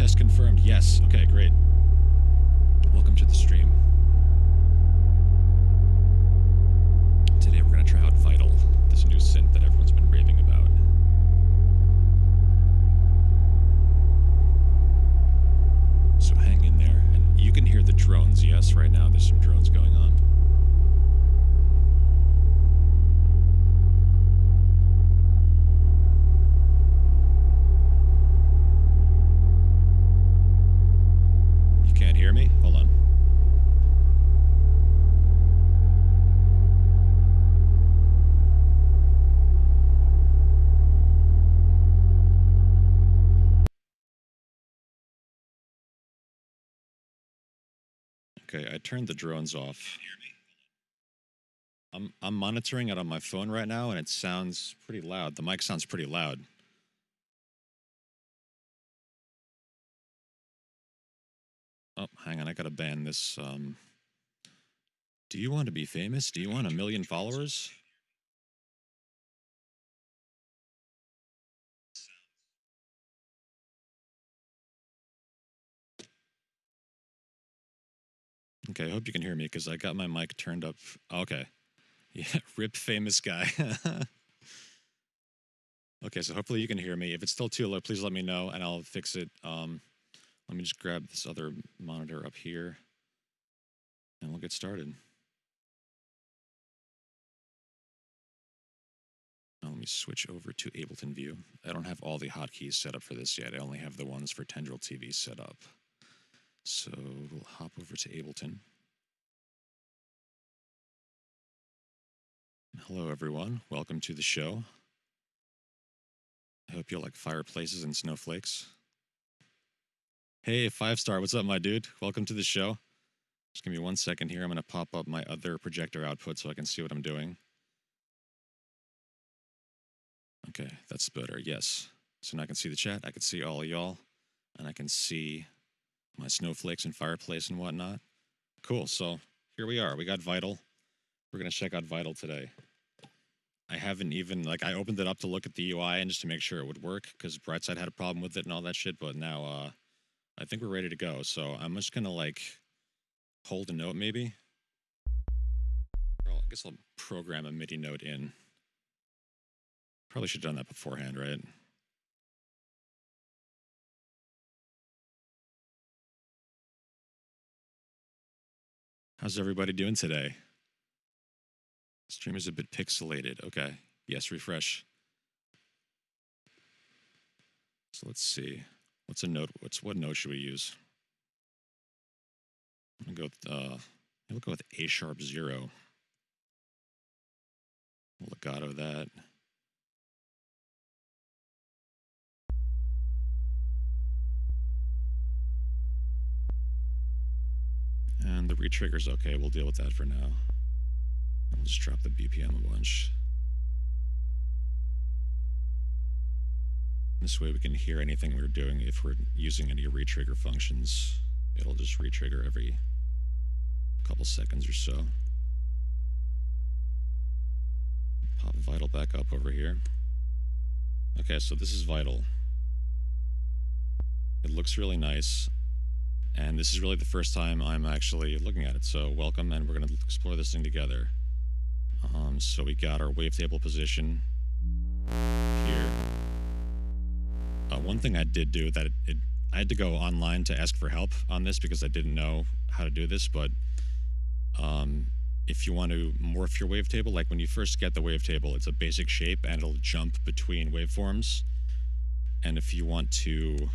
test confirmed. Yes. Okay, great. Welcome to the stream. Today we're going to try out Vital, this new synth that everyone's been raving about. So hang in there. And you can hear the drones, yes? Right now there's some drones going on. You can't hear me? Hold on. Okay, I turned the drones off. I'm monitoring it on my phone right now, and it sounds pretty loud. The mic sounds pretty loud. Oh, hang on, I gotta ban this. Do you want to be famous? Do you want 1 million followers? Okay, I hope you can hear me because I got my mic turned up. Okay. Yeah, rip famous guy. Okay, so hopefully you can hear me. If it's still too low, please let me know and I'll fix it. Let me just grab this other monitor up here and we'll get started. Now let me switch over to Ableton View. I don't have all the hotkeys set up for this yet. I only have the ones for Tendrel TV set up. So we'll hop over to Ableton. Hello, everyone. Welcome to the show. I hope you like fireplaces and snowflakes. Hey, 5-star, what's up, my dude? Welcome to the show. Just give me 1 second here. I'm going to pop up my other projector output so I can see what I'm doing. Okay, that's better, yes. So now I can see the chat, I can see all of y'all, and I can see my snowflakes and fireplace and whatnot. Cool, so here we are. We got Vital. We're going to check out Vital today. I haven't even, I opened it up to look at the UI and just to make sure it would work, because Brightside had a problem with it and all that shit, but now, I think we're ready to go. So I'm just going to, hold a note, maybe. Well, I guess I'll program a MIDI note in. Probably should have done that beforehand, right? How's everybody doing today? Stream is a bit pixelated. Okay. Yes, refresh. So let's see. What's a note? What note should we use? I'm gonna go with we'll go with A# 0. Legato that. And the retrigger's okay. We'll deal with that for now. We'll just drop the BPM a bunch. This way we can hear anything we're doing. If we're using any retrigger functions, it'll just retrigger every couple seconds or so. Pop Vital back up over here. Okay, so this is Vital. It looks really nice. And this is really the first time I'm actually looking at it. So welcome, and we're going to explore this thing together. So we got our wavetable position here. One thing I did do that I had to go online to ask for help on this because I didn't know how to do this, but if you want to morph your wavetable, like when you first get the wavetable, it's a basic shape and it'll jump between waveforms. And if you want to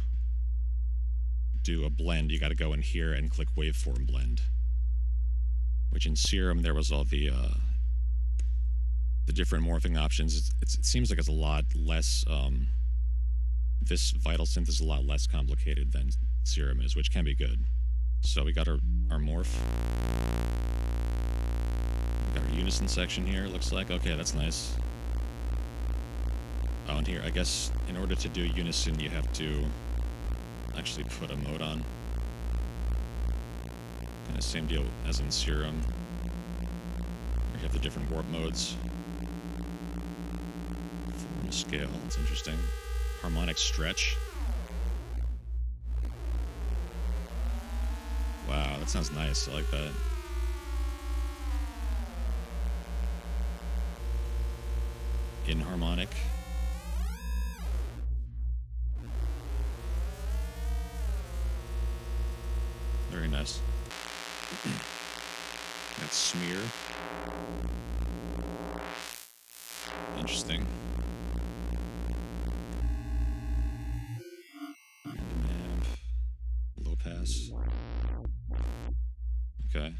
do a blend, you got to go in here and click waveform blend, which in Serum there was all the different morphing options. It seems like it's a lot less. This Vital synth is a lot less complicated than Serum is, which can be good. So we got our morph. We got our unison section here. Looks like okay, that's nice. Oh, and here I guess in order to do unison, you have to actually put a mode on. Kind of same deal as in Serum. We have the different warp modes. Form scale, that's interesting. Harmonic stretch. That sounds nice. I like that. Inharmonic. Very nice. That's smear. Interesting. Amp. Low pass. Okay.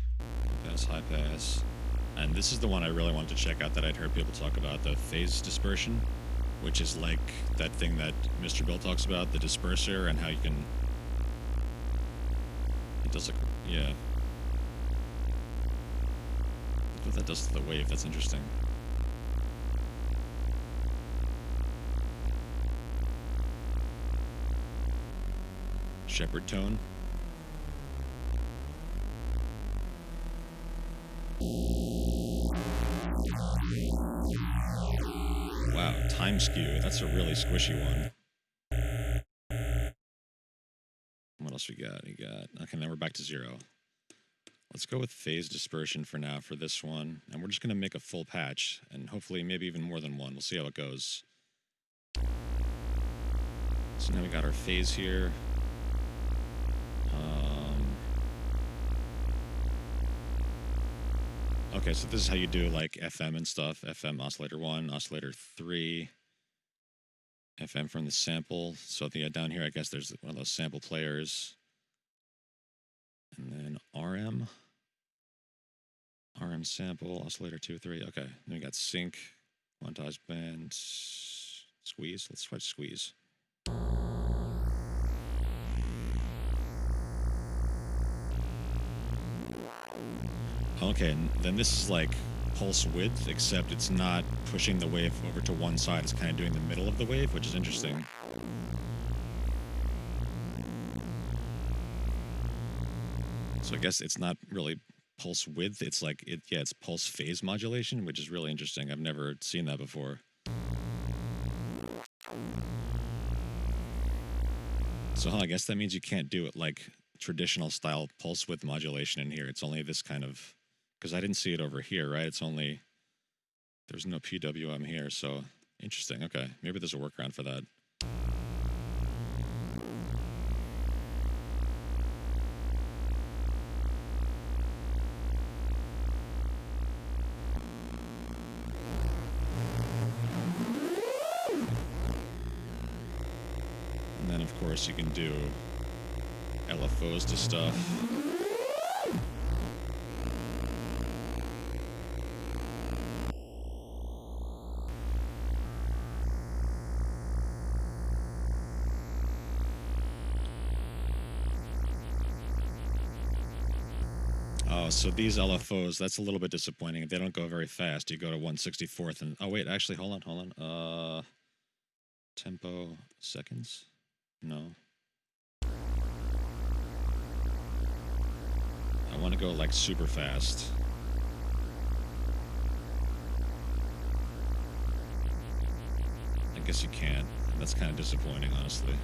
Low pass, high pass. And this is the one I really wanted to check out that I'd heard people talk about, the phase dispersion, which is like that thing that Mr. Bill talks about, the disperser, and how you can... It does like... Yeah. What that does to the wave, that's interesting. Shepherd tone. Wow, time skew. That's a really squishy one. What else we got? Okay, now we're back to 0. Let's go with phase dispersion for now for this one. And we're just going to make a full patch. And hopefully maybe even more than one. We'll see how it goes. So now we got our phase here. Okay, so this is how you do like FM and stuff. FM oscillator 1, oscillator 3. FM from the sample. So down here, I guess there's one of those sample players. And then RM. RM sample, oscillator 2, 3. Okay, then we got sync, montage band, squeeze. Let's try squeeze. Okay, and then this is like pulse width, except it's not pushing the wave over to one side. It's kind of doing the middle of the wave, which is interesting. So I guess it's not really pulse width. It's like, it's pulse phase modulation, which is really interesting. I've never seen that before. So I guess that means you can't do it like traditional style pulse width modulation in here. It's only this kind of... Because I didn't see it over here, right? It's only... There's no PWM here, so... Interesting, okay. Maybe there's a workaround for that. And then, of course, you can do LFOs to stuff. Oh, so these LFOs, that's a little bit disappointing. They don't go very fast. You go to 1/64th and... Oh, wait, actually, hold on. Tempo seconds? No. I want to go, like, super fast. I guess you can't. That's kind of disappointing, honestly.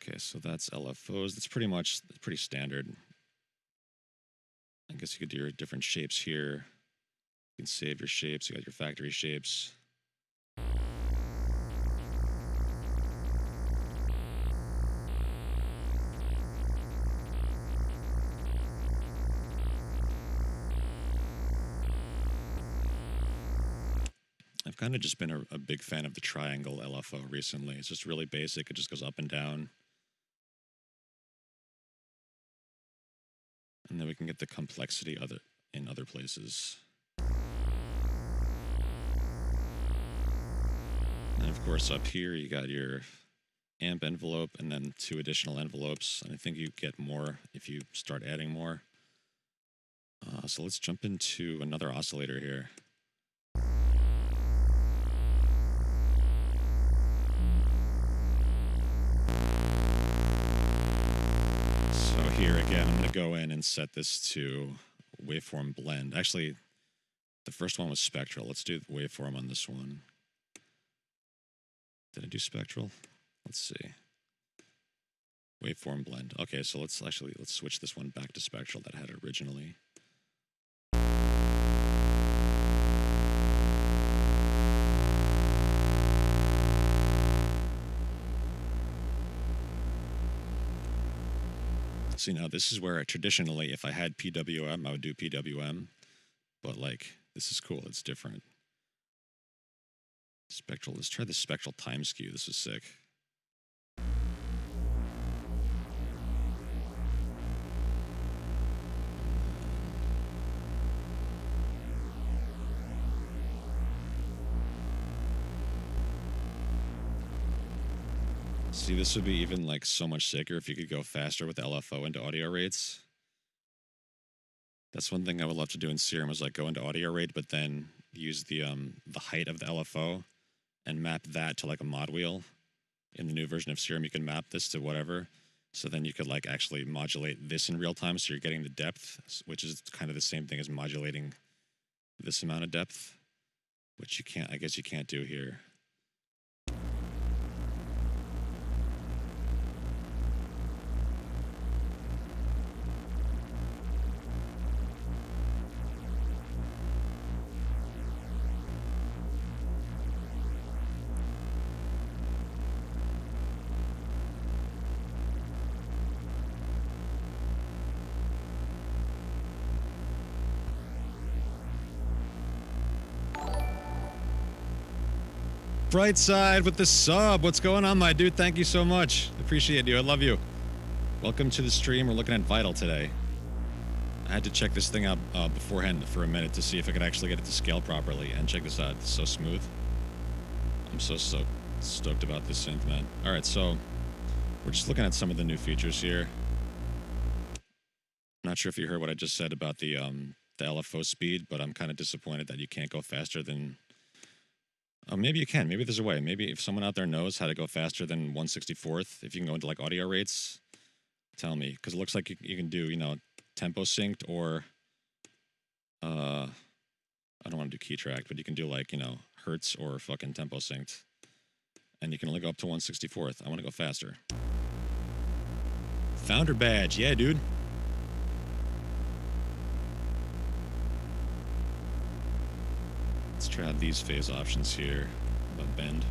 Okay, so that's LFOs. That's pretty standard. I guess you could do your different shapes here. You can save your shapes. You got your factory shapes. I've kind of just been a big fan of the triangle LFO recently. It's just really basic. It just goes up and down. And then we can get the complexity in other places. And of course up here you got your amp envelope and then 2 additional envelopes. And I think you get more if you start adding more. So let's jump into another oscillator here. Here again, I'm going to go in and set this to waveform blend. Actually, the first one was spectral. Let's do the waveform on this one. Did I do spectral? Let's see. Waveform blend. Okay, so let's switch this one back to spectral that I had originally. See, now this is where traditionally, if I had PWM, I would do PWM. But, like, this is cool. It's different. Spectral. Let's try the spectral time skew. This is sick. See, this would be even, like, so much sicker if you could go faster with the LFO into audio rates. That's one thing I would love to do in Serum is, like, go into audio rate, but then use the height of the LFO and map that to, like, a mod wheel. In the new version of Serum, you can map this to whatever. So then you could, like, actually modulate this in real time, so you're getting the depth, which is kind of the same thing as modulating this amount of depth, which you can't, I guess you can't do here. Brightside with the sub. What's going on, my dude? Thank you so much. Appreciate you. I love you. Welcome to the stream. We're looking at Vital today. I had to check this thing out beforehand for a minute to see if I could actually get it to scale properly. And check this out. It's so smooth. I'm so stoked about this synth, man. All right, so we're just looking at some of the new features here. I'm not sure if you heard what I just said about the LFO speed, but I'm kind of disappointed that you can't go faster than... Oh, maybe you can. Maybe there's a way. Maybe if someone out there knows how to go faster than 1/64th, if you can go into, like, audio rates, tell me. Because it looks like you can do, you know, tempo synced or... I don't want to do key track, but you can do, like, you know, hertz or fucking tempo synced. And you can only go up to 1/64th. I want to go faster. Founder badge. Yeah, dude. Let's try out these phase options here. About bend.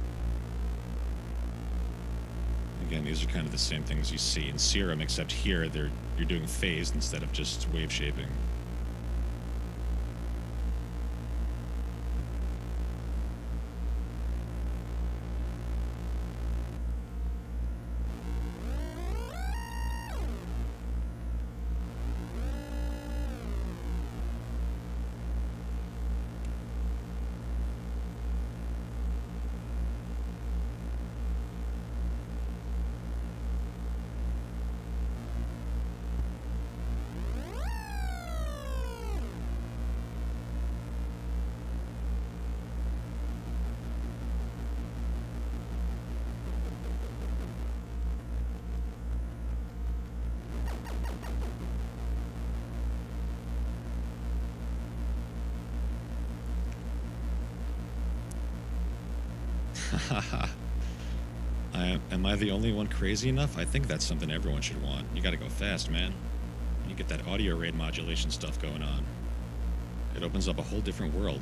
Again, these are kind of the same things you see in Serum, except here you're doing phase instead of just wave shaping. Am I the only one crazy enough? I think that's something everyone should want. You gotta go fast, man. You get that audio rate modulation stuff going on. It opens up a whole different world.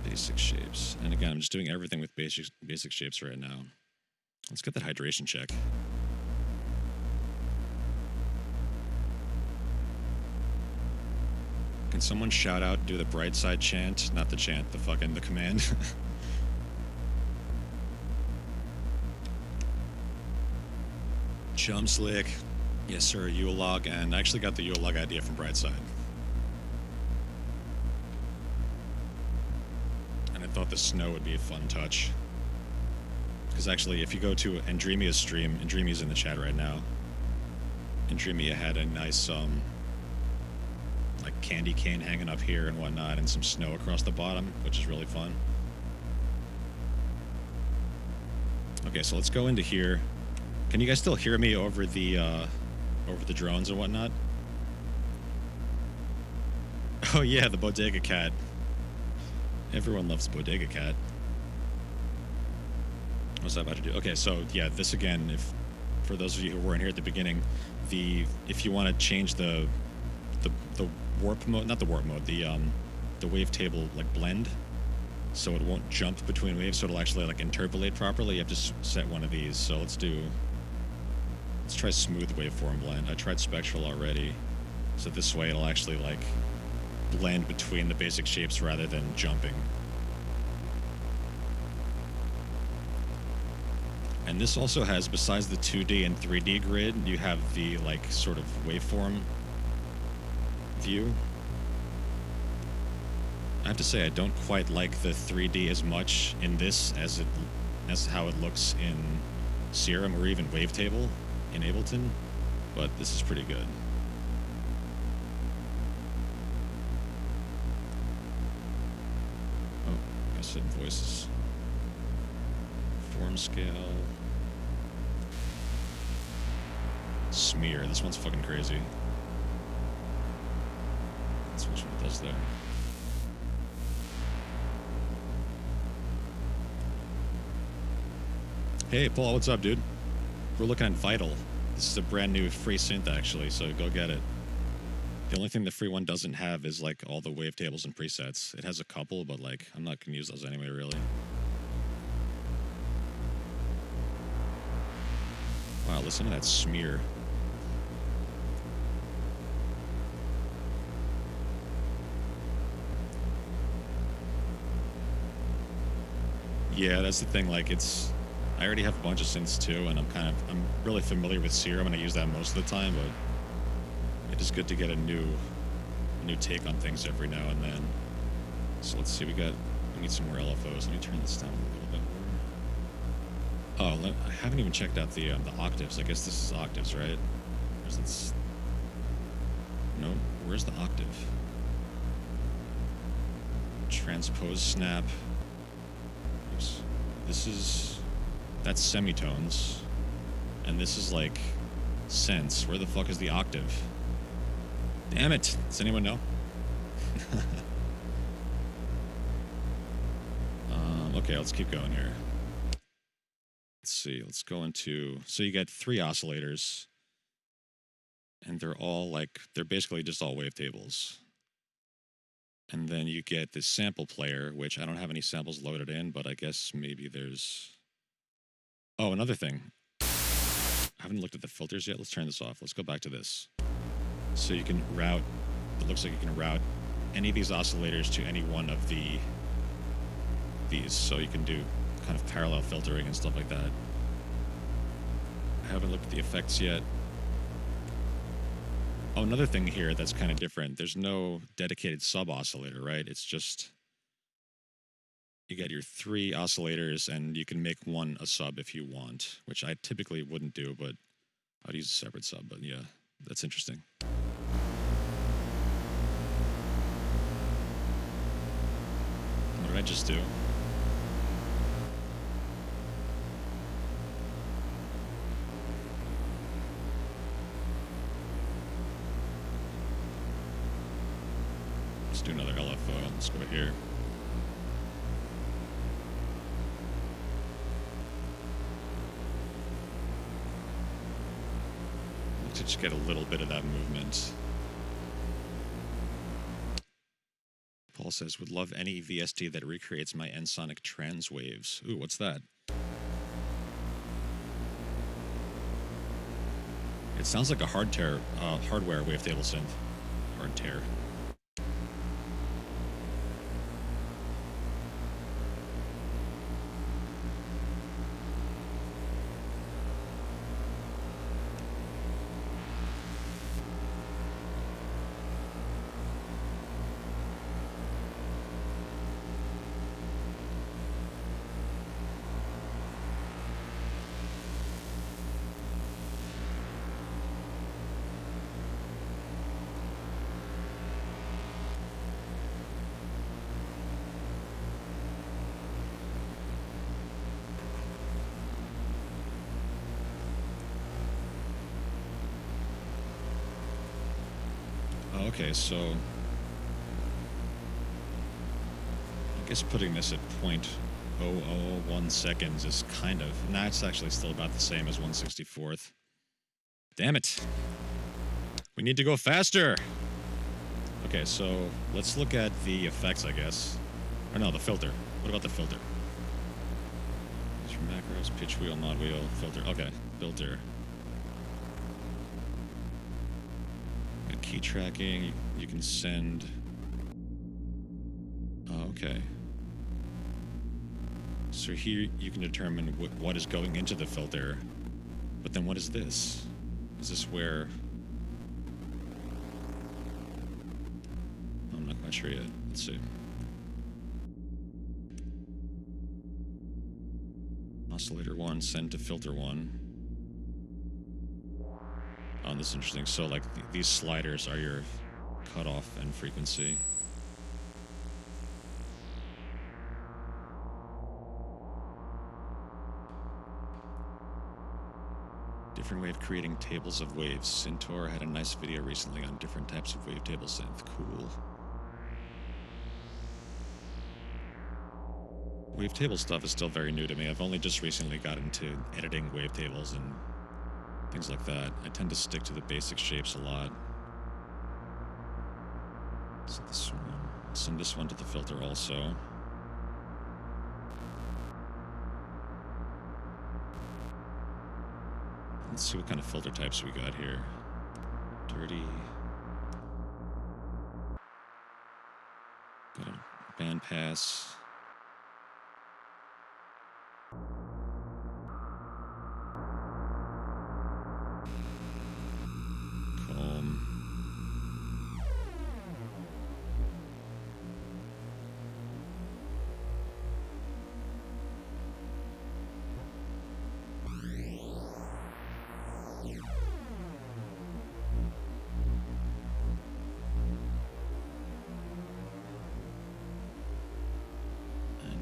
Basic shapes. And again, I'm just doing everything with basic shapes right now. Let's get that hydration check. Can someone shout out, do the bright side chant? Not the chant, the command. Chum Slick. Yes, sir, Yule log. And I actually got the Yule log idea from Brightside. And I thought the snow would be a fun touch. Because actually, if you go to Andremia's stream, Andremia's in the chat right now. Andremia had a nice, like candy cane hanging up here and whatnot, and some snow across the bottom, which is really fun. Okay, so let's go into here. Can you guys still hear me over the over the drones and whatnot. Oh yeah, the Bodega Cat. Everyone loves Bodega Cat. What was I about to do? Okay, so yeah, this again, if for those of you who weren't here at the beginning, if you want to change the warp mode, not the warp mode, the wavetable like blend, so it won't jump between waves, so it'll actually like interpolate properly, you have to set one of these. So let's try smooth waveform blend. I tried spectral already, so this way it'll actually like blend between the basic shapes rather than jumping. And this also has, besides the 2D and 3D grid, you have the like sort of waveform view. I have to say I don't quite like the 3D as much in this as how it looks in Serum or even Wavetable in Ableton, but this is pretty good. Oh, I guess hidden voices. Form scale. Smear. This one's fucking crazy. Let's see which one it does there. Hey, Paul, what's up, dude? We're looking at Vital. This is a brand new free synth, actually, so go get it. The only thing the free one doesn't have is, like, all the wavetables and presets. It has a couple, but, like, I'm not going to use those anyway, really. Wow, listen to that smear. Yeah, that's the thing, like, I already have a bunch of synths too, and I'm really familiar with Serum, and I use that most of the time, but it is good to get a new take on things every now and then. So let's see, we need some more LFOs. Let me turn this down a little bit more. Oh, I haven't even checked out the octaves. I guess this is octaves, right? No, where's the octave? Transpose snap. Oops. That's semitones, and this is like cents. Where the fuck is the octave? Damn it! Does anyone know? Okay, let's keep going here. Let's see. Let's go into. So you get 3 oscillators, and they're basically just all wavetables. And then you get this sample player, which I don't have any samples loaded in, but I guess maybe there's. Oh, another thing. I haven't looked at the filters yet. Let's turn this off. Let's go back to this. So you can route, it looks like you can route any of these oscillators to any one of these. So you can do kind of parallel filtering and stuff like that. I haven't looked at the effects yet. Oh, another thing here that's kind of different. There's no dedicated sub-oscillator, right? It's just you get your 3 oscillators, and you can make one a sub if you want, which I typically wouldn't do, but I'd use a separate sub. But yeah, that's interesting. What did I just do? Let's do another LFO. Let's go here. To just get a little bit of that movement. Paul says, would love any VST that recreates my N-sonic trans waves. Ooh, what's that? It sounds like a hardware wavetable synth. Hardware. Okay, so I guess putting this at 0.0001 seconds is kind of... Nah, it's actually still about the same as 1/64th. Damn it. We need to go faster. Okay, so let's look at the effects, I guess. Or no, the filter. What about the filter? Macros, pitch wheel, mod wheel, filter. Okay, filter. Got key tracking. You can send... Oh, okay. So here you can determine what is going into the filter. But then what is this? Is this where... I'm not quite sure yet. Let's see. Oscillator 1, send to filter 1. Oh, this is interesting. So, like, these sliders are your cutoff and frequency. Different way of creating tables of waves. Centaur had a nice video recently on different types of wavetable synth. Cool. Wavetable stuff is still very new to me. I've only just recently got into editing wavetables and things like that. I tend to stick to the basic shapes a lot. So this one, send this one to the filter also. Let's see what kind of filter types we got here. Dirty. Got a bandpass. Comb.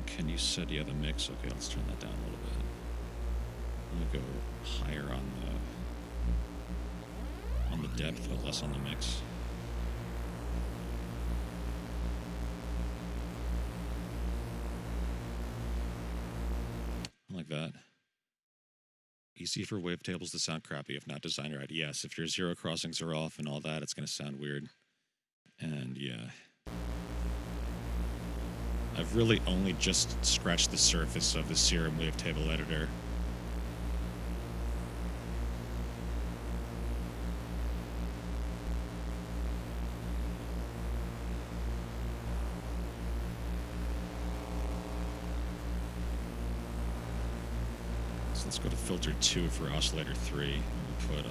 Can you set the other mix? Okay, let's turn that down a little bit. I'm gonna go higher on the depth, but less on the mix. I like that. Easy for wavetables to sound crappy if not designed right. Yes, if your zero crossings are off and all that, it's gonna sound weird. And yeah. I've really only just scratched the surface of the Serum wavetable editor. So let's go to filter 2 for oscillator 3. We'll put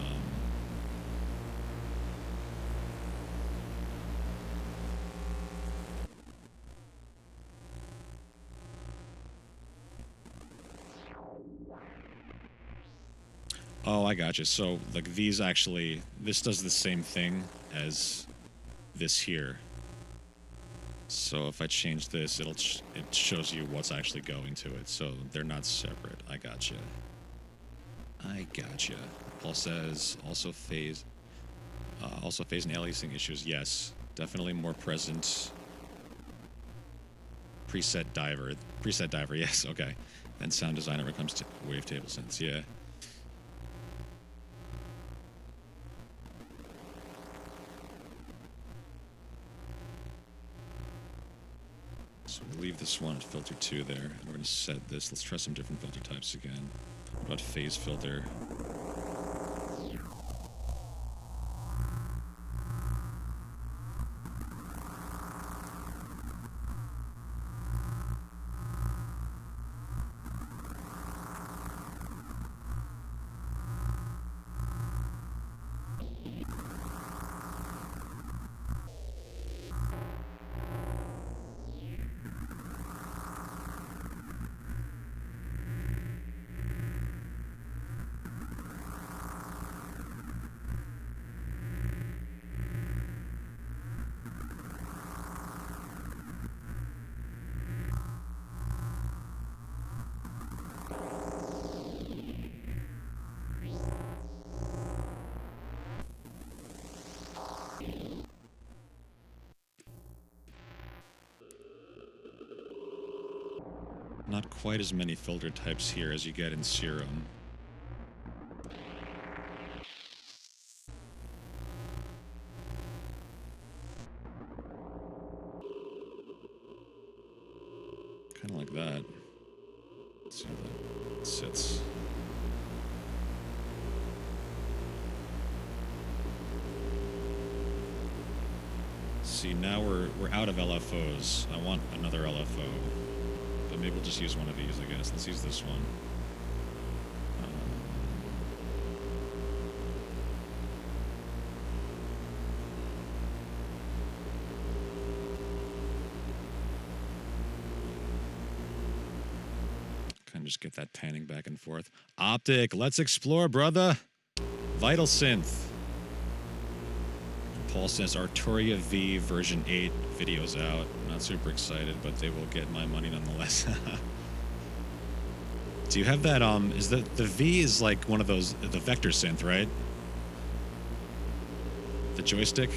Oh, I gotcha. So, like, these actually... This does the same thing as this here. So if I change this, it shows you what's actually going to it. So they're not separate. I gotcha. I gotcha. Paul says, also phase and aliasing issues. Yes, definitely more present. Preset diver, yes, okay. Then sound designer when it comes to wavetable synths, yeah. So we'll leave this one at filter 2 there, and we're going to set this. Let's try some different filter types again. What about phase filter? Not quite as many filter types here as you get in Serum. Kind of like that. Let's see how that sits. See, now we're out of LFOs. I want another LFO. But maybe we'll just use one of these, I guess. Let's use this one. Kind of just get that panning back and forth. Optic, let's explore, brother. Vital Synth. Paul says Arturia V version 8 videos out. I'm not super excited, but they will get my money nonetheless. Do you have that, is the V is like one of those, the vector synth, right? The joystick?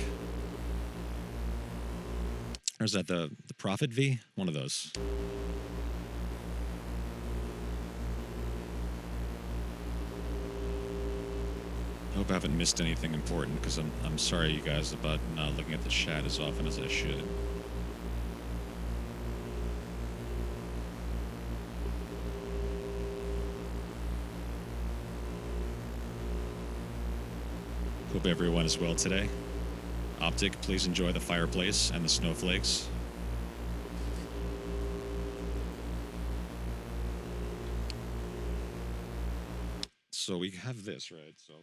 Or is that the Prophet V? One of those. I hope I haven't missed anything important, because I'm sorry, you guys, about not looking at the chat as often as I should. Hope everyone is well today. Optic, please enjoy the fireplace and the snowflakes. So we have this, right? So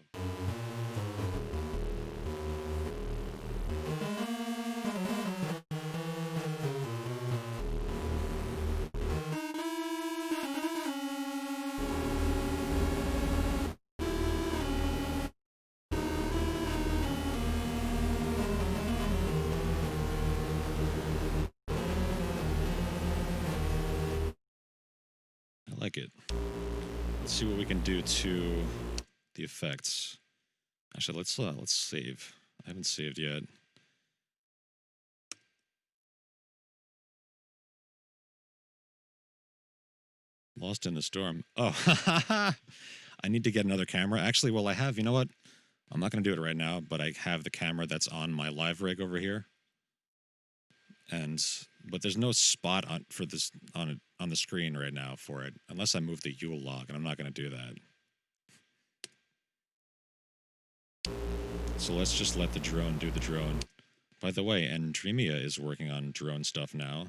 I like it. Let's see what we can do to the effects. Actually, let's save. I haven't saved yet. Lost in the storm. Oh, I need to get another camera. Actually, well, I have. You know what? I'm not going to do it right now, but I have the camera that's on my live rig over here. But there's no spot for this on the screen right now for it, unless I move the Yule log, and I'm not going to do that. So let's just let the drone do the drone. By the way, Andremia is working on drone stuff now.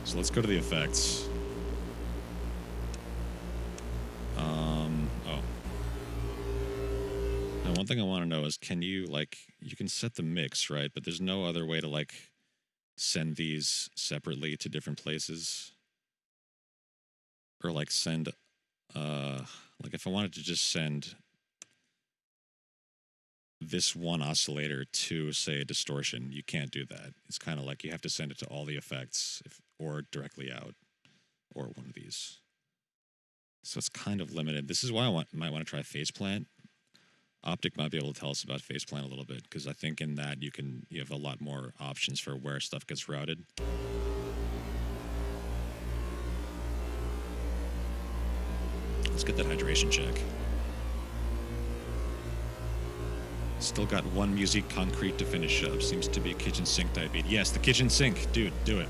So let's go to the effects. Oh. Now, one thing I want to know is, can you, like, you can set the mix, right? But there's no other way to, like, send these separately to different places. Or, like, send, like, if I wanted to just send this one oscillator to, say, a distortion, you can't do that. It's kind of like you have to send it to all the effects or directly out, or one of these. So it's kind of limited. This is why I might want to try Faceplant. Optic might be able to tell us about Faceplant a little bit, because I think in that you have a lot more options for where stuff gets routed. Let's get that hydration check. Still got one music concrete to finish up. Seems to be kitchen sink diabetes. Yes, the kitchen sink. Dude, do it.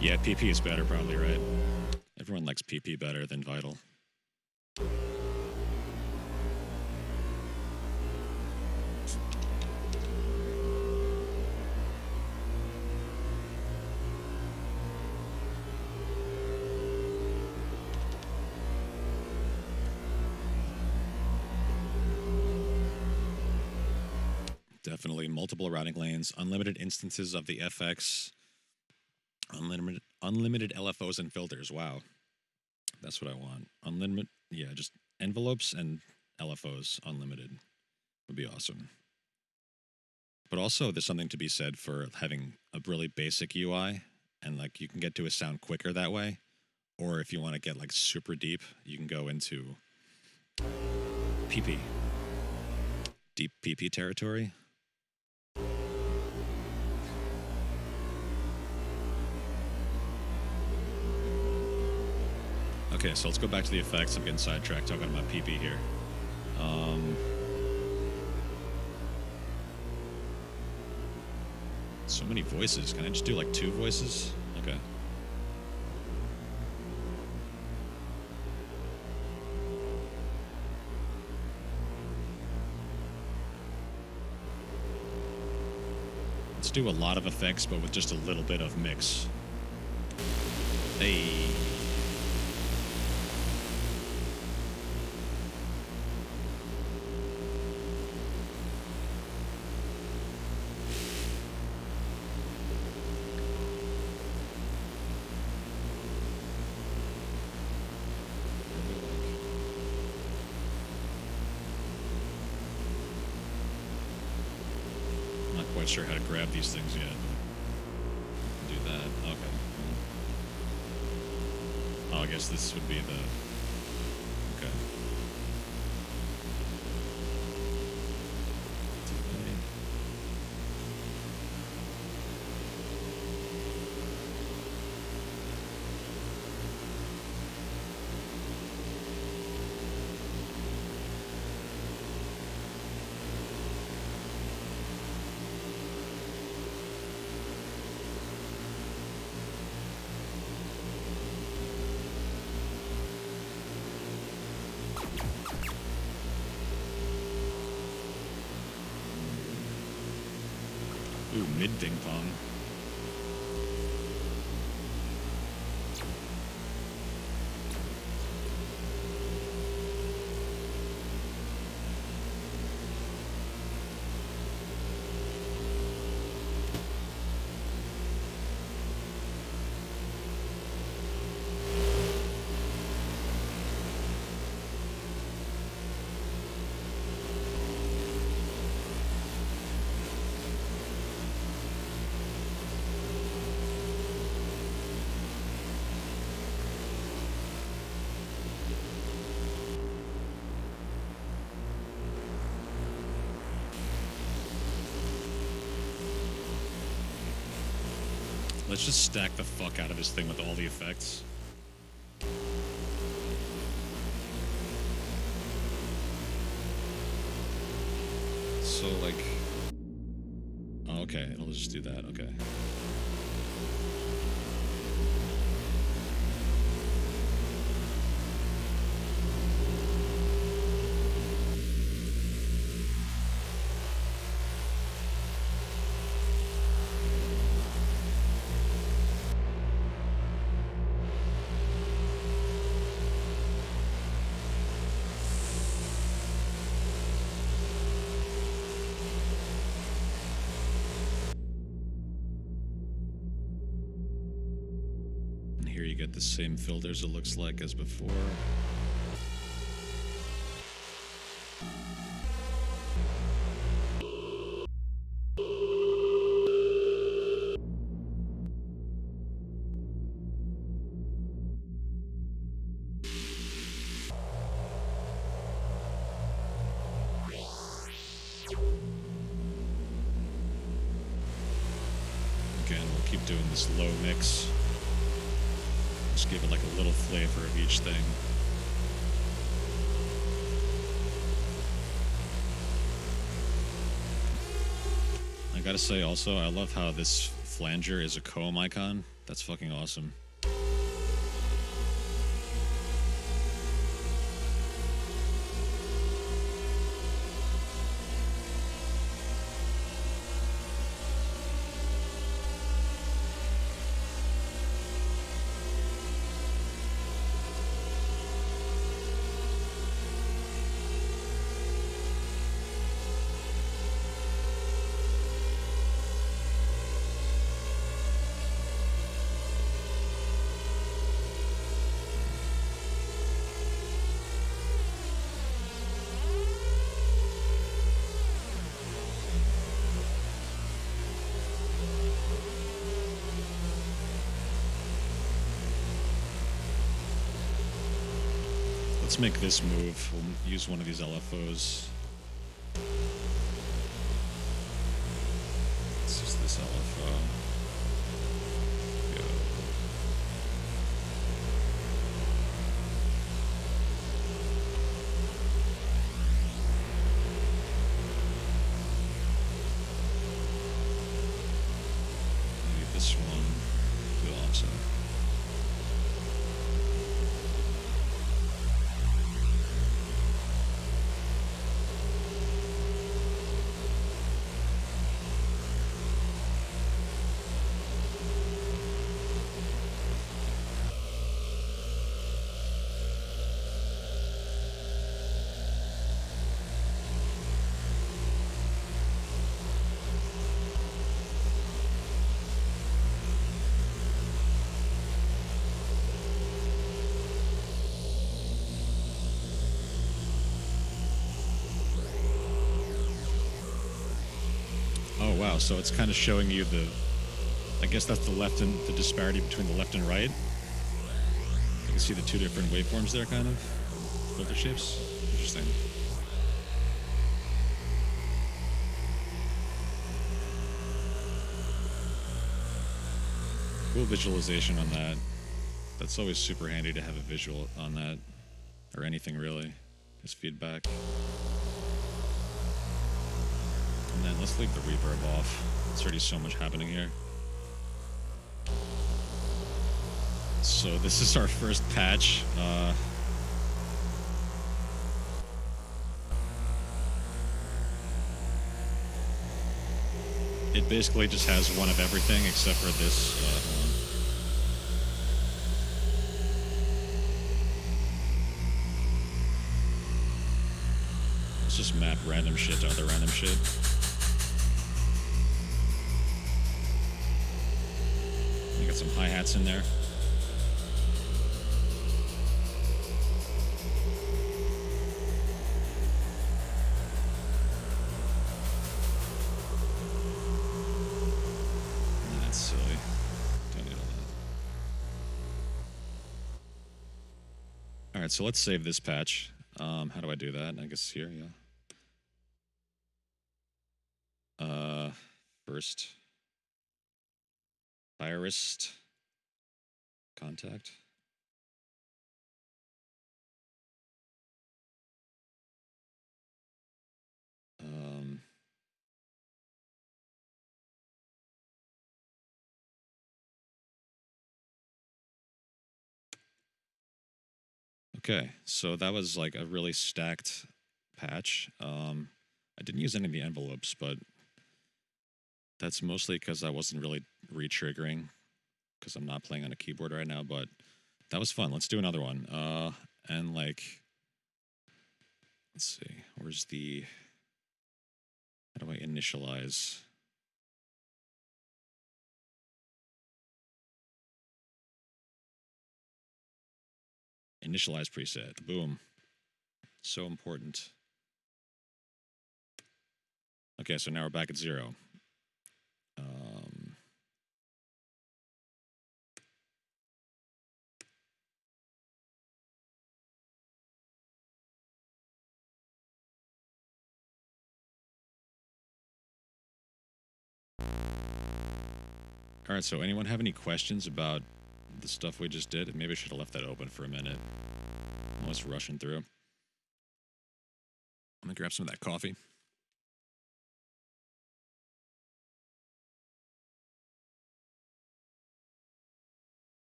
Yeah, PP is better probably, right? Everyone likes PP better than Vital. Definitely multiple routing lanes, unlimited instances of the FX, unlimited LFOs and filters. Wow. That's what I want. Unlimited, yeah, just envelopes and LFOs unlimited would be awesome. But also, there's something to be said for having a really basic UI, and like you can get to a sound quicker that way. Or if you want to get like super deep, you can go into PP. Deep PP territory. Okay, so let's go back to the effects. I'm getting sidetracked talking about PP here. So many voices. Can I just do like 2 voices? Okay. Let's do a lot of effects, but with just a little bit of mix. Hey. Quite sure how to grab these things yet. Do that. Okay. Oh, I guess this would be the... Okay. Ooh, mid-ding pong. Let's just stack the fuck out of this thing with all the effects. So, like... Oh, okay, it'll just do that, okay. Here you get the same filters, it looks like, as before. Again, we'll keep doing this low mix. Just give it like a little flavor of each thing. I gotta say also, I love how this flanger is a comb icon. That's fucking awesome. Let's make this move. We'll use one of these LFOs. Let's use this LFO. Go. wow, so it's kind of showing you the, I guess that's the disparity between the left and right. You can see the two different waveforms there, kind of, filter shapes. Interesting. Cool visualization on that. That's always super handy to have a visual on that, or anything really, as feedback. And then let's leave the reverb off. There's already so much happening here. So this is our first patch. It basically just has one of everything except for this. Let's just map random shit to other random shit. You got some hi-hats in there. That's silly. Don't need all that. Alright, so let's save this patch. How do I do that? I guess here, yeah. First. Iris. Contact. Okay, so that was like a really stacked patch. I didn't use any of the envelopes, but that's mostly because I wasn't really re-triggering because I'm not playing on a keyboard right now, but that was fun. Let's do another one. And like, let's see, where's the, how do I initialize? Initialize preset, boom. So important. Okay, so now we're back at 0. All right, so anyone have any questions about the stuff we just did? Maybe I should have left that open for a minute. I was rushing through. I'm gonna grab some of that coffee.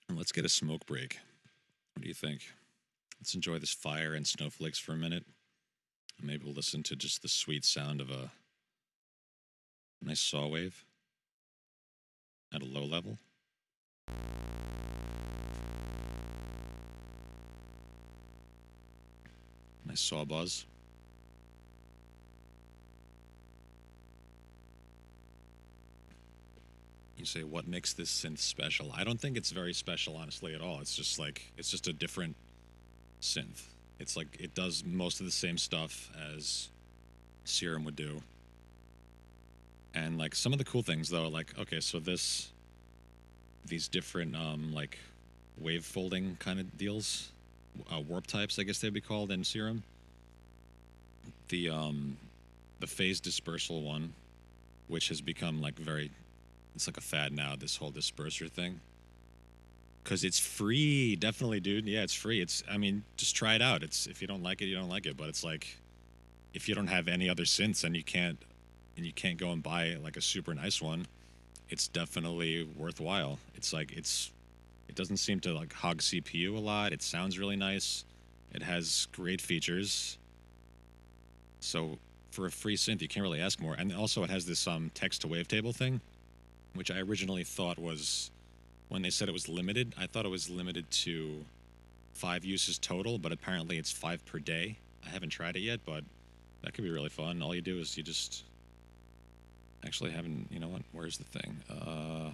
And let's get a smoke break. What do you think? Let's enjoy this fire and snowflakes for a minute. And maybe we'll listen to just the sweet sound of a nice saw wave at a low level. Nice saw buzz. You say, what makes this synth special? I don't think it's very special, honestly, at all. It's just like, it's just a different synth. It's like, it does most of the same stuff as Serum would do. And like, some of the cool things, though, like, okay, so these different, like, wave folding kind of deals, warp types, I guess they'd be called in Serum. The phase dispersal one, which has become like it's like a fad now, this whole disperser thing. Because it's free, definitely, dude. Yeah, it's free. I mean, just try it out. It's, if you don't like it, you don't like it. But it's like, if you don't have any other synths and you can't go and buy like a super nice one, it's definitely worthwhile. It's like, it doesn't seem to like hog CPU a lot. It sounds really nice. It has great features. So for a free synth, you can't really ask more. And also it has this text to wavetable thing, which I originally thought was, when they said it was limited, I thought it was limited to 5 uses total, but apparently it's 5 per day. I haven't tried it yet, but that could be really fun. All you do is you just actually haven't, you know what, where's the thing? How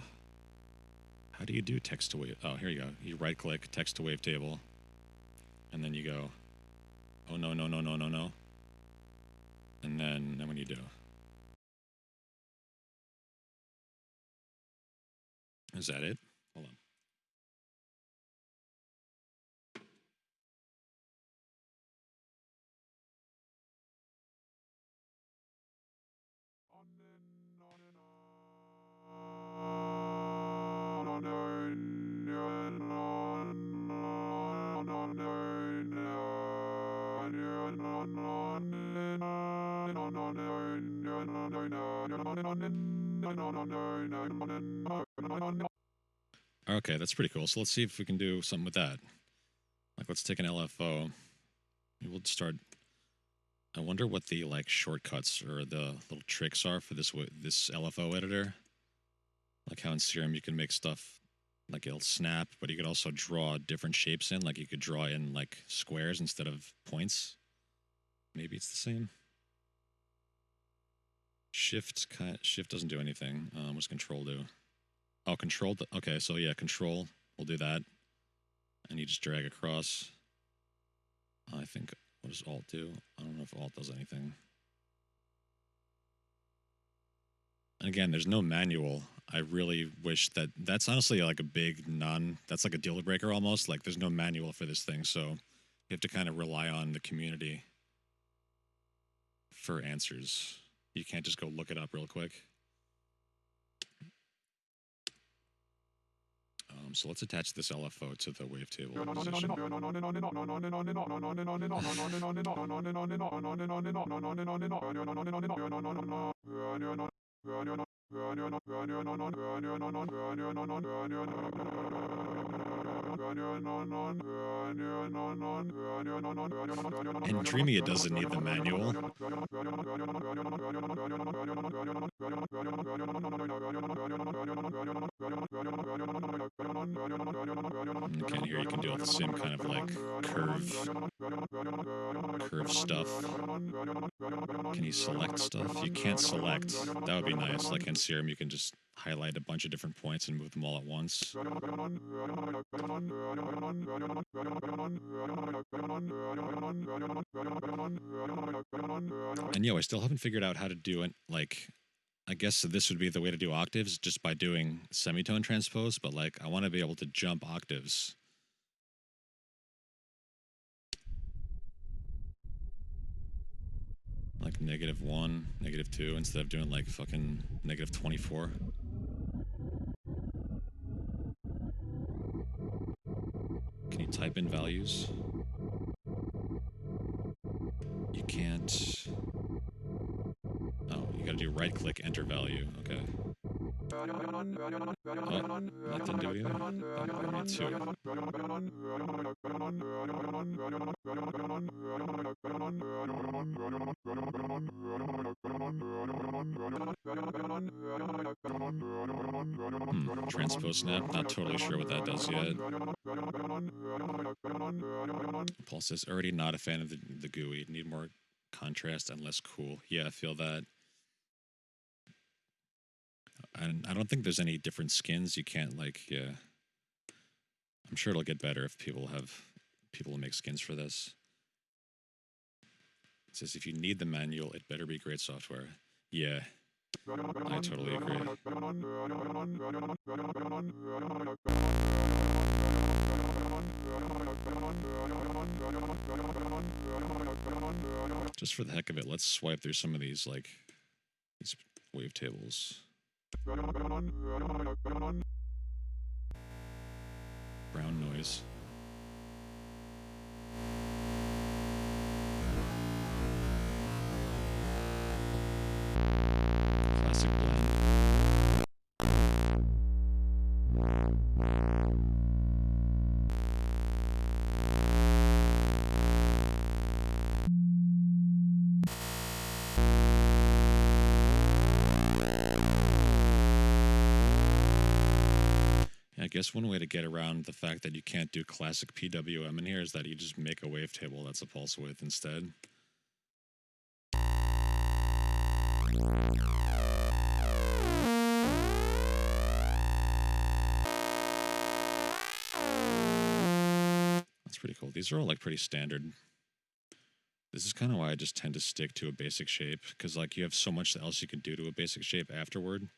do you do text to wave? Oh, here you go. You right click, text to wavetable, and then you go, oh no, no, no, no, no, no. And then when you do, Is that it? Hold on. Okay, that's pretty cool. So let's see if we can do something with that. Like, let's take an LFO. We'll start. I wonder what the like shortcuts or the little tricks are for this LFO editor. Like how in Serum you can make stuff like it'll snap, but you could also draw different shapes in. Like you could draw in like squares instead of points. Maybe it's the same. Shift doesn't do anything. What's Control do? Oh, Control. Okay, so yeah, Control will do that, and you just drag across. I think, what does Alt do? I don't know if Alt does anything. And again, there's no manual. I really wish that's honestly like a big that's like a deal breaker almost. Like there's no manual for this thing, so you have to kind of rely on the community for answers. You can't just go look it up real quick. So let's attach this LFO to the wavetable position. And Dreamy, it doesn't need the manual. Okay, here you can do the same kind of like curve stuff. Can you select stuff? You can't select. That would be nice. Like in Serum, you can just highlight a bunch of different points and move them all at once. And yo, I still haven't figured out how to do it. Like, I guess this would be the way to do octaves, just by doing semitone transpose, but like, I want to be able to jump octaves. Like -1, -2, instead of doing like fucking -24. Can you type in values? You can't. Oh, you gotta do right click, enter value. Okay. Oh, that didn't do it either. I need 2. Transpose snap. Not totally sure what that does yet. Paul says, already not a fan of the GUI. Need more contrast and less cool. Yeah, I feel that. And I don't think there's any different skins. You can't like, yeah. I'm sure it'll get better if people make skins for this. It says if you need the manual, it better be great software. Yeah, I totally agree. Just for the heck of it, let's swipe through some of these these wavetables. Brown noise. Classic blend. I guess one way to get around the fact that you can't do classic PWM in here is that you just make a wavetable that's a pulse width instead. That's pretty cool. These are all like pretty standard. This is kind of why I just tend to stick to a basic shape, because like you have so much else you can do to a basic shape afterward.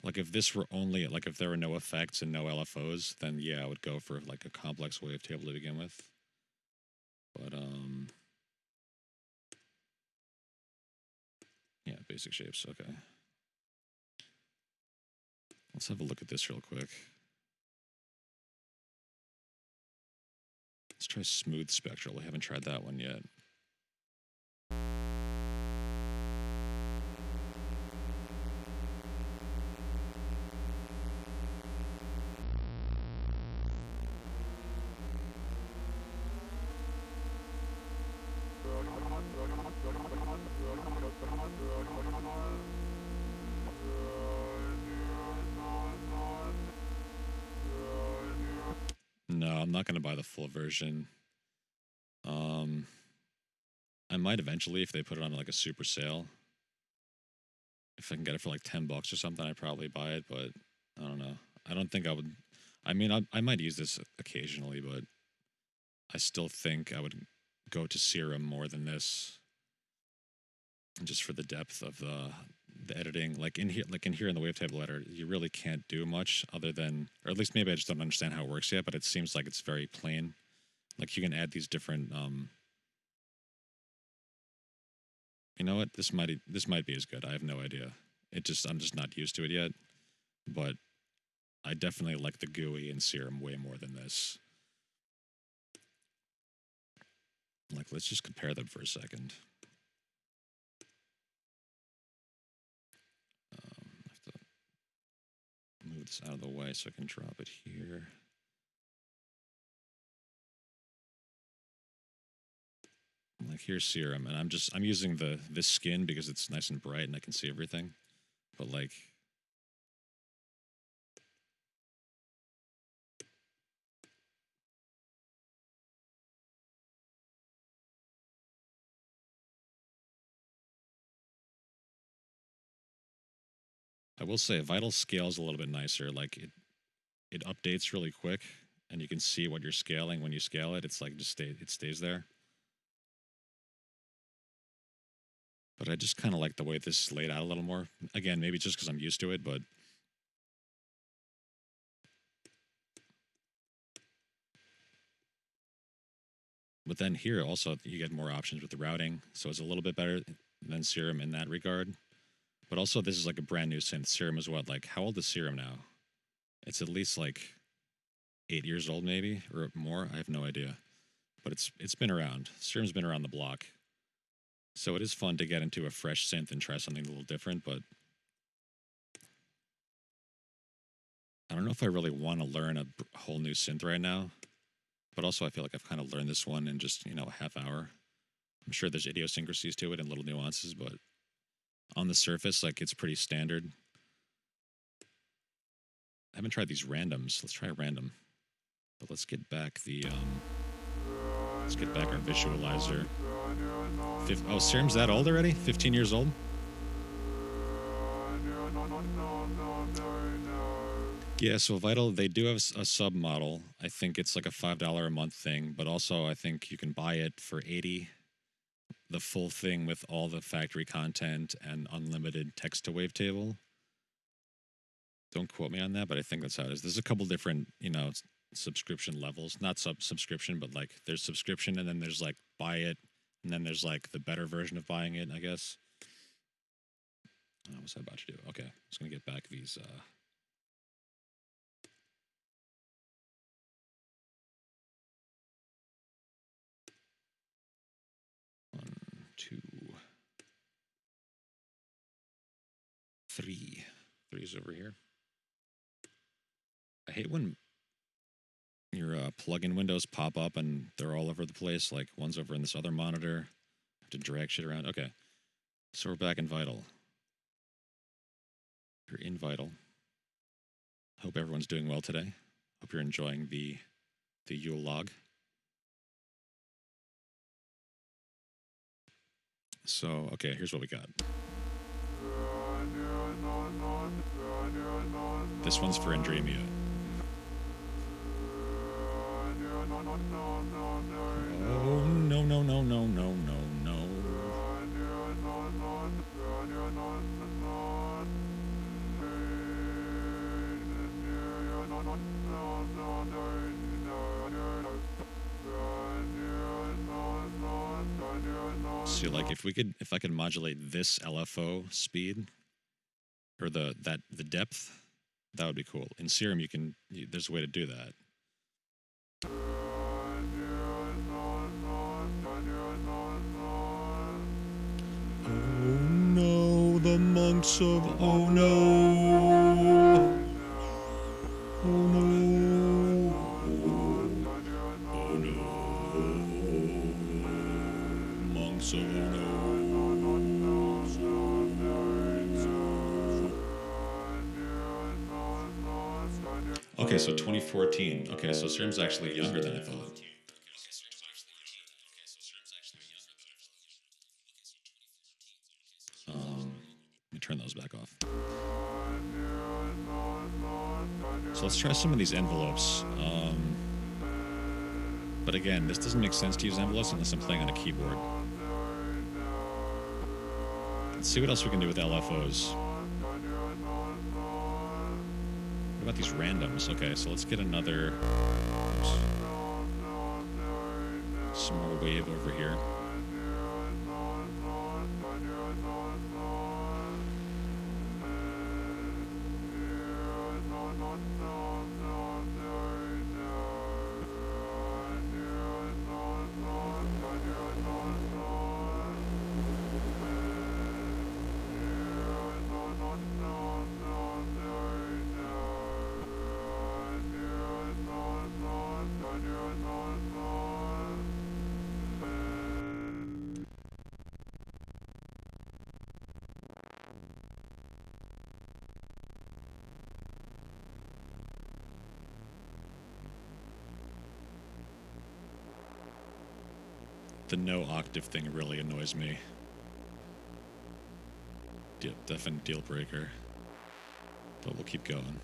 Like if this were only like if there were no effects and no LFOs, then yeah, I would go for like a complex wavetable to begin with. But yeah, basic shapes. Okay. Let's have a look at this real quick. Let's try smooth spectral. We haven't tried that one yet. No, I'm not going to buy the full version. I might eventually if they put it on like a super sale. If I can get it for like $10 or something, I'd probably buy it, but I don't know. I don't think I would. I mean, I might use this occasionally, but I still think I would go to Serum more than this, just for the depth of the editing. Like in here in the wavetable editor, you really can't do much other than, or at least maybe I just don't understand how it works yet. But it seems like it's very plain. Like you can add these different. You know what? This might be as good. I have no idea. I'm just not used to it yet. But I definitely like the GUI in Serum way more than this. Like, let's just compare them for a second. I have to move this out of the way so I can drop it here. Like here's Serum, and I'm using this skin because it's nice and bright and I can see everything. But like I will say Vital scales a little bit nicer. Like it updates really quick and you can see what you're scaling when you scale it. It's like it stays there. But I just kind of like the way this is laid out a little more. Again, maybe just because I'm used to it, but then here also you get more options with the routing, so it's a little bit better than Serum in that regard. But also this is like a brand new synth. Serum is what, like, how old is Serum now? It's at least like 8 years old maybe, or more. I have no idea. But it's been around. Serum's been around the block. So it is fun to get into a fresh synth and try something a little different, but I don't know if I really want to learn a whole new synth right now. But also I feel like I've kind of learned this one in just, a half hour. I'm sure there's idiosyncrasies to it and little nuances, but on the surface, like, it's pretty standard. I haven't tried these randoms. Let's try a random. But let's get back our visualizer. Serum's that old already? 15 years old? Yeah, so Vital, they do have a sub model. I think it's like a $5 a month thing, but also I think you can buy it for $80, the full thing with all the factory content and unlimited text to wavetable. Don't quote me on that, but I think that's how it is. There's a couple different, subscription levels. Not subscription, but like there's subscription and then there's like buy it, and then there's like the better version of buying it, I guess. What's I about to do? Okay, I'm just gonna get back these 1, 2, 3. 3's over here. I hate when your plugin windows pop up and they're all over the place. Like one's over in this other monitor. I have to drag shit around. Okay, so we're back in Vital. You're in Vital. Hope everyone's doing well today. Hope you're enjoying the Yule log. So, okay, here's what we got. This one's for Andremia. Oh, no, no, no, no, no, no, no. See, like if I could modulate this LFO speed or the depth, that would be cool. In Serum, there's a way to do that. Oh no, the monks of oh no, oh no, oh no, monks of oh no. Okay, so 2014. Okay, so Serum's actually younger than I thought. Let me turn those back off. So let's try some of these envelopes. But again, this doesn't make sense to use envelopes unless I'm playing on a keyboard. Let's see what else we can do with LFOs. What about these randoms? Okay, so let's get another... Oops, some more wave over here. The no octave thing really annoys me. Definite deal breaker. But we'll keep going.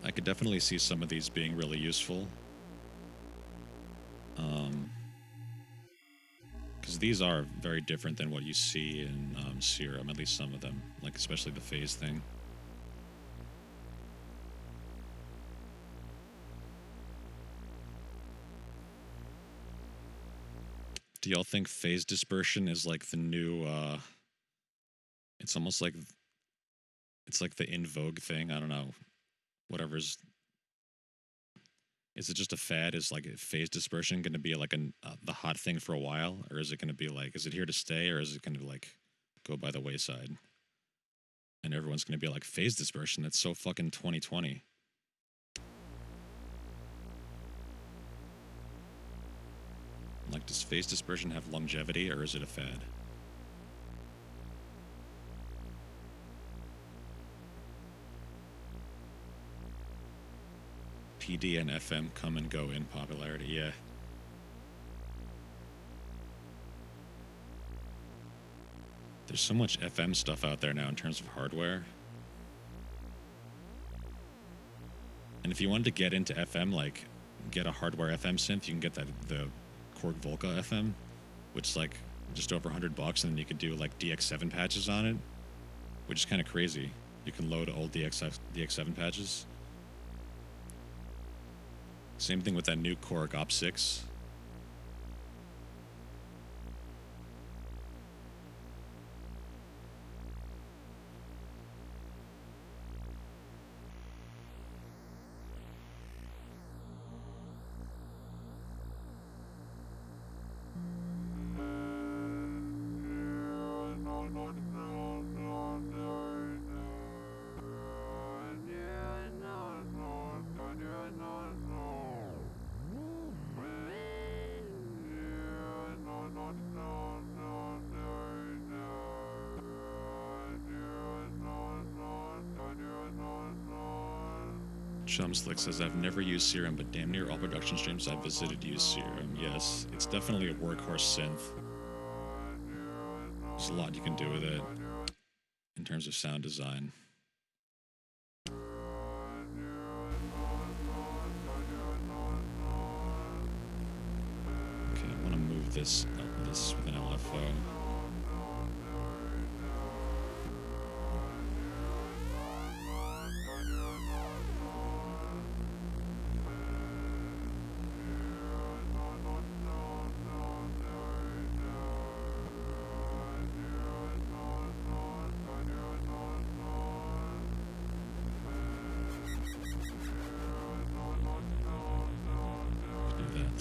I could definitely see some of these being really useful. Because these are very different than what you see in Serum, at least some of them, like especially the phase thing. Do y'all think phase dispersion is like the new, it's almost like, it's like the in vogue thing? I don't know. Whatever's, is it just a fad? Is like phase dispersion going to be like the hot thing for a while? Or is it going to be like, is it here to stay? Or is it going to like go by the wayside? And everyone's going to be like, phase dispersion, that's so fucking 2020. Like, does phase dispersion have longevity, or is it a fad? PD and FM come and go in popularity, yeah. There's so much FM stuff out there now in terms of hardware. And if you wanted to get into FM, like, get a hardware FM synth, you can get the Korg Volca FM, which is like just over $100, and then you could do like DX7 patches on it, which is kind of crazy. You can load old DX7 patches. Same thing with that new Korg Op6. Chumslick says, I've never used Serum, but damn near all production streams I've visited use Serum. Yes, it's definitely a workhorse synth. There's a lot you can do with it in terms of sound design. Okay, I want to move this with an LFO.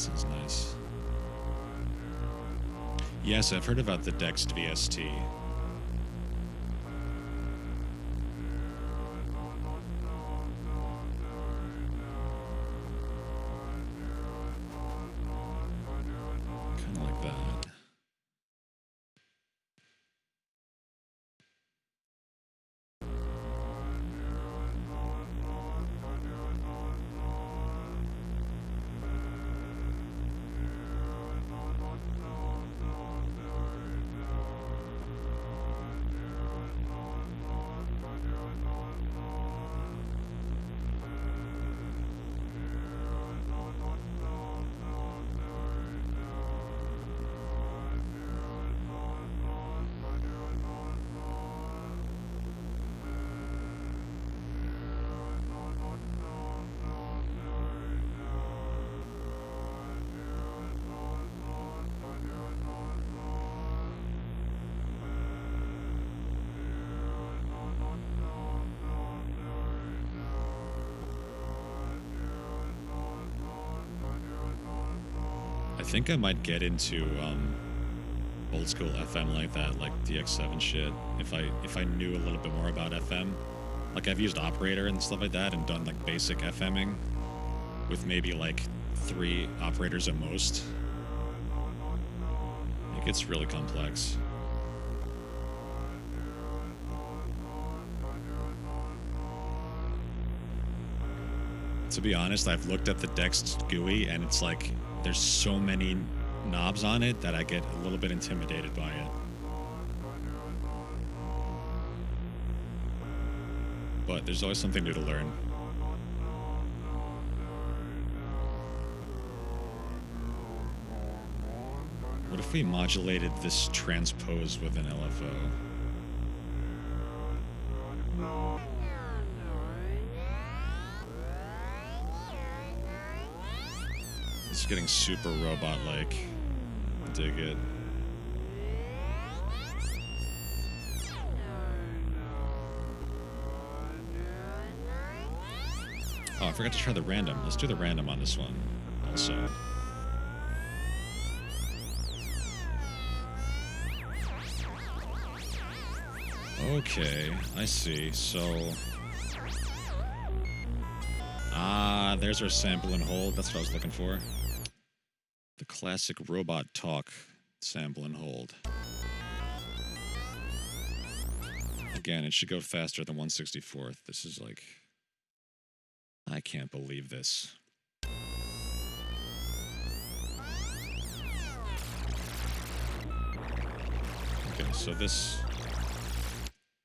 sounds nice. Yes, I've heard about the Dext VST. Kind of like that. I think I might get into old school FM like that, like DX7 shit. If I knew a little bit more about FM, like I've used operator and stuff like that, and done like basic FMing with maybe like 3 operators at most. It gets really complex. To be honest, I've looked at the Dext GUI and it's like there's so many knobs on it that I get a little bit intimidated by it. But there's always something new to learn. What if we modulated this transpose with an LFO? It's getting super robot-like. Dig it. Oh, I forgot to try the random. Let's do the random on this one also. Okay, I see. So... there's our sample and hold. That's what I was looking for. The classic robot talk sample and hold. Again, it should go faster than 1/64th. This is like... I can't believe this. Okay, so this...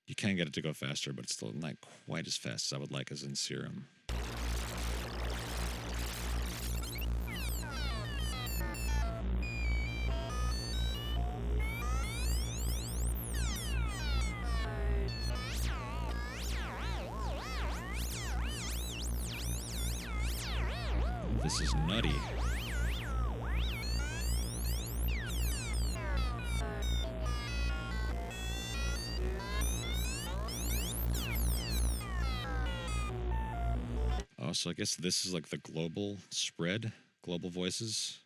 You can get it to go faster, but it's still not quite as fast as I would like as in Serum. This is nutty. Oh, so I guess this is like the global spread, global voices.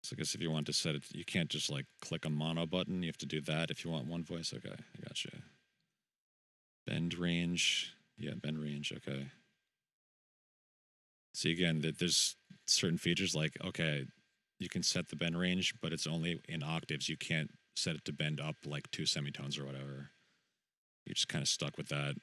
So I guess if you want to set it, you can't just like click a mono button. You have to do that if you want one voice. Okay, I gotcha. Bend range. Yeah, bend range. Okay. See, again, there's certain features like, okay, you can set the bend range, but it's only in octaves. You can't set it to bend up like 2 semitones or whatever. You're just kind of stuck with that.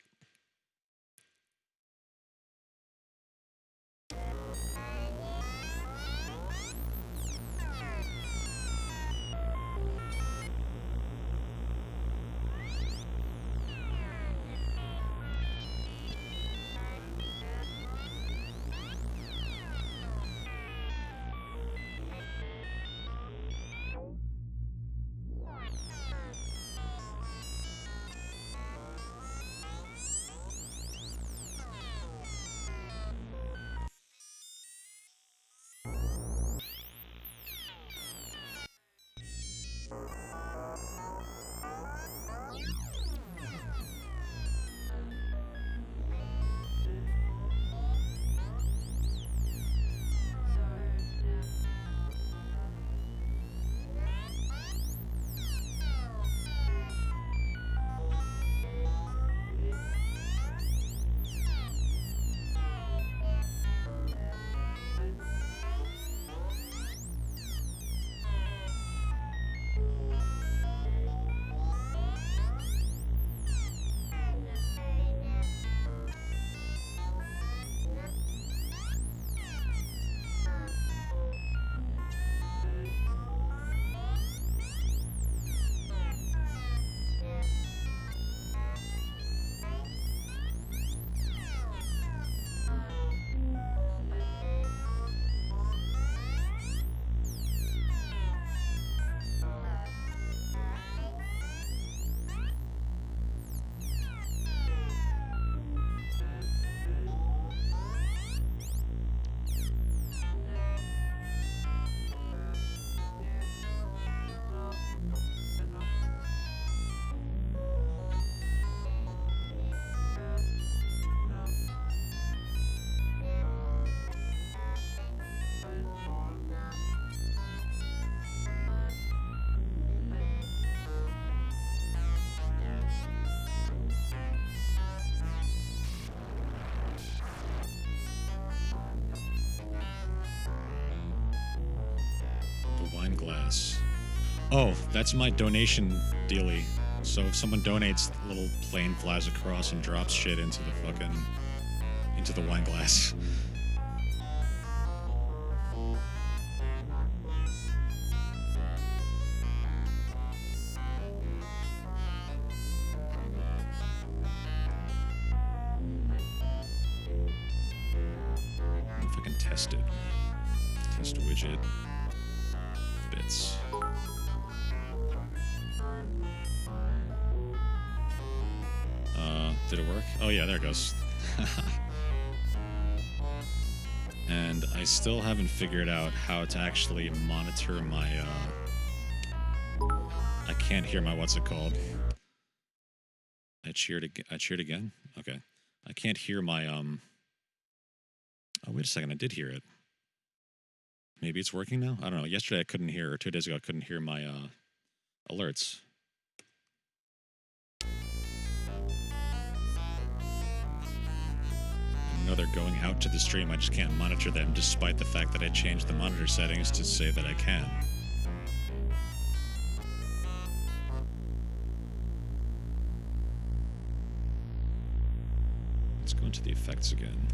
Oh, that's my donation dealie. So if someone donates, the little plane flies across and drops shit into the fucking... into the wine glass. If I can test it. Test widget. Bits. Did it work? Oh yeah, there it goes. And I still haven't figured out how to actually monitor my, I can't hear my, what's it called? I cheered again? Okay. I can't hear my, oh, wait a second, I did hear it. Maybe it's working now? I don't know. Yesterday I couldn't hear, or 2 days ago I couldn't hear my, alerts. I know they're going out to the stream, I just can't monitor them despite the fact that I changed the monitor settings to say that I can. Let's go into the effects again.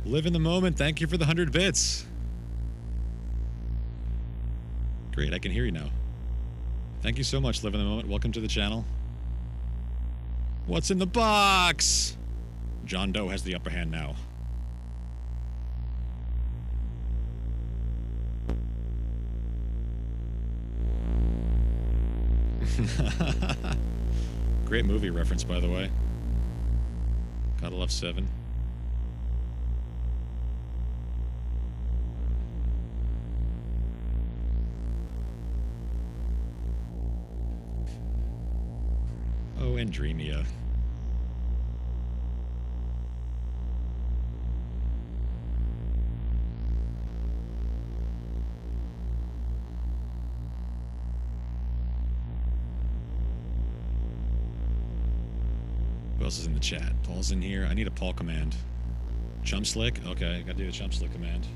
Live in the moment, thank you for the 100 bits. Great, I can hear you now. Thank you so much, Live in the Moment. Welcome to the channel. What's in the box? John Doe has the upper hand now. Great movie reference, by the way. Gotta love 7. Oh, Andremia. Who else is in the chat? Paul's in here. I need a Paul command. Chum Slick? Okay, gotta do the Chum Slick command.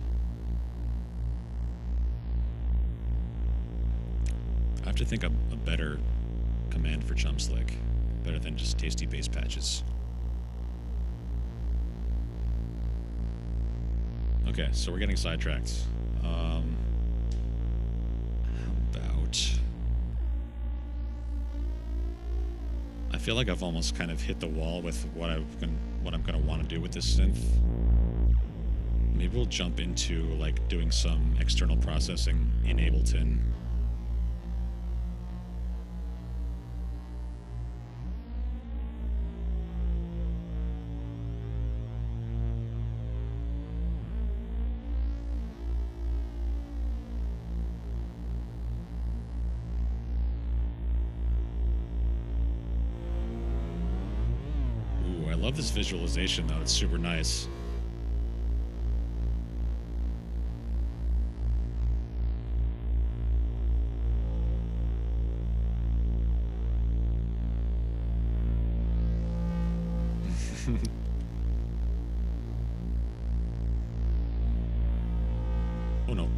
I have to think of a better command for Chum Slick. Better than just tasty bass patches. Okay, so we're getting sidetracked. How about... I feel like I've almost kind of hit the wall with what I'm gonna want to do with this synth. Maybe we'll jump into like doing some external processing in Ableton. I love this visualization though, it's super nice. Oh no.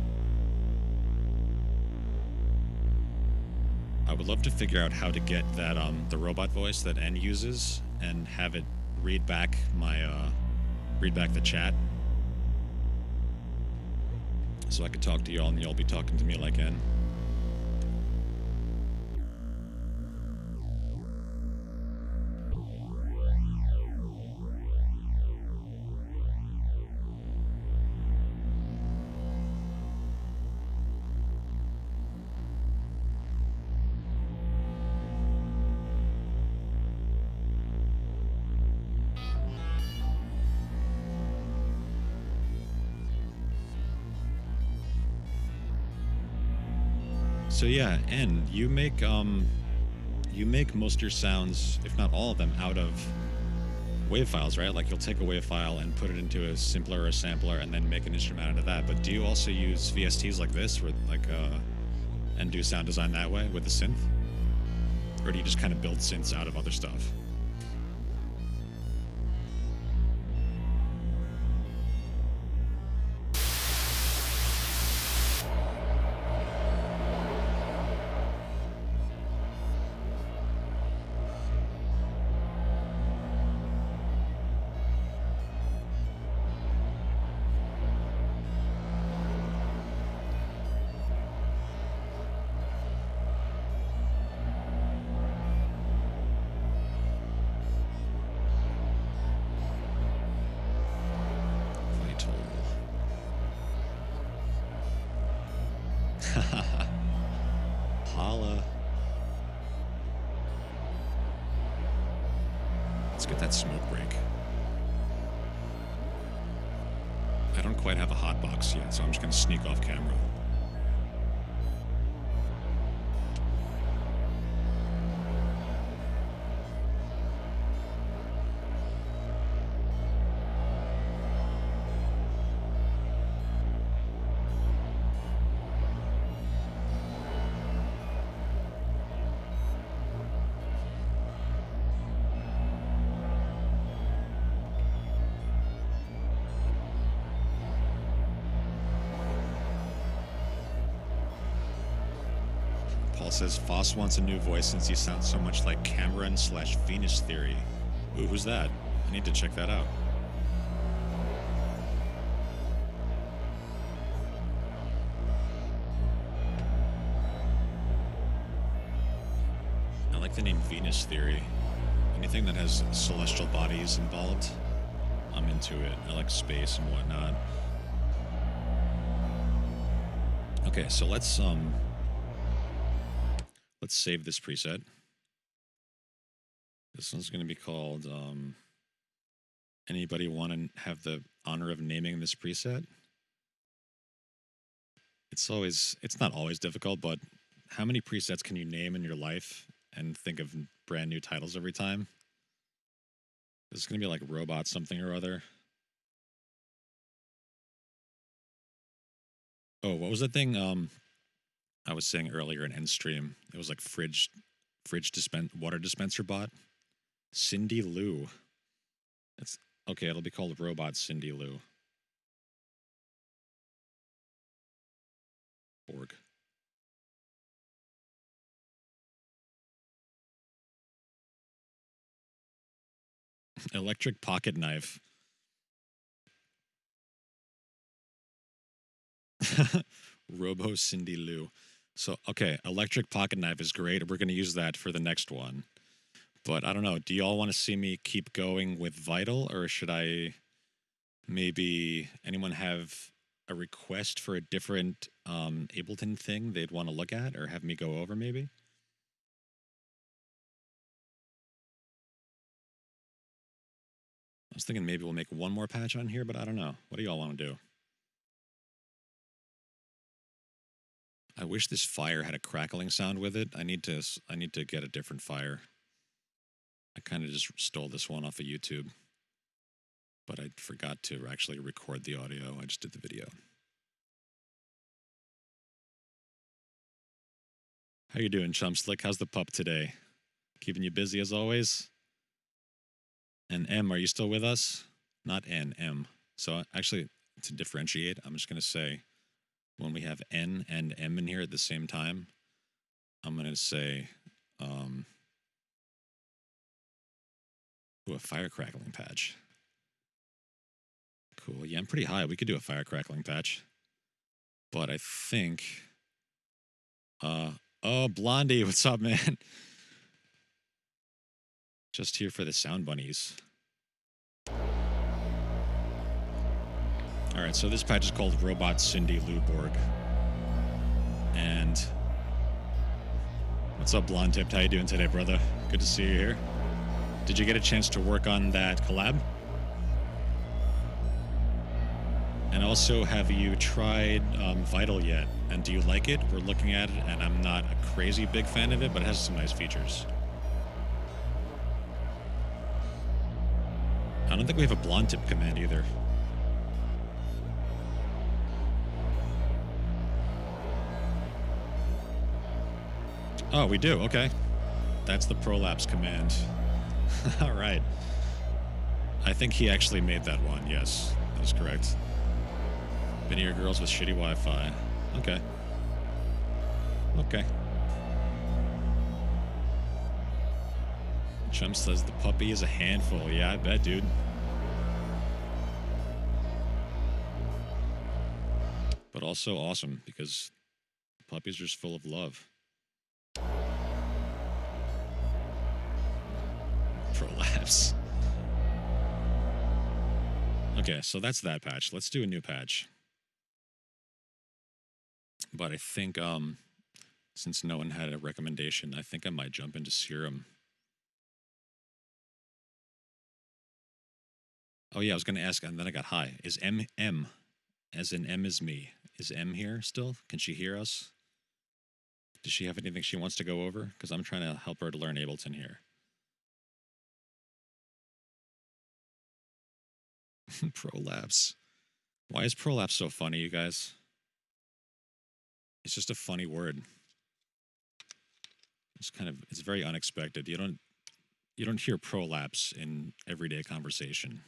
I would love to figure out how to get that the robot voice that N uses and have it read back my read back the chat, so I could talk to y'all and y'all be talking to me like N. So yeah, N, you make most of your sounds, if not all of them, out of wave files, right? Like you'll take a wave file and put it into a simpler or a sampler and then make an instrument out of that. But do you also use VSTs like this, or like and do sound design that way with the synth? Or do you just kind of build synths out of other stuff? Holla. Let's get that smoke break. I don't quite have a hot box yet, so I'm just going to sneak off camera. Paul says, Foss wants a new voice since he sounds so much like Cameron/Venus Theory. Ooh, who's that? I need to check that out. I like the name Venus Theory. Anything that has celestial bodies involved, I'm into it. I like space and whatnot. Okay, so let's save this preset. This one's going to be called, anybody want to have the honor of naming this preset? It's not always difficult, but how many presets can you name in your life and think of brand new titles every time? This is going to be like robot something or other. Oh, what was that thing I was saying earlier in end stream? It was like water dispenser bot. Cindy Lou. It's okay, it'll be called Robot Cindy Lou. Org. Electric pocket knife. Robo Cindy Lou. So, okay, electric pocket knife is great. We're going to use that for the next one. But I don't know. Do y'all want to see me keep going with Vital, or should I maybe anyone have a request for a different Ableton thing they'd want to look at or have me go over maybe? I was thinking maybe we'll make one more patch on here, but I don't know. What do y'all want to do? I wish this fire had a crackling sound with it. I need to get a different fire. I kind of just stole this one off of YouTube, but I forgot to actually record the audio. I just did the video. How you doing, Chum Slick? How's the pup today? Keeping you busy as always? And M, are you still with us? Not N, M. So actually, to differentiate, I'm just going to say when we have N and M in here at the same time, I'm going to say, a fire crackling patch. Cool. Yeah, I'm pretty high. We could do a fire crackling patch. But I think, oh, Blondie, what's up, man? Just here for the sound bunnies. All right, so this patch is called Robot Cindy Luborg. And what's up, Blonde Tipped? How you doing today, brother? Good to see you here. Did you get a chance to work on that collab? And also, have you tried Vital yet? And do you like it? We're looking at it, and I'm not a crazy big fan of it, but it has some nice features. I don't think we have a blonde tip command either. Oh, we do. Okay. That's the prolapse command. All right. I think he actually made that one. Yes, that is correct. Many of your girls with shitty Wi-Fi. Okay. Okay. Chum says the puppy is a handful. Yeah, I bet, dude. But also awesome because puppies are just full of love. Prolapse. Okay, so that's that patch. Let's do a new patch. But I think since no one had a recommendation, I think I might jump into serum. Oh yeah, I was gonna ask, and then I got high. Is M, as in M is me? Is M here still? Can she hear us? Does she have anything she wants to go over? Because I'm trying to help her to learn Ableton here. Prolapse. Why is prolapse so funny, you guys? It's just a funny word. It's very unexpected. You don't hear prolapse in everyday conversation.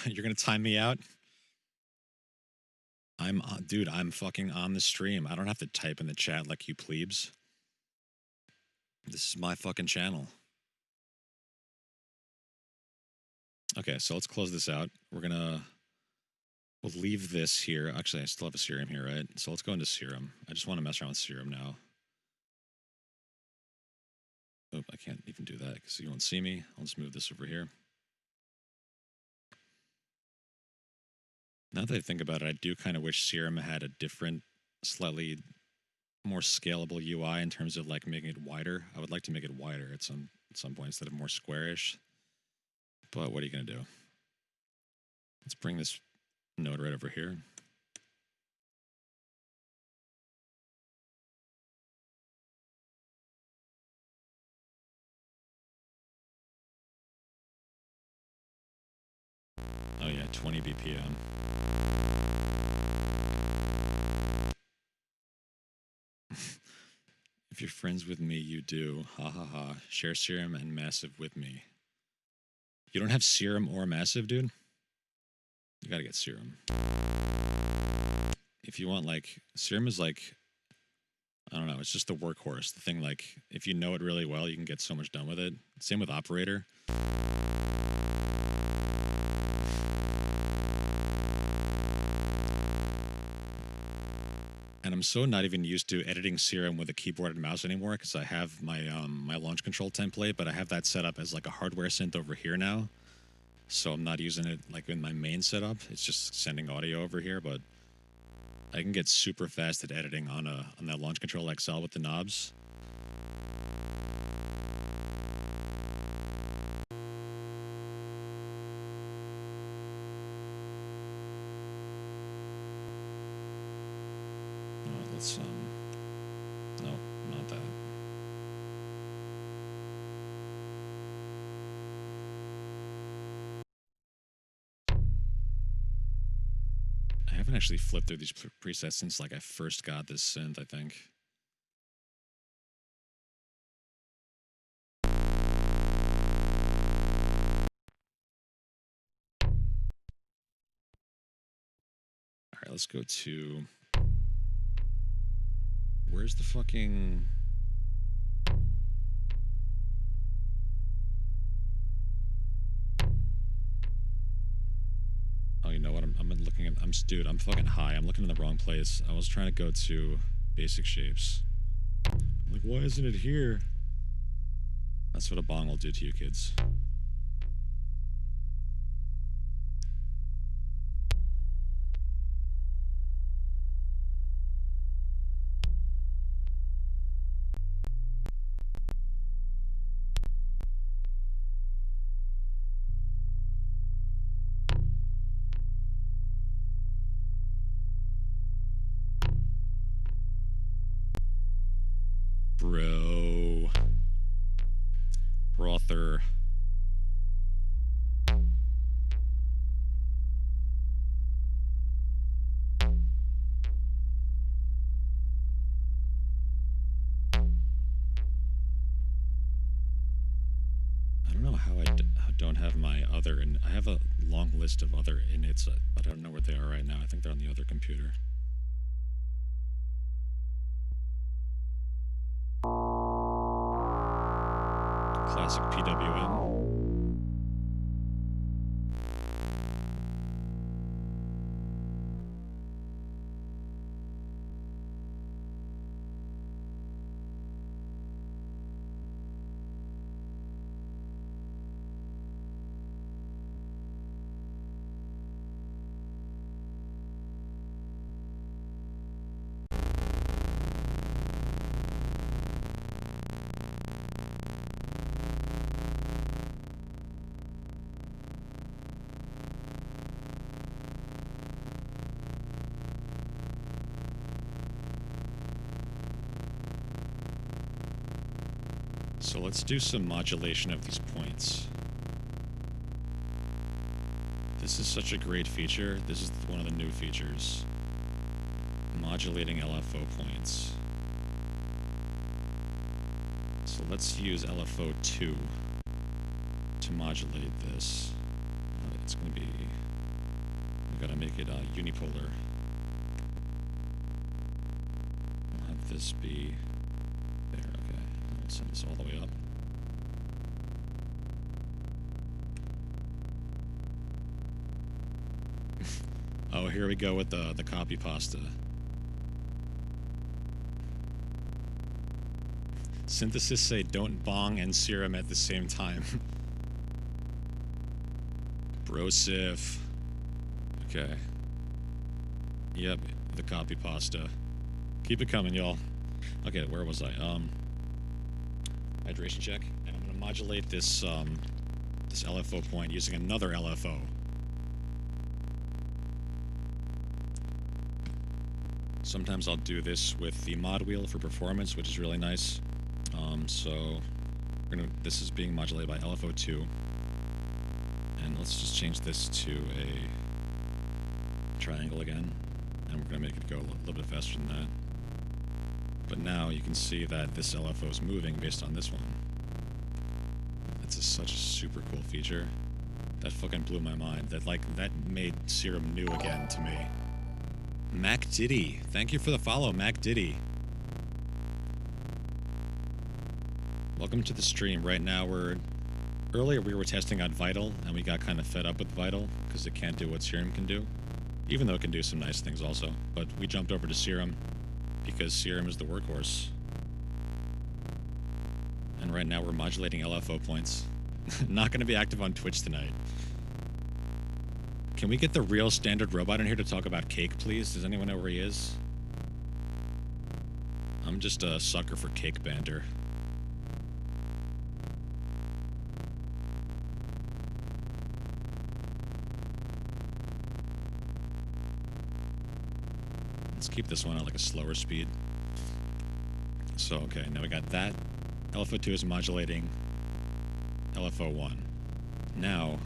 You're gonna time me out? Dude, I'm fucking on the stream. I don't have to type in the chat like you plebes. This is my fucking channel. Okay, so let's close this out. We'll leave this here. Actually, I still have a serum here, right? So let's go into serum. I just want to mess around with serum now. Oh, I can't even do that because you won't see me. I'll just move this over here. Now that I think about it, I do kind of wish serum had a different, slightly more scalable UI in terms of like making it wider. I would like to make it wider at some point instead of more squarish. But what are you gonna do? Let's bring this node right over here. Oh yeah, 20 BPM. If you're friends with me, you do. Ha ha ha. Share serum and massive with me. You don't have serum or massive, dude? You gotta get serum. If you want, like, serum is like, I don't know, it's just the workhorse. The thing, like, if you know it really well, you can get so much done with it. Same with operator. And I'm so not even used to editing serum with a keyboard and mouse anymore because I have my my launch control template, but I have that set up as like a hardware synth over here now. So I'm not using it like in my main setup. It's just sending audio over here, but I can get super fast at editing on that launch control XL with the knobs. Let's no, not that. I haven't actually flipped through these presets since like I first got this synth, I think. All right, let's go to, where's the fucking, oh, you know what? I'm looking at, dude, I'm fucking high. I'm looking in the wrong place. I was trying to go to basic shapes. I'm like, why isn't it here? That's what a bong will do to you kids. Bro. Brother. I don't know how I don't have my other, and I have a long list of other inits, but I don't know where they are right now. I think they're on the other computer. Classic PWM. So let's do some modulation of these points. This is such a great feature. This is one of the new features. Modulating LFO points. So let's use LFO 2 to modulate this. It's going to be... We've got to make it unipolar. We'll have this be... There, okay. We'll send this all the way up. Oh, here we go with the copy pasta. Synthesis say don't bong and serum at the same time. Brosif. Okay. Yep, the copy pasta. Keep it coming, y'all. Okay, where was I? Hydration check. And I'm gonna modulate this this LFO point using another LFO. Sometimes I'll do this with the mod wheel for performance, which is really nice. So this is being modulated by LFO 2. And let's just change this to a triangle again. And we're going to make it go a little bit faster than that. But now you can see that this LFO is moving based on this one. It's such a super cool feature. That fucking blew my mind. That made Serum new again to me. Mac Diddy. Thank you for the follow, Mac Diddy. Welcome to the stream. Right now earlier we were testing out Vital, and we got kind of fed up with Vital, because it can't do what Serum can do. Even though it can do some nice things also. But we jumped over to Serum, because Serum is the workhorse. And right now we're modulating LFO points. Not going to be active on Twitch tonight. Can we get the real standard robot in here to talk about cake, please? Does anyone know where he is? I'm just a sucker for cake banter. Let's keep this one at like a slower speed. So, okay, now we got that. LFO 2 is modulating LFO 1. Now,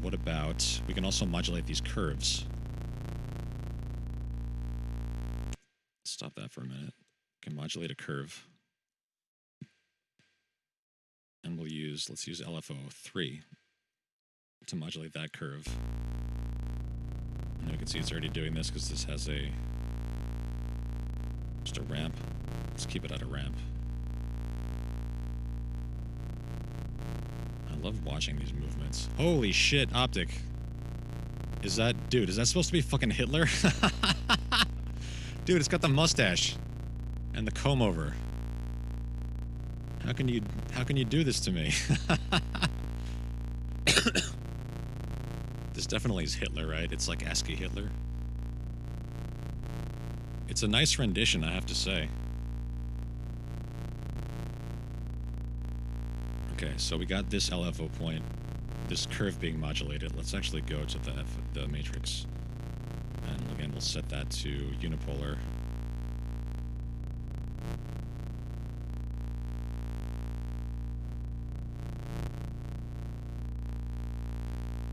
what about... We can also modulate these curves. Stop that for a minute. We can modulate a curve. And let's use LFO 3 to modulate that curve. And then we can see it's already doing this because this has just a ramp. Let's keep it at a ramp. I love watching these movements. Holy shit, Optic. Is that supposed to be fucking Hitler? Dude, it's got the mustache and the comb over. How can you do this to me? This definitely is Hitler, right? It's like ASCII Hitler. It's a nice rendition, I have to say. Okay, so we got this LFO point, this curve being modulated. Let's actually go to the matrix. And again, we'll set that to unipolar.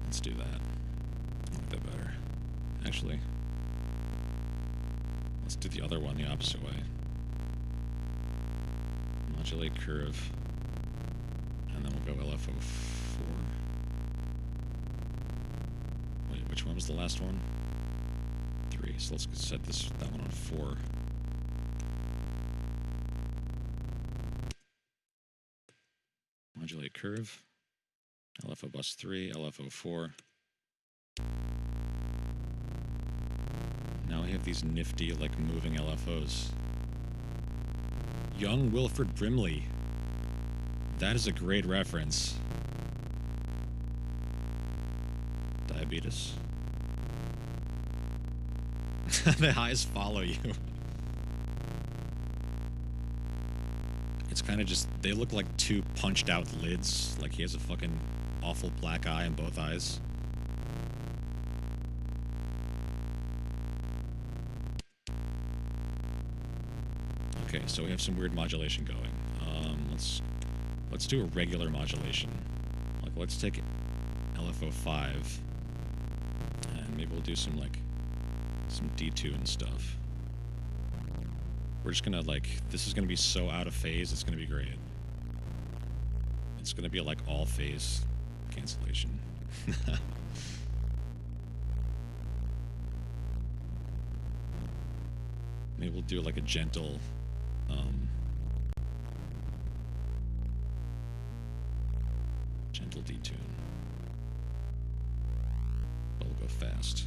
Let's do that. I like that better. Actually, let's do the other one the opposite way. Modulate curve. And then we'll go LFO 4. Wait, which one was the last one? 3. So let's set that one on 4. Modulate curve. LFO bus 3, LFO 4. Now we have these nifty, like, moving LFOs. Young Wilfred Brimley. That is a great reference. Diabetes. The highs follow you. It's kind of just, they look like two punched out lids. Like he has a fucking awful black eye in both eyes. Okay, so we have some weird modulation going. Let's Let's do a regular modulation. Like, let's take LFO 5, and maybe we'll do some, like, some detune stuff. We're just gonna, like, this is gonna be so out of phase, it's gonna be great. It's gonna be, like, all phase cancellation. Maybe we'll do, like, a gentle, gentle detune. But we'll go fast.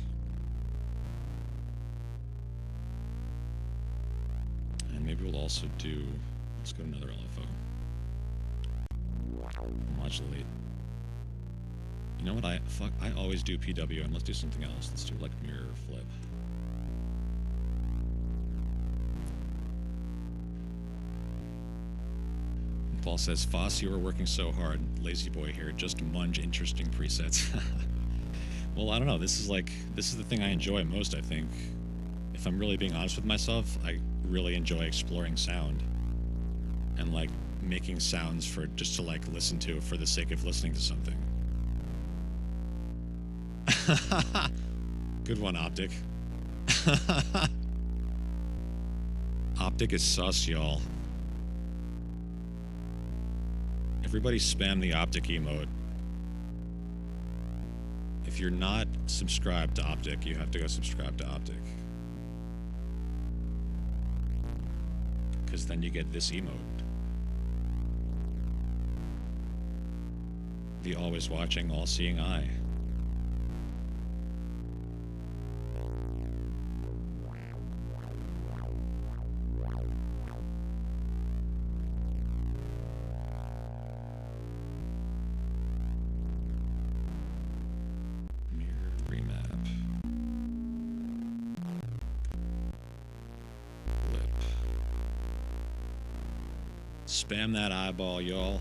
And maybe we'll also do, let's go to another LFO. Modulate. You know what, I always do PWM. Let's do something else. Let's do, like, mirror flip. Paul says, Foss, you are working so hard. Lazy boy here. Just munge interesting presets. Well, I don't know. This is the thing I enjoy most, I think. If I'm really being honest with myself, I really enjoy exploring sound. And, like, making sounds for just to, like, listen to for the sake of listening to something. Good one, Optic. Optic is sus, y'all. Everybody spam the Optic emote. If you're not subscribed to Optic, you have to go subscribe to Optic. Because then you get this emote. The always watching, all-seeing eye. Spam that eyeball, y'all.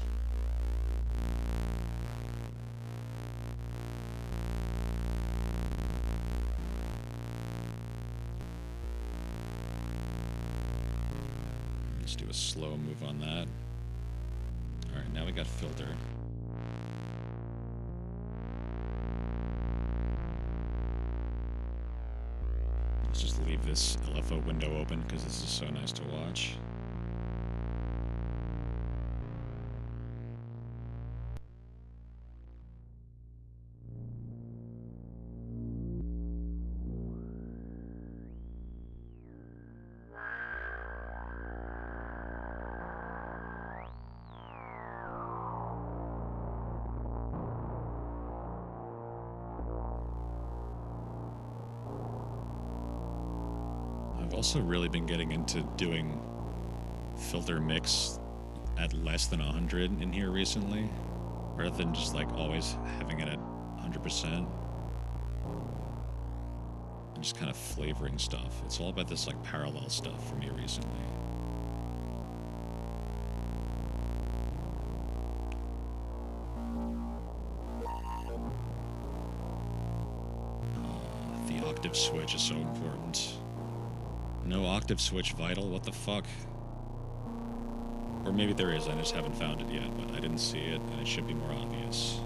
Let's do a slow move on that. Alright, now we got filter. Let's just leave this LFO window open because this is so nice to watch. I've also really been getting into doing filter mix at less than 100 in here recently, rather than just like always having it at 100%. And just kind of flavoring stuff. It's all about this like parallel stuff for me recently. The octave switch is so important. No octave switch vital, what the fuck? Or maybe there is, I just haven't found it yet, but I didn't see it, and it should be more obvious.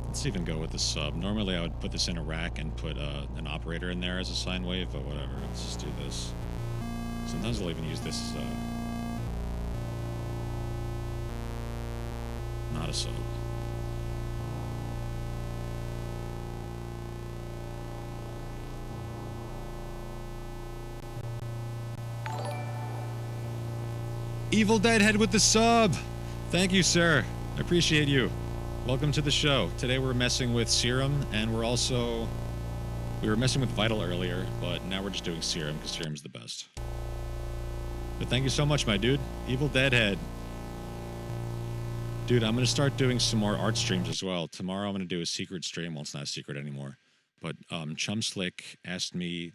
Let's even go with the sub. Normally I would put this in a rack and put an operator in there as a sine wave, but whatever, let's just do this. Sometimes I'll even use this as not a sub. Evil Deadhead with the sub! Thank you, sir. I appreciate you. Welcome to the show. Today we're messing with Serum, and we were messing with Vital earlier, but now we're just doing Serum, because Serum's the best. But thank you so much, my dude. Evil Deadhead. Dude, I'm going to start doing some more art streams as well. Tomorrow I'm going to do a secret stream. Well, it's not a secret anymore. But Chumslick asked me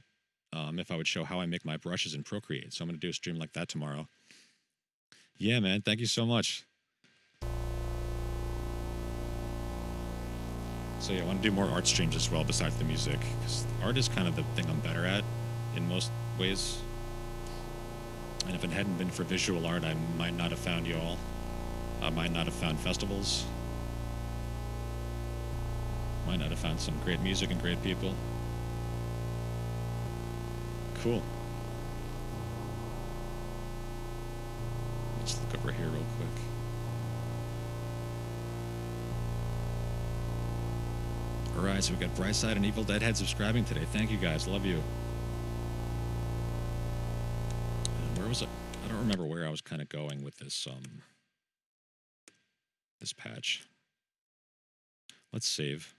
if I would show how I make my brushes in Procreate, so I'm going to do a stream like that tomorrow. Yeah, man. Thank you so much. So yeah, I want to do more art streams as well besides the music, because art is kind of the thing I'm better at in most ways. And if it hadn't been for visual art, I might not have found y'all. I might not have found festivals. Might not have found some great music and great people. Cool. Let's look over here real quick. Alright, so we got Brightside and Evil Deadhead subscribing today. Thank you guys. Love you. Where was it? I don't remember where I was kind of going with this this patch. Let's save.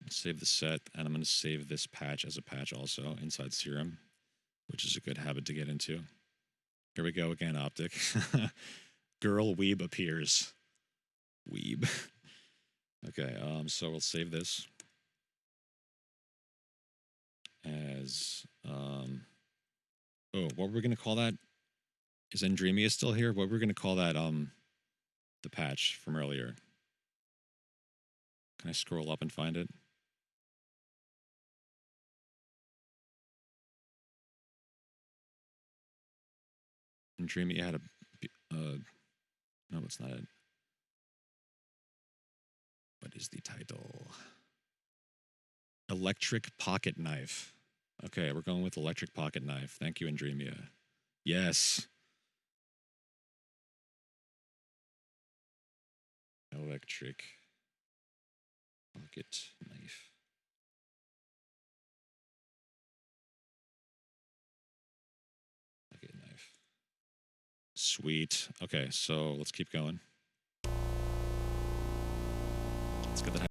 Let's save the set, and I'm going to save this patch as a patch also inside Serum, which is a good habit to get into. Here we go again, Optic. Girl Weeb appears. Weeb. Okay, so we'll save this as, oh, what were we going to call that? Is Endremia still here? What were we going to call that, the patch from earlier? Can I scroll up and find it? Endremia had a, no, that's not it. What is the title? Electric Pocket Knife. Okay, we're going with Electric Pocket Knife. Thank you, Endremia. Yes. Electric Pocket Knife. Pocket Knife. Sweet. Okay, so let's keep going. Let's get that.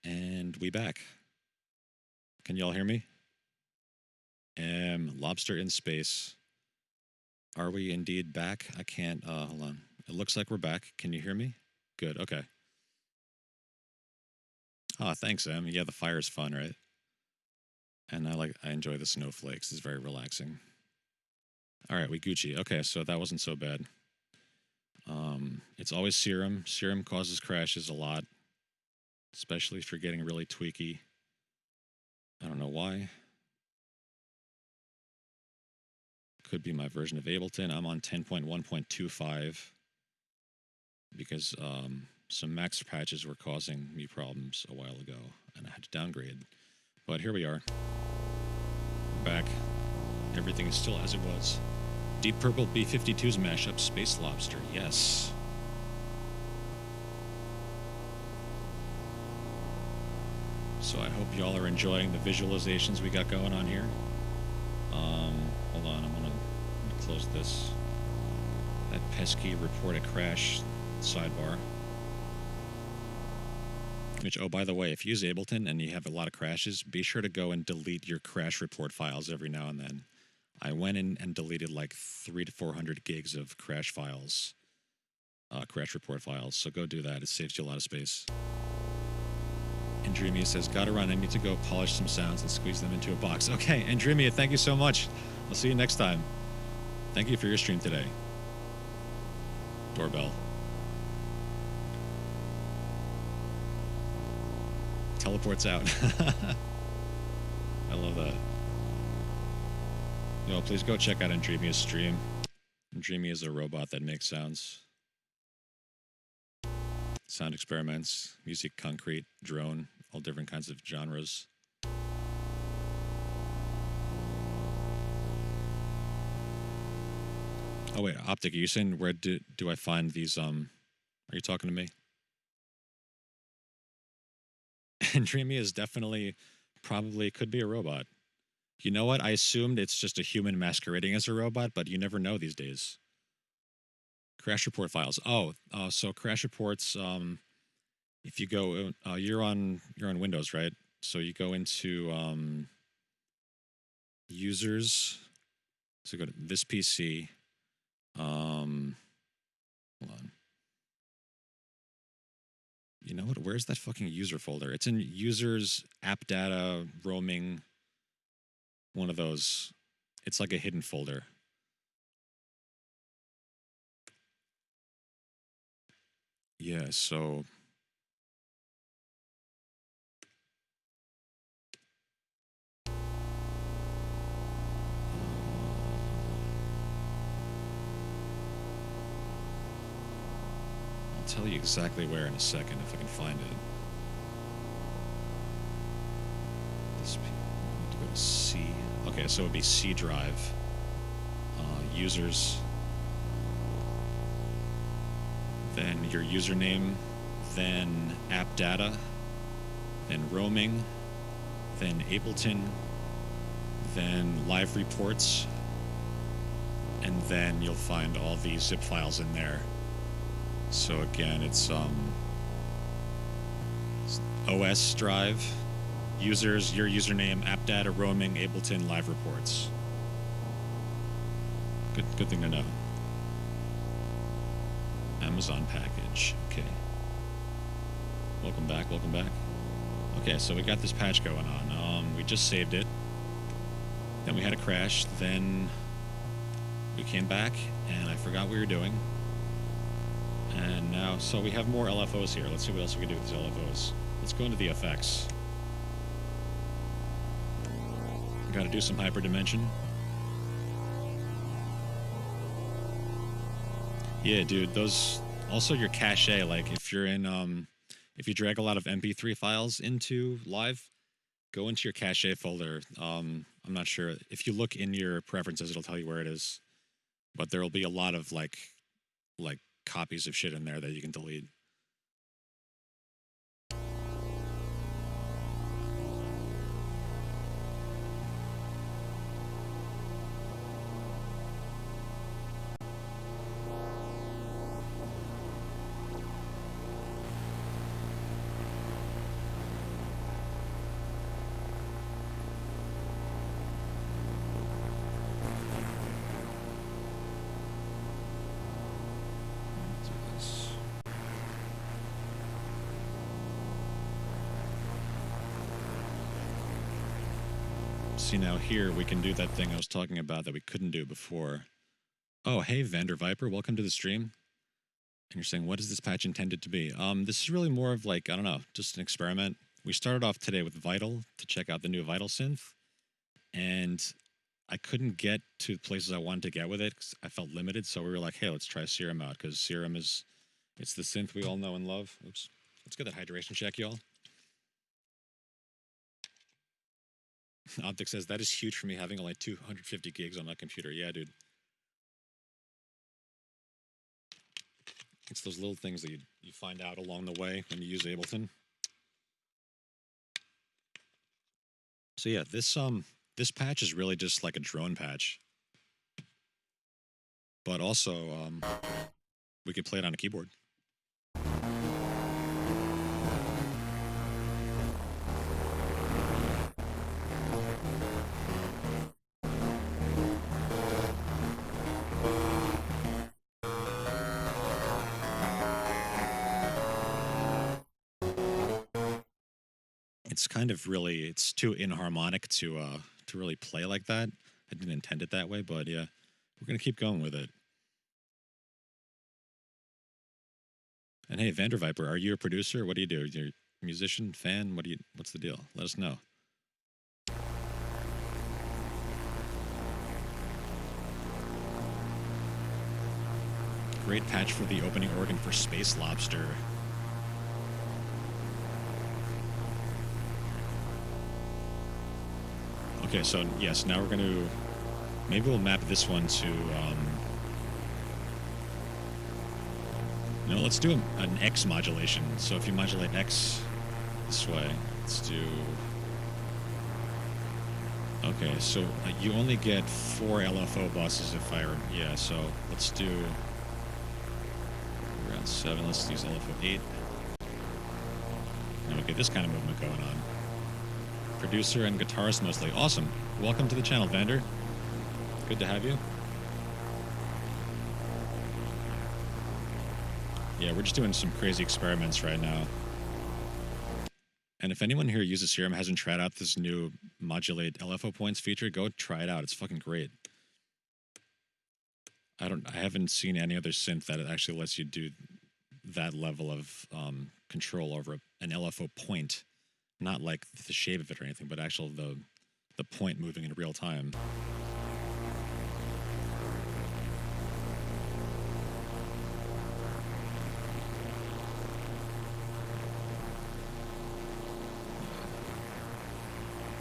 And we back. Can y'all hear me? Lobster in space. Are we indeed back? I can't, hold on. It looks like we're back. Can you hear me? Good, okay. Oh, thanks, Em. Yeah, the fire's fun, right? And I enjoy the snowflakes. It's very relaxing. All right, we Gucci. Okay, so that wasn't so bad. It's always Serum. Serum causes crashes a lot, especially if you're getting really tweaky. I don't know why. Could be my version of Ableton. I'm on 10.1.25 because some max patches were causing me problems a while ago, and I had to downgrade. But here we are. We're back. Everything is still as it was. Deep Purple B-52's mashup, Space Lobster. Yes. So I hope y'all are enjoying the visualizations we got going on here. Hold on, I'm gonna close this. That pesky report a crash sidebar. Which, oh, by the way, if you use Ableton and you have a lot of crashes, be sure to go and delete your crash report files every now and then. I went in and deleted like 300 to 400 gigs of crash files, crash report files. So go do that. It saves you a lot of space. Andremia says, gotta run. I need to go polish some sounds and squeeze them into a box. Okay, Andremia, thank you so much. I'll see you next time. Thank you for your stream today. Doorbell. Teleports out. I love that. Yo, please go check out Andremia's stream. Andremia is a robot that makes sounds. Sound experiments, music, concrete, drone, all different kinds of genres. Oh wait, Optic, are you saying where do I find these, are you talking to me? Andremia is definitely, probably, could be a robot. You know what? I assumed it's just a human masquerading as a robot, but you never know these days. Crash report files. Oh, so crash reports. If you go, you're on Windows, right? So you go into users. So go to this PC. Hold on. You know what? Where's that fucking user folder? It's in users, app data, roaming. One of those. It's like a hidden folder. Yeah, so I'll tell you exactly where in a second if I can find it. This, I need to go to C. Okay, so it would be C drive. Users. Then your username. Then app data. Then roaming. Then Ableton. Then live reports. And then you'll find all these zip files in there. So again, it's OS drive, users, your username, app data, roaming, Ableton, live reports. Good thing to know. Amazon package. Okay. Welcome back. Welcome back. Okay, so we got this patch going on. We just saved it. Then we had a crash. Then we came back, and I forgot what we were doing. And now, so we have more LFOs here. Let's see what else we can do with these LFOs. Let's go into the effects. Gotta do some hyperdimension. Yeah, dude, those... Also your cache, like, if you're in, if you drag a lot of MP3 files into Live, go into your cache folder. I'm not sure. If you look in your preferences, it'll tell you where it is. But there will be a lot of, like copies of shit in there that you can delete. See, now here we can do that thing I was talking about that we couldn't do before. Oh, hey, Vander Viper, welcome to the stream. And you're saying, what is this patch intended to be? This is really more of like, I don't know, just an experiment. We started off today with Vital to check out the new Vital synth. And I couldn't get to places I wanted to get with it because I felt limited. So we were like, hey, let's try Serum out because Serum is, it's the synth we all know and love. Oops. Let's get that hydration check, y'all. Optic says, that is huge for me having only 250 gigs on my computer. Yeah, dude. It's those little things that you find out along the way when you use Ableton. So yeah, this patch is really just like a drone patch. But also, we could play it on a keyboard. It's kind of really, it's too inharmonic to really play like that. I didn't intend it that way, but yeah, we're gonna keep going with it. And hey, Vander Viper, are you a producer? What do you do? You're a musician, fan? What's the deal? Let us know. Great patch for the opening organ for Space Lobster. Okay, so yes, now we're going to... Maybe we'll map this one to... No, let's do an X modulation. So if you modulate X this way, let's do... Okay, so you only get 4 LFO buses if I... Yeah, so let's do... Around 7. Let's use LFO 8. Now we get this kind of movement going on. Producer and guitarist mostly. Awesome. Welcome to the channel, Vander. Good to have you. Yeah, we're just doing some crazy experiments right now. And if anyone here uses Serum hasn't tried out this new modulate LFO points feature, go try it out. It's fucking great. I haven't seen any other synth that actually lets you do that level of control over an LFO point. Not like the shape of it or anything, but actual the point moving in real time.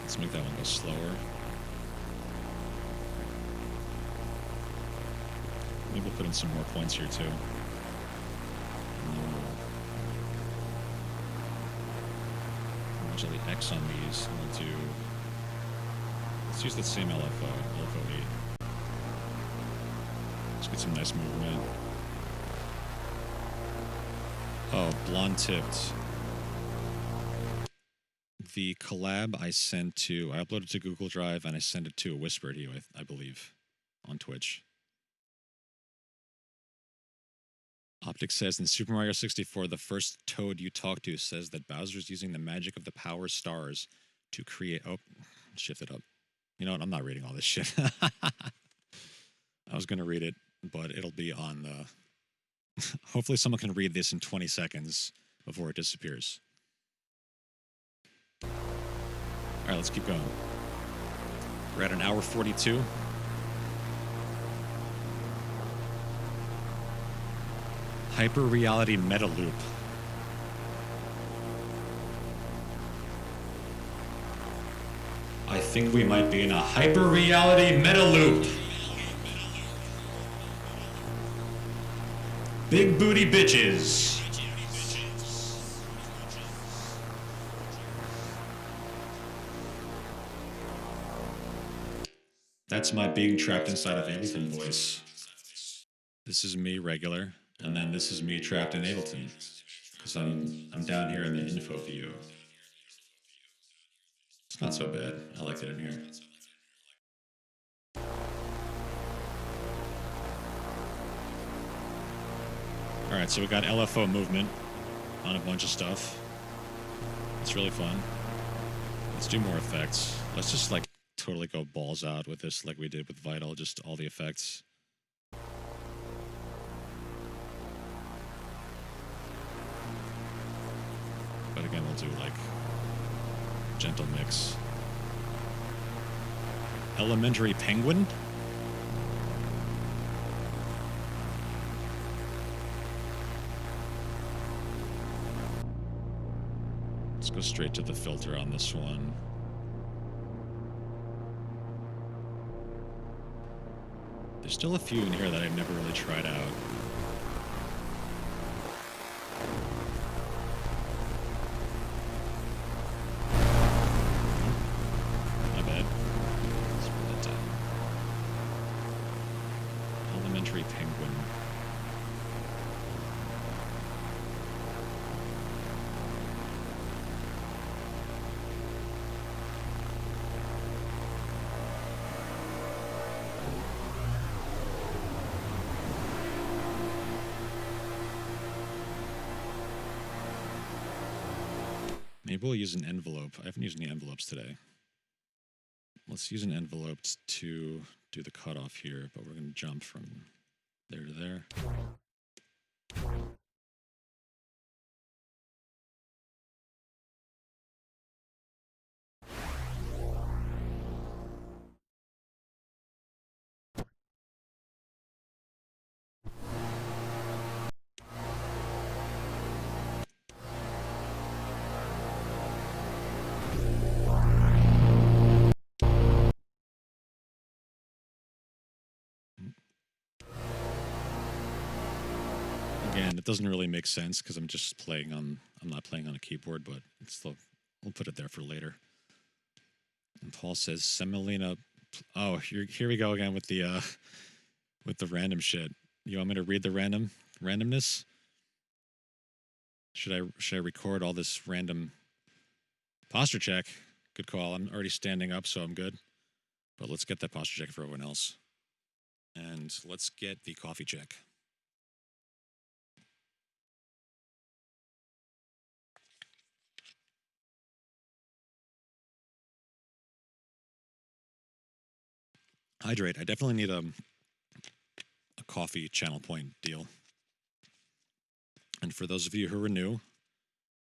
Let's make that one go slower. Maybe we'll put in some more points here too. Modulate X on these, and we'll do. Let's use that same LFO 8. Let's get some nice movement. Oh, blonde tipped. The collab I uploaded to Google Drive and I sent it to a Whisper to you, I believe, on Twitch. Optic says in Super Mario 64, the first toad you talk to says that Bowser's using the magic of the power stars to create. Oh, shift it up. You know what? I'm not reading all this shit. I was going to read it, but it'll be on the. Hopefully, someone can read this in 20 seconds before it disappears. All right, let's keep going. We're at an hour 42. Hyper reality meta loop. I think we might be in a hyper reality meta loop. Big booty bitches. That's my being trapped inside of Ableton voice. This is me regular, and then this is me trapped in Ableton. Because I'm down here in the info view. It's not so bad. I like it in here. Alright, so we got LFO movement on a bunch of stuff. It's really fun. Let's do more effects. Let's just like totally go balls out with this like we did with Vital, just all the effects. But again, we'll do like gentle mix. Elementary Penguin? Let's go straight to the filter on this one. There's still a few in here that I've never really tried out. Not bad. Let's put that down. Elementary Penguin. Maybe we'll use an envelope. I haven't used any envelopes today. Let's use an envelope to do the cutoff here, but we're going to jump from there to there. Again, it doesn't really make sense because I'm just playing on, I'm not playing on a keyboard, but it's still, we'll put it there for later. And Paul says, Semolina, oh, here we go again with the random shit. You want me to read the randomness? Should I record all this random posture check? Good call. I'm already standing up, so I'm good. But let's get that posture check for everyone else. And let's get the coffee check. Hydrate. I definitely need a coffee channel point deal. And for those of you who are new,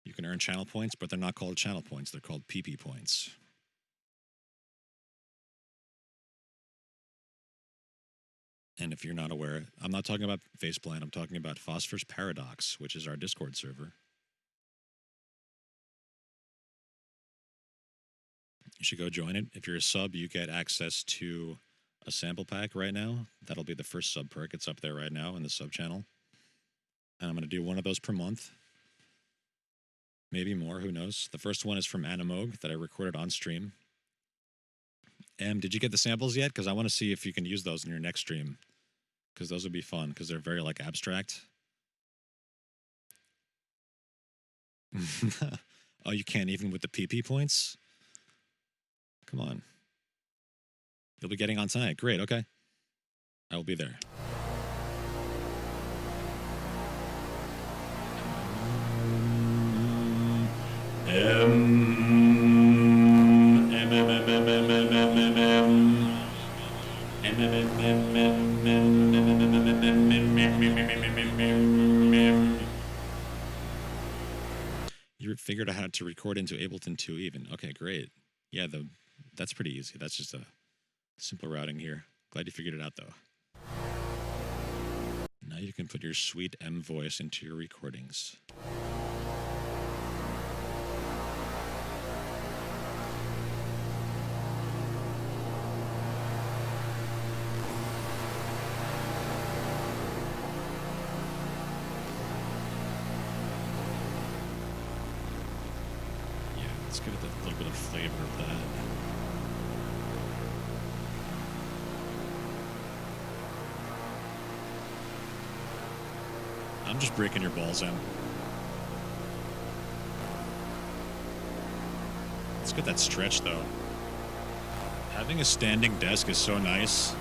you can earn channel points, but they're not called channel points. They're called PP points. And if you're not aware, I'm not talking about Faceplant. I'm talking about Phosphorus Paradox, which is our Discord server. You should go join it. If you're a sub, you get access to a sample pack right now. That'll be the first sub perk. It's up there right now in the sub channel. And I'm going to do one of those per month. Maybe more, who knows. The first one is from Animogue that I recorded on stream. Did you get the samples yet? Because I want to see if you can use those in your next stream. Because those would be fun, because they're very, like, abstract. Oh, you can't even with the PP points? Come on. You'll be getting on tonight. Great, okay. I will be there. You figured out how to record into Ableton 2 even. Okay, great. Yeah, that's pretty easy. That's just a simple routing here. Glad you figured it out, though. Now you can put your sweet M voice into your recordings. Yeah, let's give it a little bit of flavor of that. I'm just breaking your balls in. Let's get that stretch, though. Having a standing desk is so nice.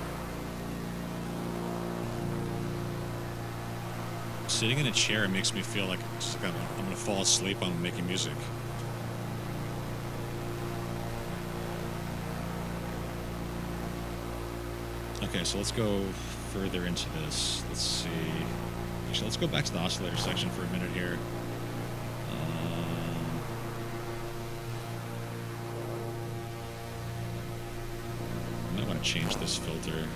Sitting in a chair makes me feel like I'm going to fall asleep on making music. Okay, so let's go further into this. Let's see. Actually, let's go back to the oscillator section for a minute here. I might want to change this filter.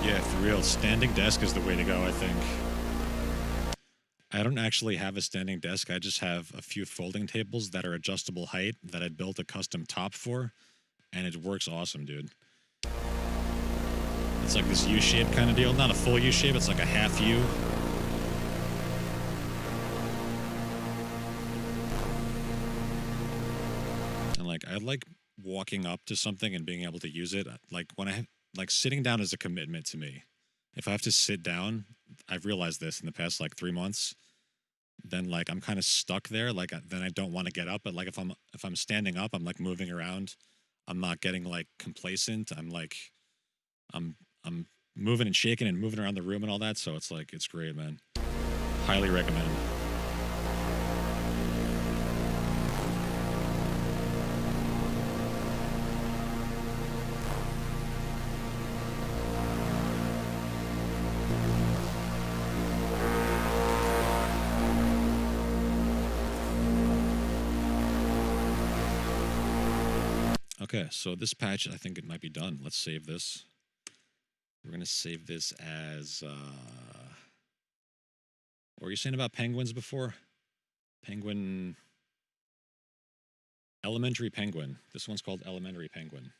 Yeah, for real. Standing desk is the way to go, I think. I don't actually have a standing desk. I just have a few folding tables that are adjustable height that I built a custom top for, and it works awesome, dude. It's like this U-shape kind of deal. Not a full U-shape, it's like a half U. And like, I like walking up to something and being able to use it. Like when like sitting down is a commitment to me. If I have to sit down, I've realized this in the past like 3 months, then like I'm kind of stuck there. Like then I don't want to get up. But like if I'm standing up, I'm like moving around. I'm not getting like complacent. I'm like I'm moving and shaking and moving around the room and all that. So it's like it's great, man. Highly recommend. Okay, so this patch, I think it might be done. Let's save this. We're going to save this as... what were you saying about penguins before? Penguin... Elementary Penguin. This one's called Elementary Penguin.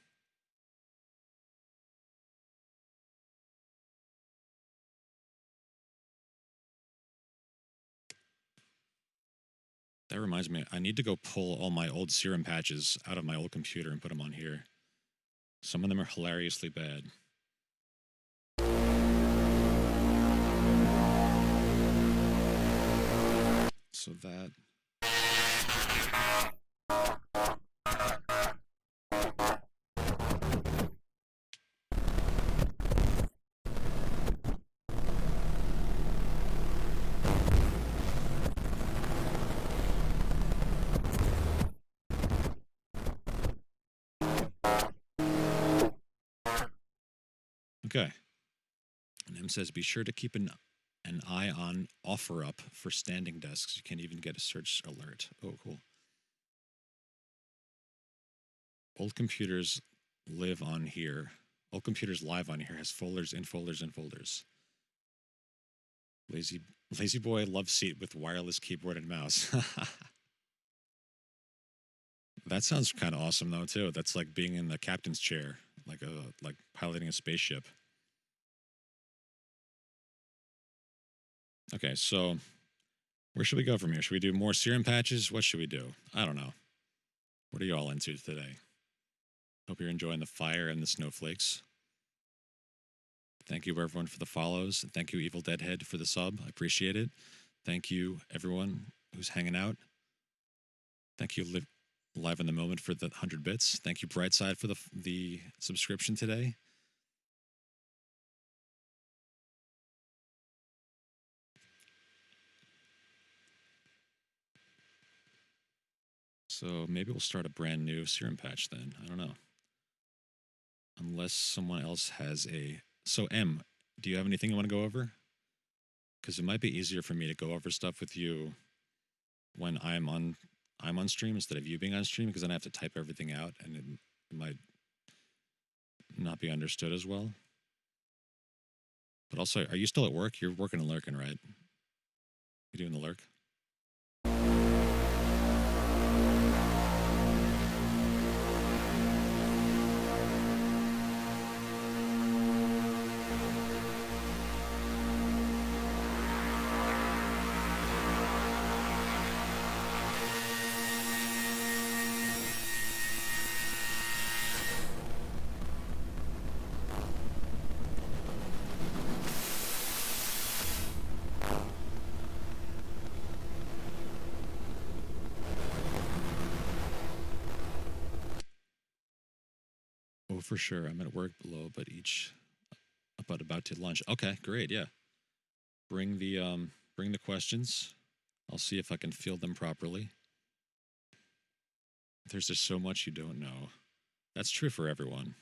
That reminds me, I need to go pull all my old serum patches out of my old computer and put them on here. Some of them are hilariously bad. So that... Okay. And M says, be sure to keep an eye on OfferUp for standing desks. You can even get a search alert. Oh, cool. Old computers live on here. Old computers live on here has folders in folders and folders. Lazy boy love seat with wireless keyboard and mouse. That sounds kind of awesome though too. That's like being in the captain's chair, like piloting a spaceship. Okay, so where should we go from here? Should we do more serum patches? What should we do? I don't know. What are you all into today? Hope you're enjoying the fire and the snowflakes. Thank you, everyone, for the follows. Thank you, Evil Deadhead, for the sub. I appreciate it. Thank you, everyone who's hanging out. Thank you, Live in the Moment, for the 100 bits. Thank you, Brightside, for the subscription today. So maybe we'll start a brand new serum patch then. I don't know. Unless someone else has a... So, M, do you have anything you want to go over? Because it might be easier for me to go over stuff with you when I'm on stream instead of you being on stream, because then I have to type everything out and it might not be understood as well. But also, are you still at work? You're working and lurking, right? You doing the lurk? Oh, for sure. I'm at work below, but about to lunch. Okay, great. Yeah. Bring the questions. I'll see if I can field them properly. There's just so much you don't know. That's true for everyone.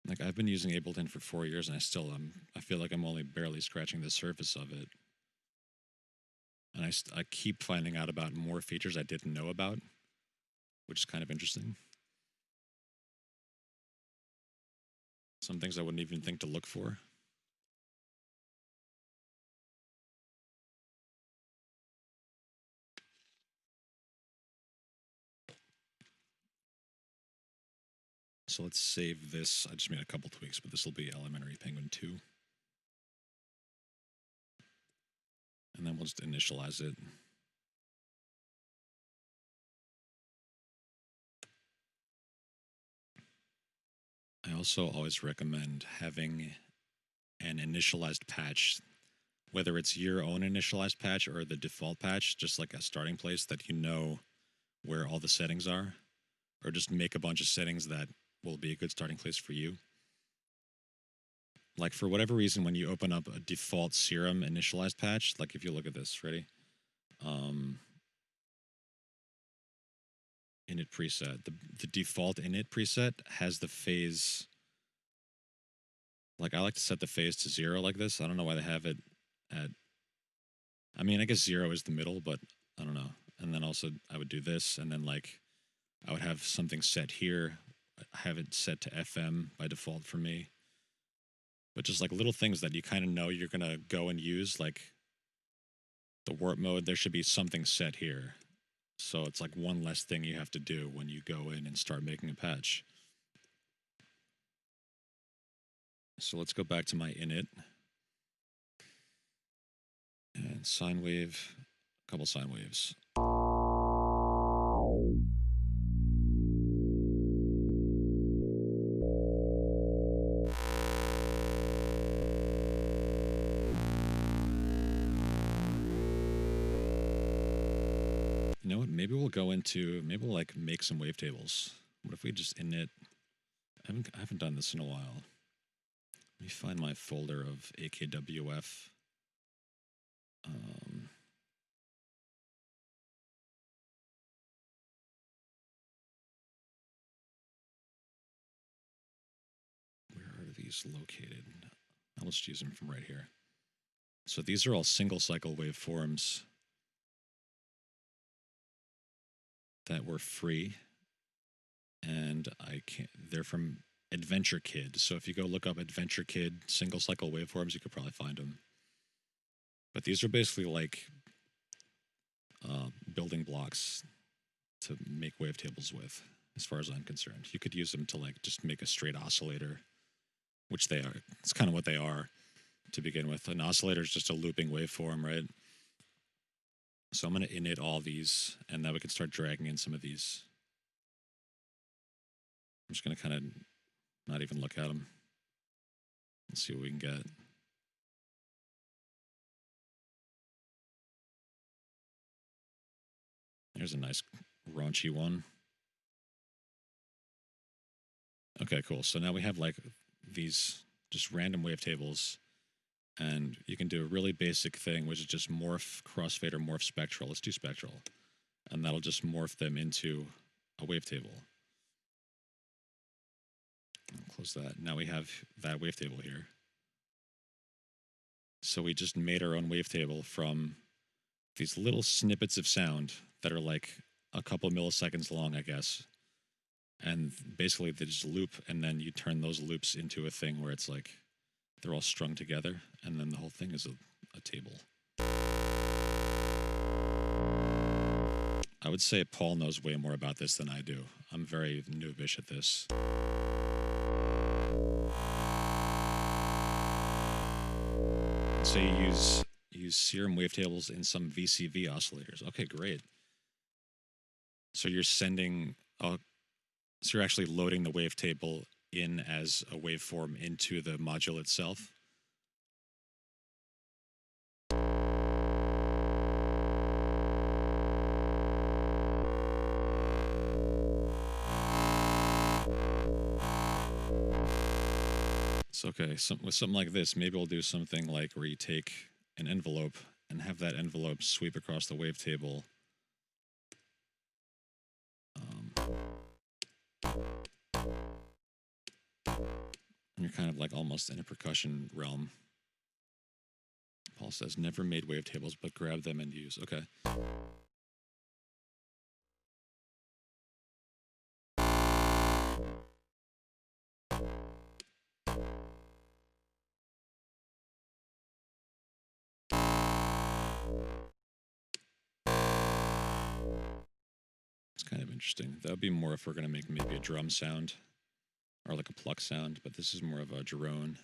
Like, I've been using Ableton for 4 years, and I feel like I'm only barely scratching the surface of it. And I keep finding out about more features I didn't know about, which is kind of interesting. Some things I wouldn't even think to look for. So let's save this. I just made a couple tweaks, but this will be Elementary Penguin 2. And then we'll just initialize it. I also always recommend having an initialized patch, whether it's your own initialized patch or the default patch, just like a starting place that you know where all the settings are, or just make a bunch of settings that will be a good starting place for you. Like, for whatever reason, when you open up a default serum initialized patch, like if you look at this, ready? Init preset. The default init preset has the phase. Like, I like to set the phase to 0 like this. I don't know why they have it at... I mean, I guess 0 is the middle, but I don't know. And then also, I would do this, and then, like, I would have something set here. I have it set to FM by default for me. But just like little things that you kind of know you're going to go and use, like the warp mode, there should be something set here. So it's like one less thing you have to do when you go in and start making a patch. So let's go back to my init. And sine wave, a couple sine waves. You know what? Maybe we'll go into, maybe we'll like make some wavetables. What if we just init? I haven't done this in a while. Let me find my folder of AKWF. Where are these located? I'll just use them from right here. So these are all single cycle waveforms that were free, and they're from Adventure Kid. So if you go look up Adventure Kid single cycle waveforms, you could probably find them. But these are basically like building blocks to make wavetables with, as far as I'm concerned. You could use them to like just make a straight oscillator, which they are. It's kind of what they are to begin with. An oscillator is just a looping waveform, right? So I'm going to init all these, and now we can start dragging in some of these. I'm just going to kind of not even look at them. Let's see what we can get. There's a nice raunchy one. Okay, cool. So now we have like these just random wavetables, and you can do a really basic thing, which is just morph crossfade or morph spectral. Let's do spectral, and that'll just morph them into a wavetable. I'll close that. Now we have that wavetable here. So we just made our own wavetable from these little snippets of sound that are like a couple milliseconds long, I guess. And basically they just loop, and then you turn those loops into a thing where it's like they're all strung together, and then the whole thing is a table. I would say Paul knows way more about this than I do. I'm very noobish at this. So you use serum wavetables in some VCV oscillators. Okay, great. So you're sending, so you're actually loading the wavetable in as a waveform into the module itself. So okay, with something like this, maybe we'll do something like where you take an envelope and have that envelope sweep across the wavetable. And you're kind of like almost in a percussion realm. Paul says, never made wavetables, but grab them and use. Okay. It's kind of interesting. That would be more if we're going to make maybe a drum sound or like a pluck sound, but this is more of a drone.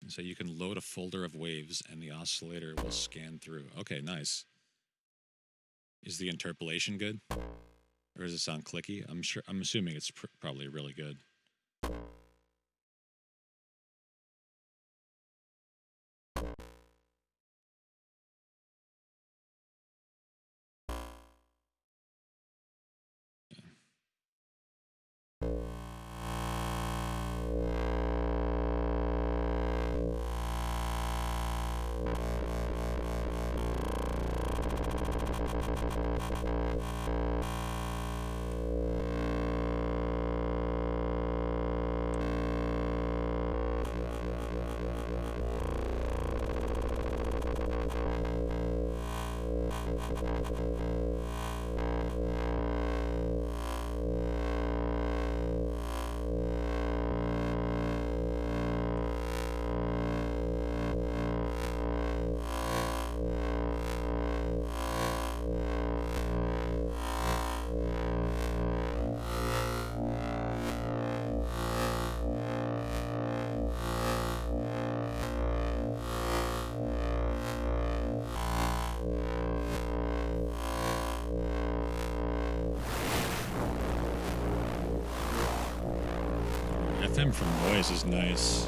So you can load a folder of waves and the oscillator will scan through. Okay, nice. Is the interpolation good? Or does it sound clicky? I'm assuming it's probably really good. FM from noise is nice.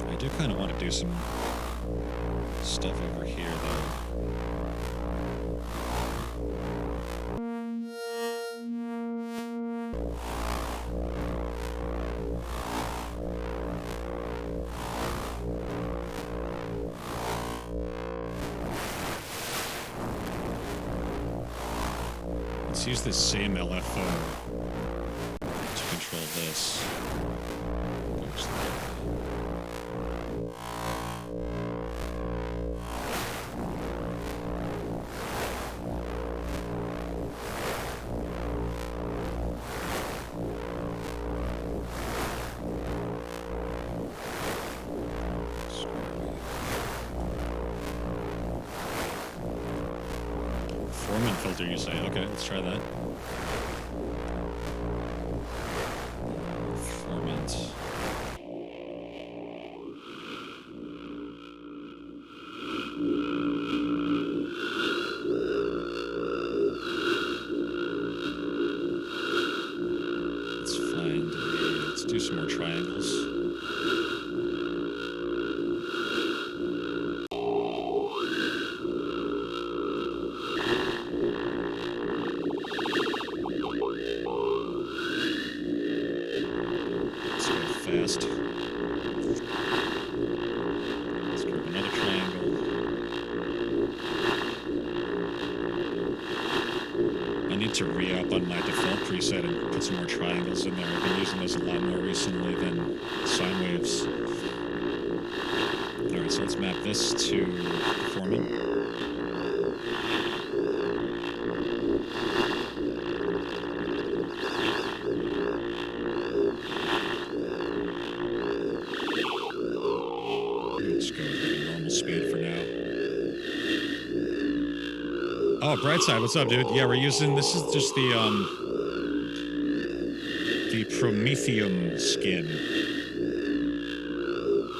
I do kind of want to do some stuff over here, though. Let's use this same LFO to control this. Foreman filter, you say? Okay, let's try that. Performance. Let's do some more triangles. Fast. Let's grab another triangle. I need to re-up on my default preset and put some more triangles in there. I've been using those a lot more recently than sine waves. Alright, so let's map this to performing. Speed for now. Oh, Brightside, what's up, dude? Yeah, we're using, this is just the Prometheum skin.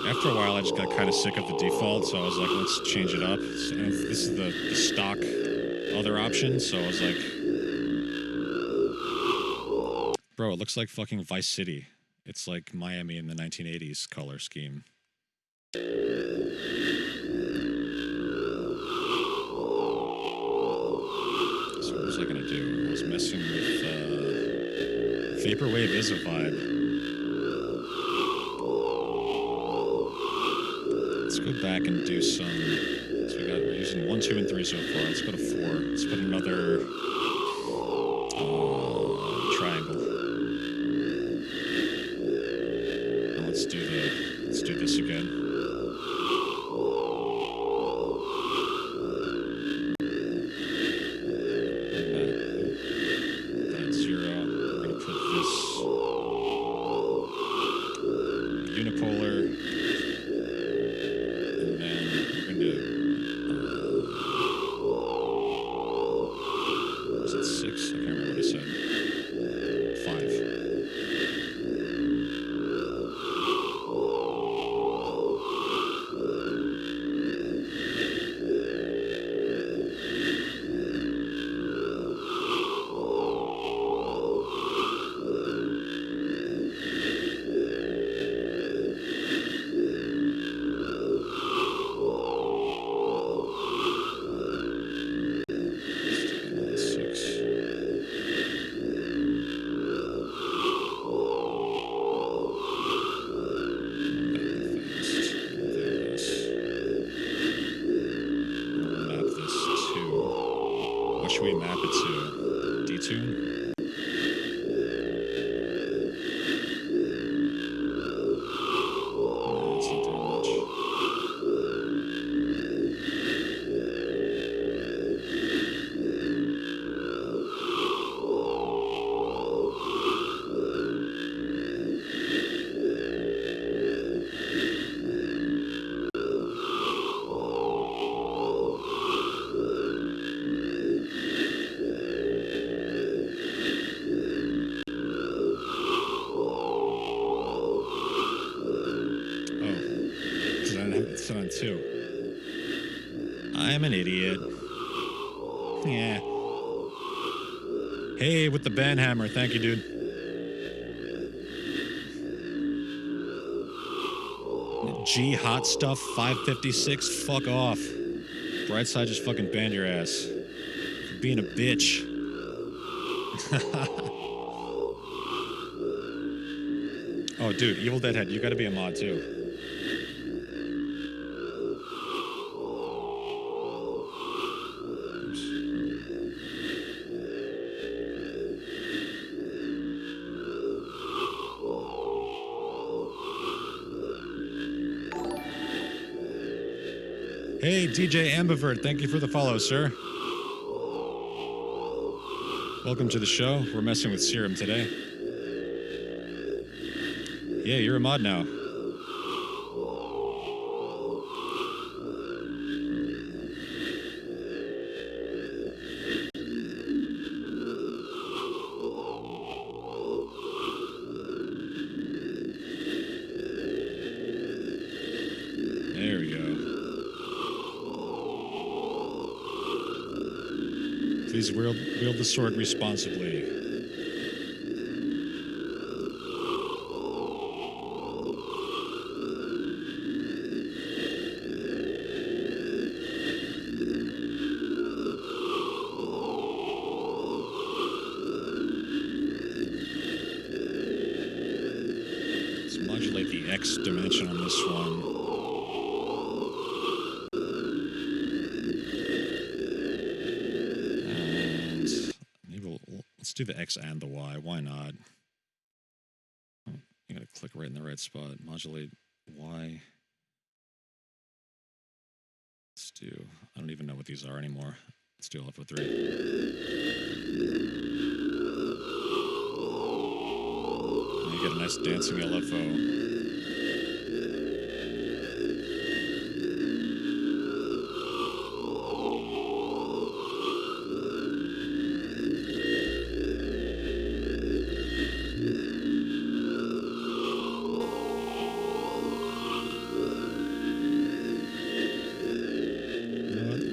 After a while, I just got kind of sick of the default, so I was like, let's change it up. And this is the stock other option, so I was like, bro, it looks like fucking Vice City. It's like Miami in the 1980s color scheme. So what was I gonna do? I was messing with Vaporwave is a vibe. Let's go back and do some. So we're using 1, 2, and 3 so far. Let's go to 4. Let's put another triangle. And let's do this again. Should we map it to? Detune? too. I'm an idiot. Yeah. Hey, with the banhammer. Thank you, dude. G Hot Stuff 556. Fuck off. Brightside just fucking banned your ass. For being a bitch. Oh, dude, Evil Deadhead, you gotta be a mod too. Hey, DJ Ambivert, thank you for the follow, sir. Welcome to the show. We're messing with Serum today. Yeah, you're a mod now. There we go. Please wield the sword responsibly. Let's modulate the X dimension on this one. Let's do the X and the Y. Why not? You gotta click right in the right spot. Modulate Y. Let's do. I don't even know what these are anymore. Let's do LFO3. And you get a nice dancing LFO.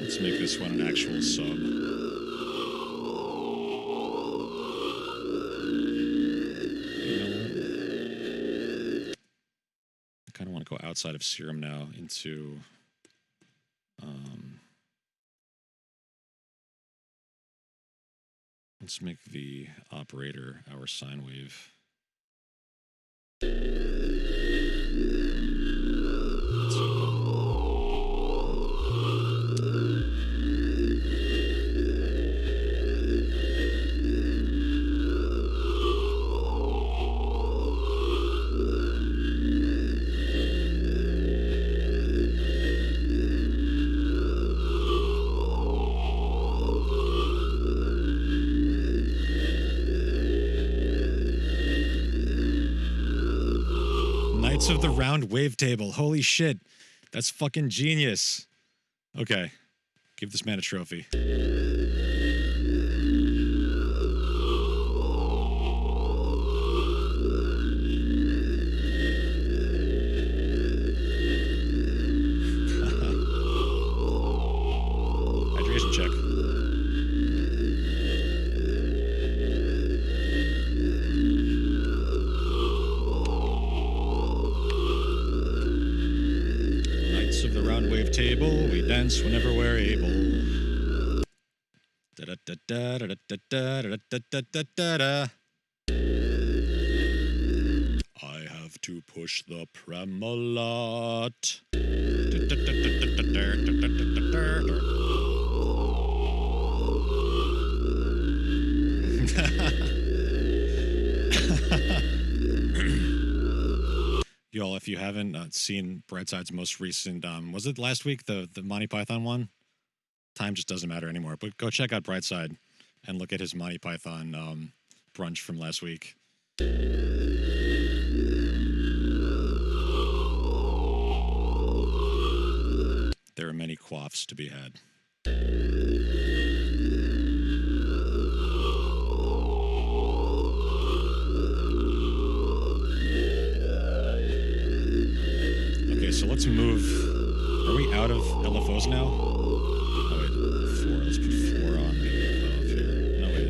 Let's make this one an actual sub. You know what? I kind of want to go outside of Serum now into let's make the operator our sine wave. Of the round wavetable. Holy shit. That's fucking genius. Okay. Give this man a trophy. Hydration check. Of the round wave table, we dance whenever we're able. Da da da da da da da da da da da da da. I have to push the Premolot. Y'all, if you haven't seen Brightside's most recent, was it last week, the Monty Python one? Time just doesn't matter anymore. But go check out Brightside and look at his Monty Python brunch from last week. There are many quaffs to be had. So let's move. Are we out of LFOs now? Oh wait, 4. Let's put 4 on the above here. No wait.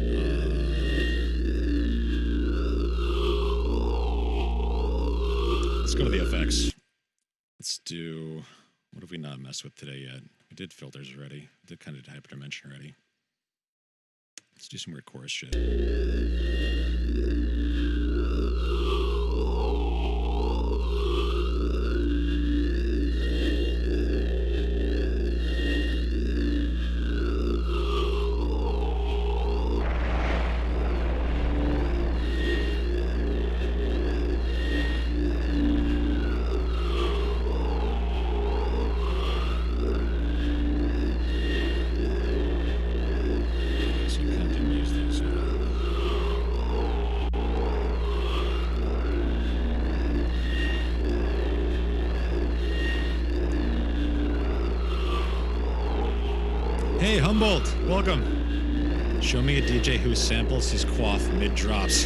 Let's go to the effects. Let's do. What have we not messed with today yet? We did filters already. We did kind of hyperdimension already. Let's do some weird chorus shit. Hey, Humboldt, welcome. Show me a DJ who samples his quaff mid-drops.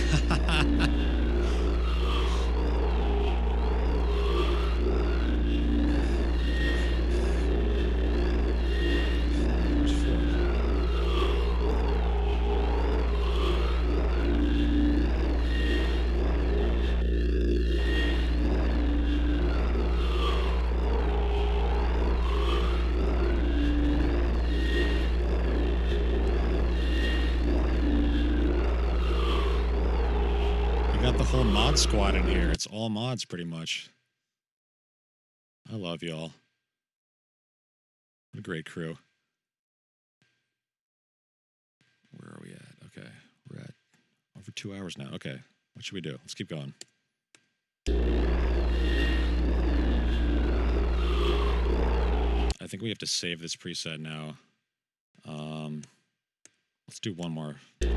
Got the whole mod squad in here. It's all mods pretty much. I love y'all. What a great crew. Where are we at? Okay. We're at over 2 hours now. Okay. What should we do? Let's keep going. I think we have to save this preset now. Let's do one more thing.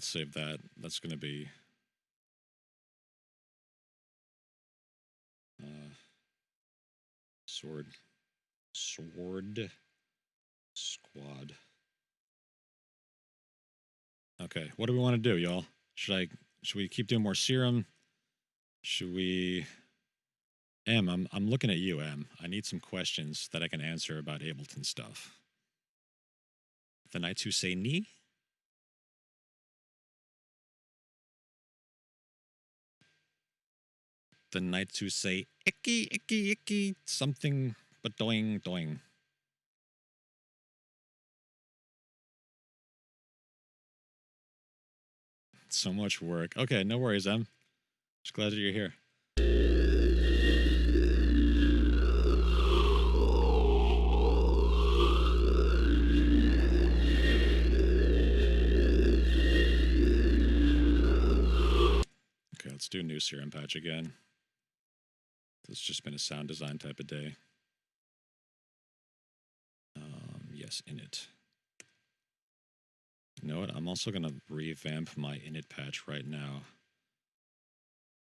Save that. That's going to be sword squad. Okay, what do we want to do, y'all? Should we keep doing more serum? Should we? I'm looking at you, Em. I need some questions that I can answer about Ableton stuff. The knights who say ni? The knights who say icky, icky, icky, something but doing, doing. So much work. Okay, no worries, Em. Just glad that you're here. Okay, let's do a new serum patch again. It's just been a sound design type of day. Yes, init. You know what? I'm also going to revamp my init patch right now.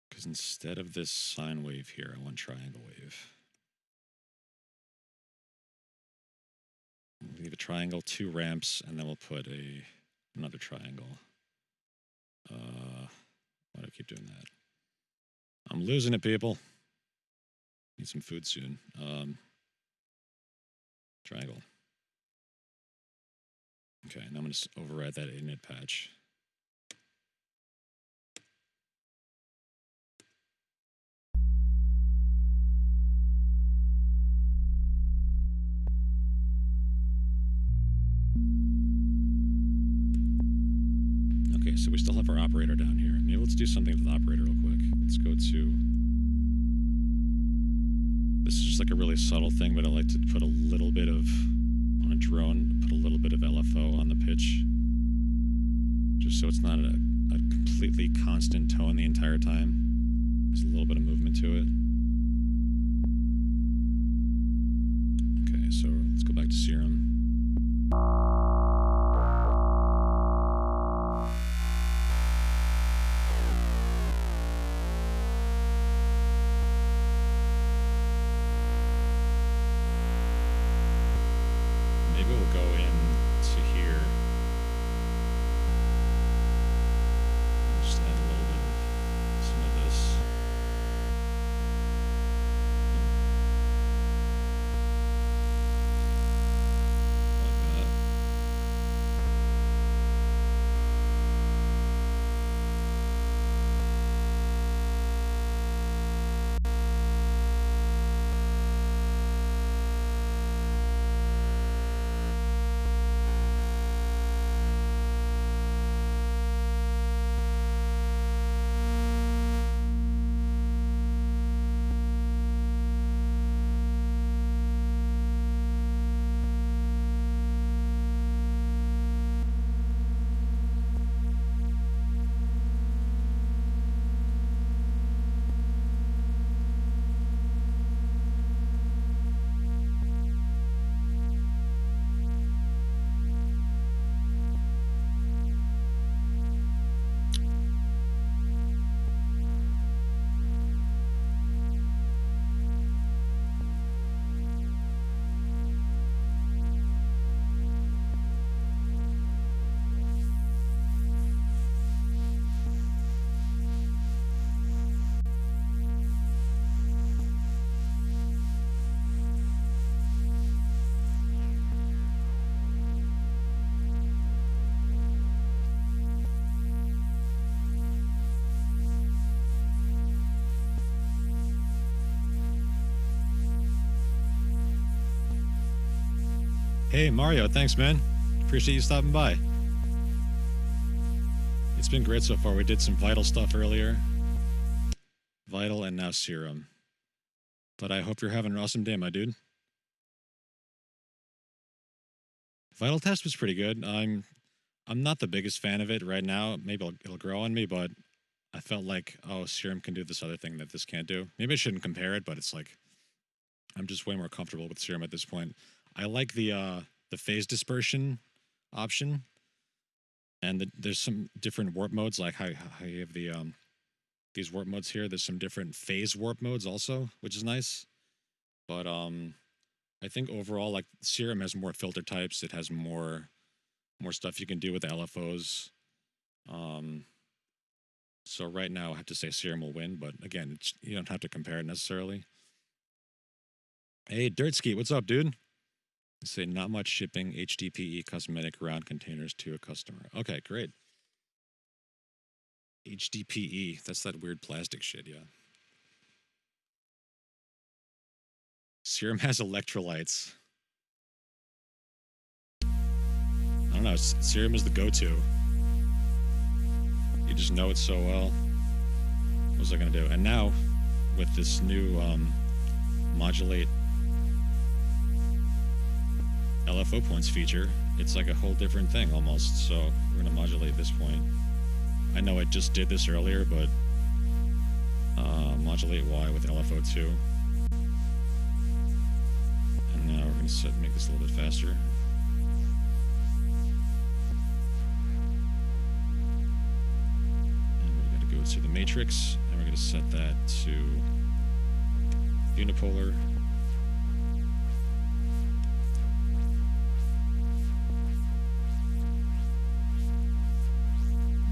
Because instead of this sine wave here, I want triangle wave. We'll leave a triangle, 2 ramps, and then we'll put another triangle. Why do I keep doing that? I'm losing it, people. Need some food soon. Triangle. Okay, and I'm going to override that init patch. Okay, so we still have our operator down here. Maybe let's do something with the operator real quick. Let's go to... This is just like a really subtle thing, but I like to put a little bit of... On a drone, put a little bit of LFO on the pitch. Just so it's not a a completely constant tone the entire time. There's a little bit of movement to it. Okay, so let's go back to Serum. Maybe we'll go into here. And just add a little bit of some of this. Like that. Hey, Mario, thanks, man. Appreciate you stopping by. It's been great so far. We did some Vital stuff earlier. Vital and now Serum. But I hope you're having an awesome day, my dude. Vital test was pretty good. I'm not the biggest fan of it right now. Maybe it'll grow on me, but I felt like, oh, Serum can do this other thing that this can't do. Maybe I shouldn't compare it, but it's like I'm just way more comfortable with Serum at this point. I like the phase dispersion option, and there's some different warp modes, like how you have the these warp modes here. There's some different phase warp modes also, which is nice. But I think overall, like Serum has more filter types. It has more stuff you can do with the LFOs. So right now, I have to say Serum will win, but again, you don't have to compare it necessarily. Hey, Dirtski, what's up, dude? I say not much shipping HDPE cosmetic round containers to a customer. Okay, great. HDPE, that's that weird plastic shit, yeah. Serum has electrolytes. I don't know, Serum is the go-to. You just know it so well. What was I gonna do? And now, with this new modulate LFO points feature, it's like a whole different thing almost. So we're gonna modulate this point. I know I just did this earlier, but modulate Y with LFO2. And now we're gonna make this a little bit faster. And we're gonna go to the matrix, and we're gonna set that to unipolar.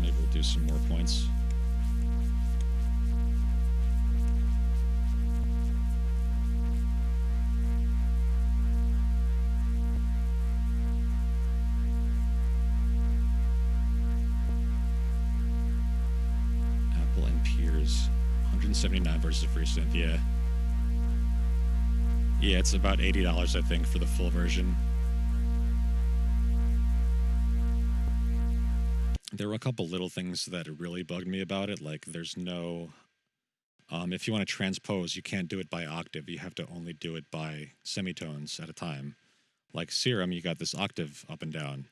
Maybe we'll do some more points. Apple and Peers, 179 versus free synth. Yeah. Yeah, it's about $80, I think, for the full version. There were a couple little things that really bugged me about it. Like, there's no, if you want to transpose, you can't do it by octave. You have to only do it by semitones at a time. Like Serum, you got this octave up and down.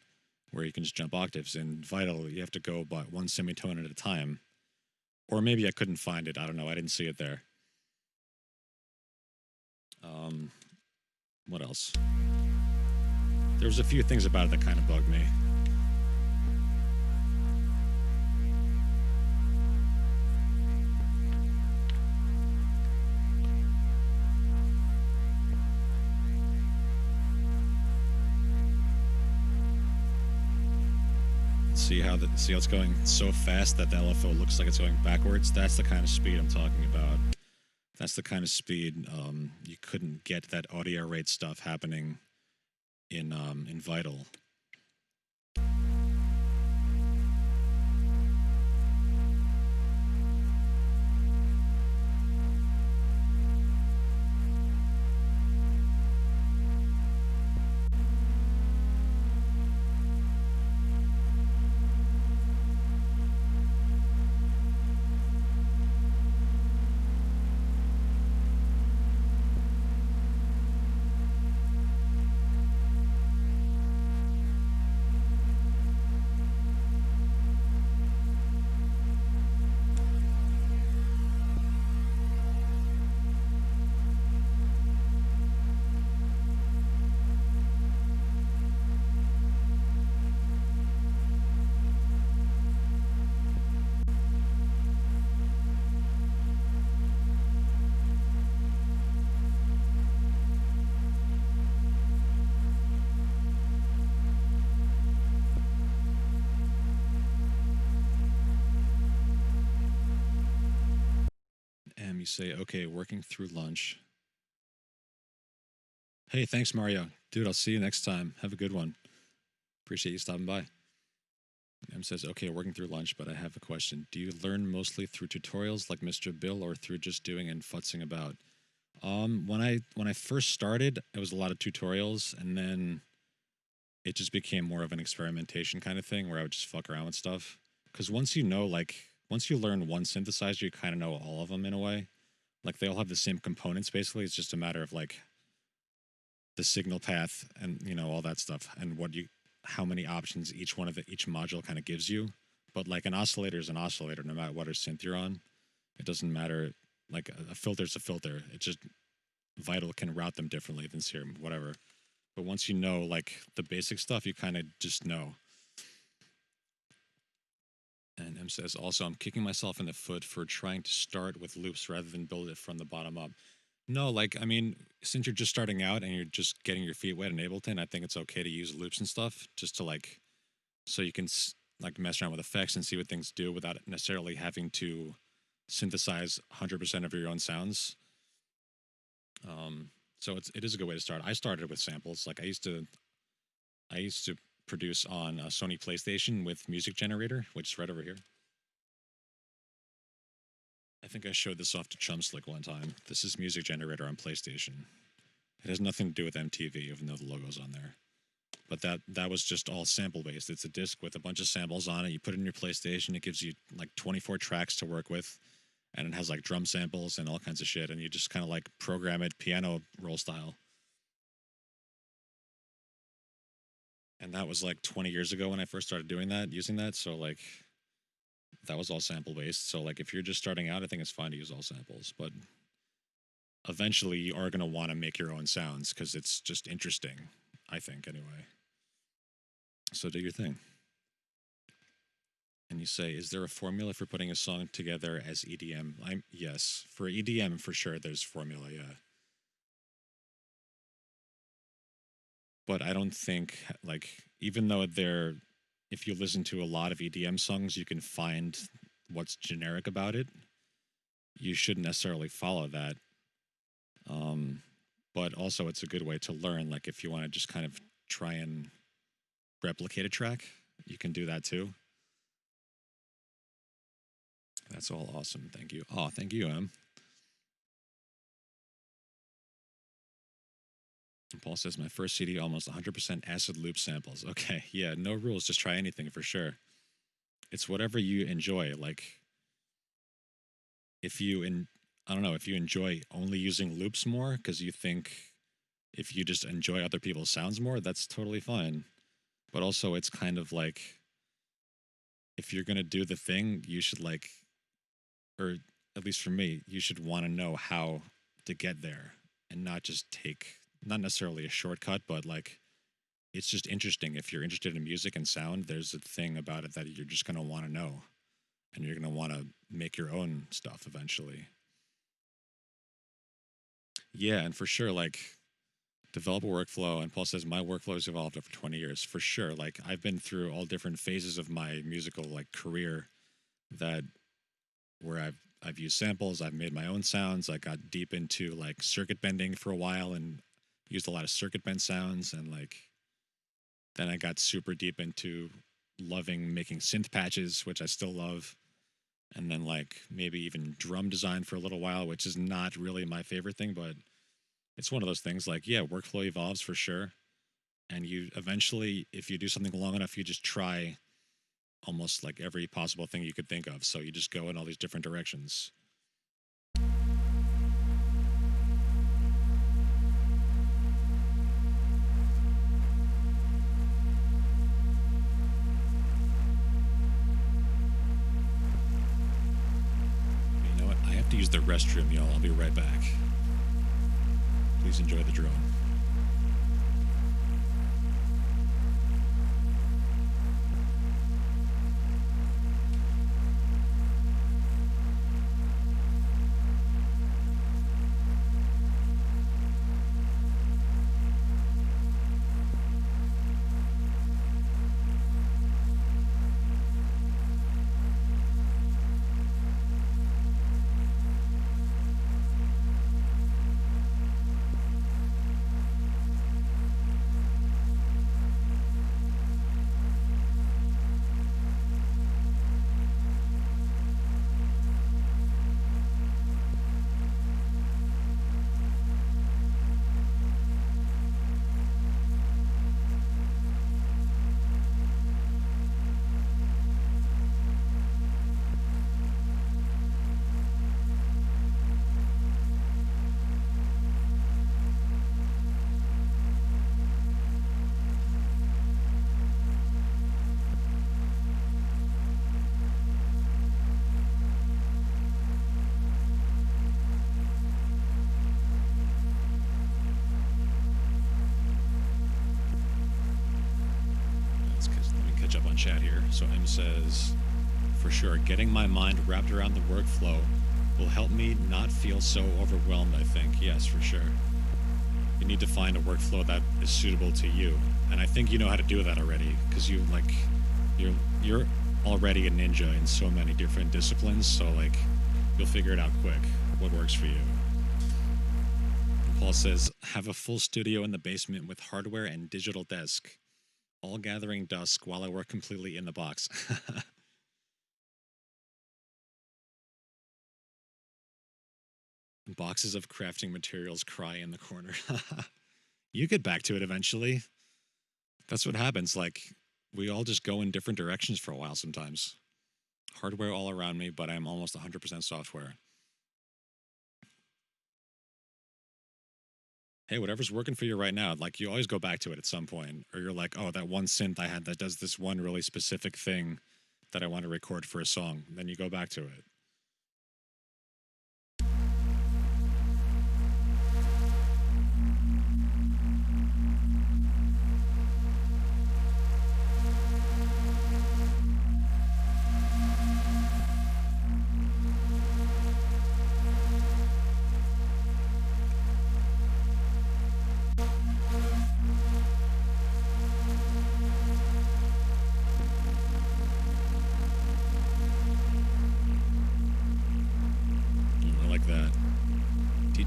where you can just jump octaves. In Vital, you have to go but one semitone at a time. Or maybe I couldn't find it. I don't know. I didn't see it there. What else? There was a few things about it that kind of bugged me. See how it's going so fast that the LFO looks like it's going backwards? That's the kind of speed I'm talking about. That's the kind of speed you couldn't get that audio rate stuff happening in Vital. You say, okay, working through lunch. Hey, thanks, Mario. Dude, I'll see you next time. Have a good one. Appreciate you stopping by. M says, okay, working through lunch, but I have a question. Do you learn mostly through tutorials like Mr. Bill or through just doing and futzing about? When I first started, it was a lot of tutorials, and then it just became more of an experimentation kind of thing where I would just fuck around with stuff. Because once you learn one synthesizer, you kind of know all of them in a way. Like they all have the same components basically. It's just a matter of like the signal path and all that stuff and how many options each module kind of gives you. But like an oscillator is an oscillator no matter what synth you're on. It doesn't matter. Like a filter's a filter. It just Vital can route them differently than Serum, whatever. But once you know like the basic stuff, you kind of just know. And M says, also, I'm kicking myself in the foot for trying to start with loops rather than build it from the bottom up. No, since you're just starting out and you're just getting your feet wet in Ableton, I think it's okay to use loops and stuff just to so you can mess around with effects and see what things do without necessarily having to synthesize 100% of your own sounds. So it is a good way to start. I started with samples. Like I used to produce on a Sony PlayStation with Music Generator, which is right over here. I think I showed this off to Chumslick one time. This is Music Generator on PlayStation. It has nothing to do with MTV, even though the logo's on there. But that was just all sample-based. It's a disc with a bunch of samples on it. You put it in your PlayStation. It gives you 24 tracks to work with. And it has drum samples and all kinds of shit. And you just kind of program it piano roll style. And that was 20 years ago when I first started using that. So that was all sample based. So if you're just starting out, I think it's fine to use all samples. But eventually you are going to want to make your own sounds because it's just interesting, I think, anyway. So do your thing. And you say, is there a formula for putting a song together as EDM? Yes. For EDM, for sure, there's formula, yeah. But I don't think, even though if you listen to a lot of EDM songs, you can find what's generic about it. You shouldn't necessarily follow that. But also it's a good way to learn. If you want to just kind of try and replicate a track, you can do that too. That's all awesome. Thank you. Oh, thank you, Em. Paul says, my first CD, almost 100% acid loop samples. Okay, yeah, no rules. Just try anything for sure. It's whatever you enjoy. If you enjoy only using loops more because you think if you just enjoy other people's sounds more, that's totally fine. but also it's kind of like if you're gonna do the thing, you should like, or at least for me, you should want to know how to get there and not just take not necessarily a shortcut, but like it's just interesting. If you're interested in music and sound, there's a thing about it that you're just gonna want to know, and you're gonna want to make your own stuff eventually. Yeah, and for sure, like develop a workflow. And Paul says my workflow has evolved over 20 years. For sure, like I've been through all different phases of my musical like career that where I've used samples, I've made my own sounds. I got deep into like circuit bending for a while and used a lot of circuit bend sounds, and like then I got super deep into loving making synth patches, which I still love. And then like maybe even drum design for a little while, which is not really my favorite thing, but it's one of those things like, yeah, workflow evolves for sure. And you eventually, if you do something long enough, you just try almost like every possible thing you could think of. So you just go in all these different directions. You know what? I have to use the restroom, y'all. I'll be right back. Please enjoy the drone. Up on chat here. So M says, for sure, getting my mind wrapped around the workflow will help me not feel so overwhelmed, I think. Yes, for sure. You need to find a workflow that is suitable to you. And I think you know how to do that already, because you're already a ninja in so many different disciplines, so like you'll figure it out quick what works for you. And Paul says, have a full studio in the basement with hardware and digital desk, all gathering dusk while I work completely in the box. Boxes of crafting materials cry in the corner. You get back to it eventually. That's what happens. Like, we all just go in different directions for a while sometimes. Hardware all around me, but I'm almost 100% software. Hey, whatever's working for you right now, like you always go back to it at some point, or you're like, oh, that one synth I had that does this one really specific thing that I want to record for a song. Then you go back to it.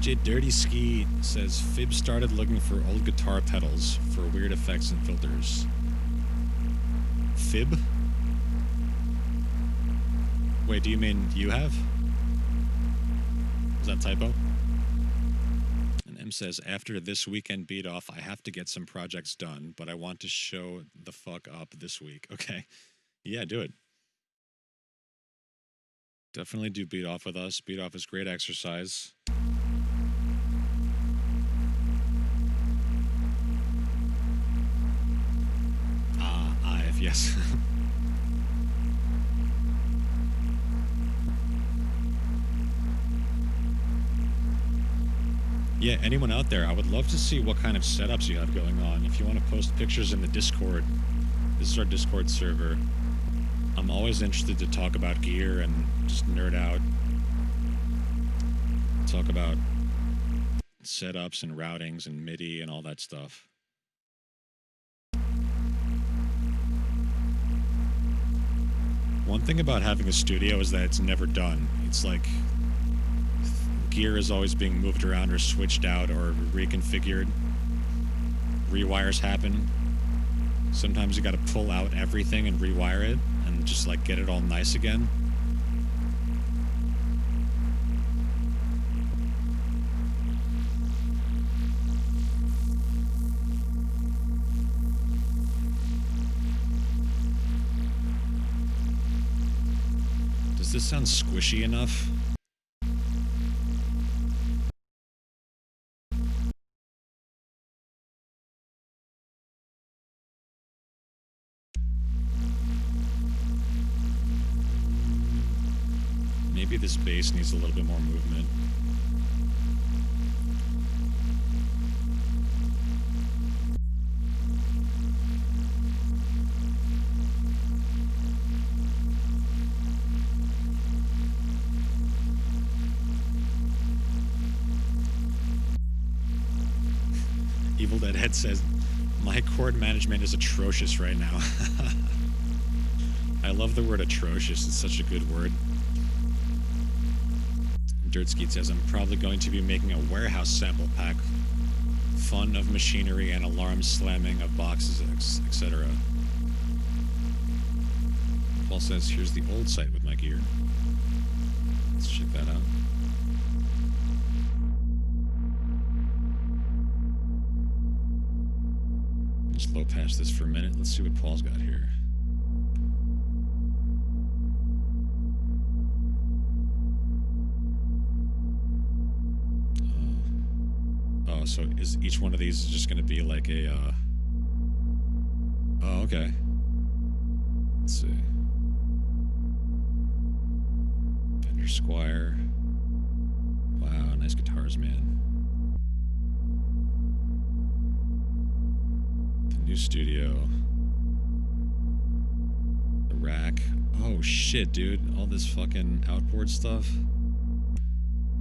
DJ Dirty Ski says Fib started looking for old guitar pedals for weird effects and filters. Fib? Wait, do you mean you have? Is that typo? And M says, after this weekend beat off, I have to get some projects done, but I want to show the fuck up this week. Okay. Yeah, do it. Definitely do beat off with us. Beat off is great exercise. yes. Yeah, anyone out there, I would love to see what kind of setups you have going on. If you want to post pictures in the Discord, this is our Discord server. I'm always interested to talk about gear and just nerd out. Talk about setups and routings and MIDI and all that stuff. One thing about having a studio is that it's never done. It's like gear is always being moved around or switched out or reconfigured. Rewires happen. Sometimes you gotta pull out everything and rewire it and just like get it all nice again. Does this sound squishy enough? Maybe this bass needs a little bit more movement. Evil Dead Head says, my chord management is atrocious right now. I love the word atrocious. It's such a good word. Dirtskeet says, I'm probably going to be making a warehouse sample pack. Fun of machinery and alarm slamming of boxes, etc. Paul says, here's the old site with my gear. Let's check that out. Just low past this for a minute. Let's see what Paul's got here. Oh, so is each one of these just going to be like a, Oh, okay. Let's see. Fender Squire. Wow, nice guitars, man. The new studio. The rack. Oh, shit, dude. All this fucking outboard stuff.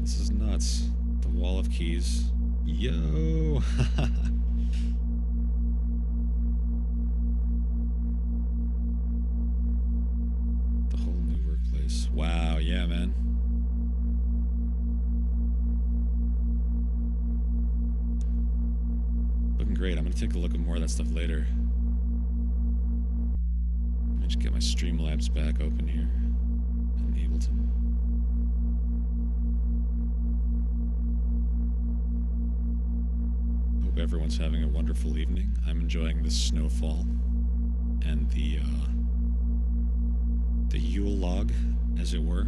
This is nuts. The wall of keys. Yo! The whole new workplace. Wow, yeah, man. Looking great. I'm gonna take a look at more of that stuff later. Let me just get my Streamlabs back open here. In Ableton. Hope everyone's having a wonderful evening. I'm enjoying the snowfall and the Yule log, as it were.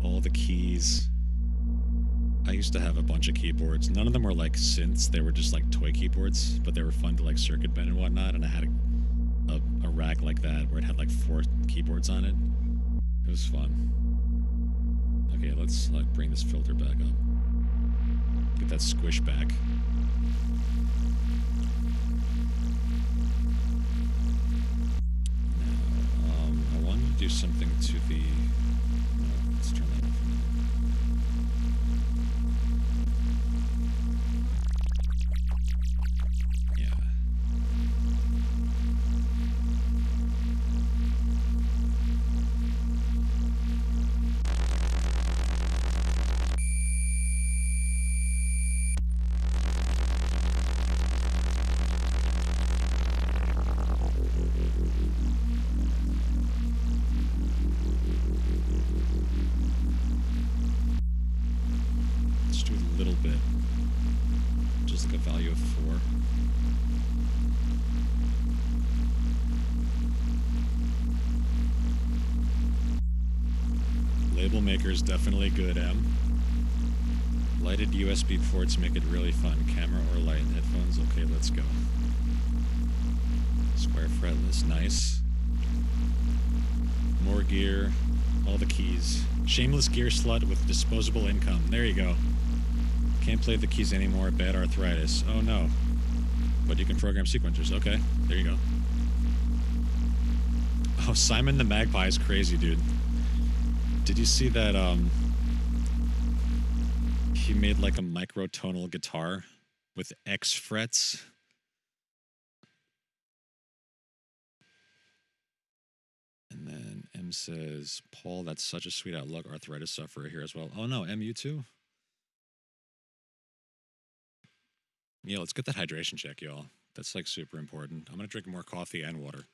All the keys. I used to have a bunch of keyboards. None of them were like synths. They were just like toy keyboards, but they were fun to like circuit bend and whatnot. And I had a rack like that where it had like 4 keyboards on it. It was fun. Okay, let's like bring this filter back up. Get that squish back. Now, I wanted to do something to the... No, let's turn that off. Yeah. Let's do a little bit. Just like a value of 4. Label maker is definitely good, M. Lighted USB ports make it really fun. Camera or light headphones? Okay, let's go. Square fretless, nice. More gear, all the keys. Shameless gear slut with disposable income. There you go. Can't play the keys anymore, bad arthritis. Oh no. But you can program sequencers. Okay, there you go. Oh, Simon the Magpie is crazy, dude. Did you see that, he made like a microtonal guitar with X frets? And then M says, Paul, that's such a sweet outlook. Arthritis sufferer here as well. Oh no, M, you too? Yeah, let's get that hydration check, y'all. That's like super important. I'm gonna drink more coffee and water.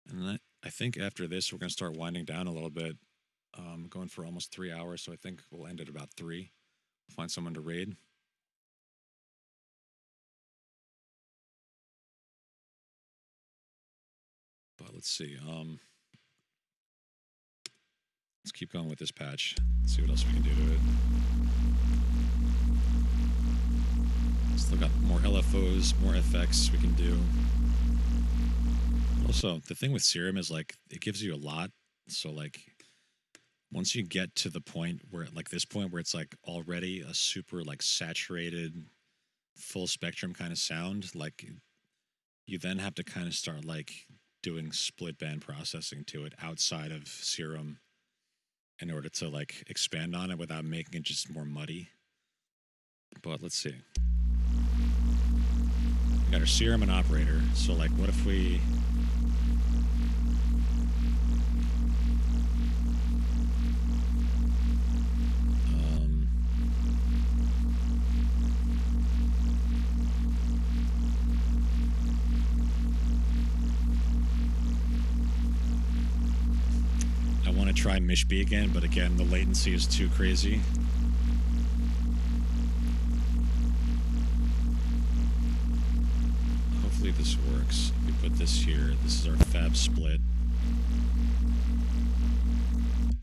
And then I think after this, we're gonna start winding down a little bit. Going for almost 3 hours, so I think we'll end at about 3. Find someone to raid. But let's see. Let's keep going with this patch. Let's see what else we can do to it. Still got more LFOs, more FX we can do. Also, the thing with Serum is like it gives you a lot. So like once you get to the point where like this point where it's like already a super like saturated full spectrum kind of sound, like you then have to kind of start like doing split band processing to it outside of Serum in order to like expand on it without making it just more muddy. But let's see. We got our Serum and Operator. So like what if we try Mish B again, but again, the latency is too crazy. Hopefully this works. We put this here. This is our fab split.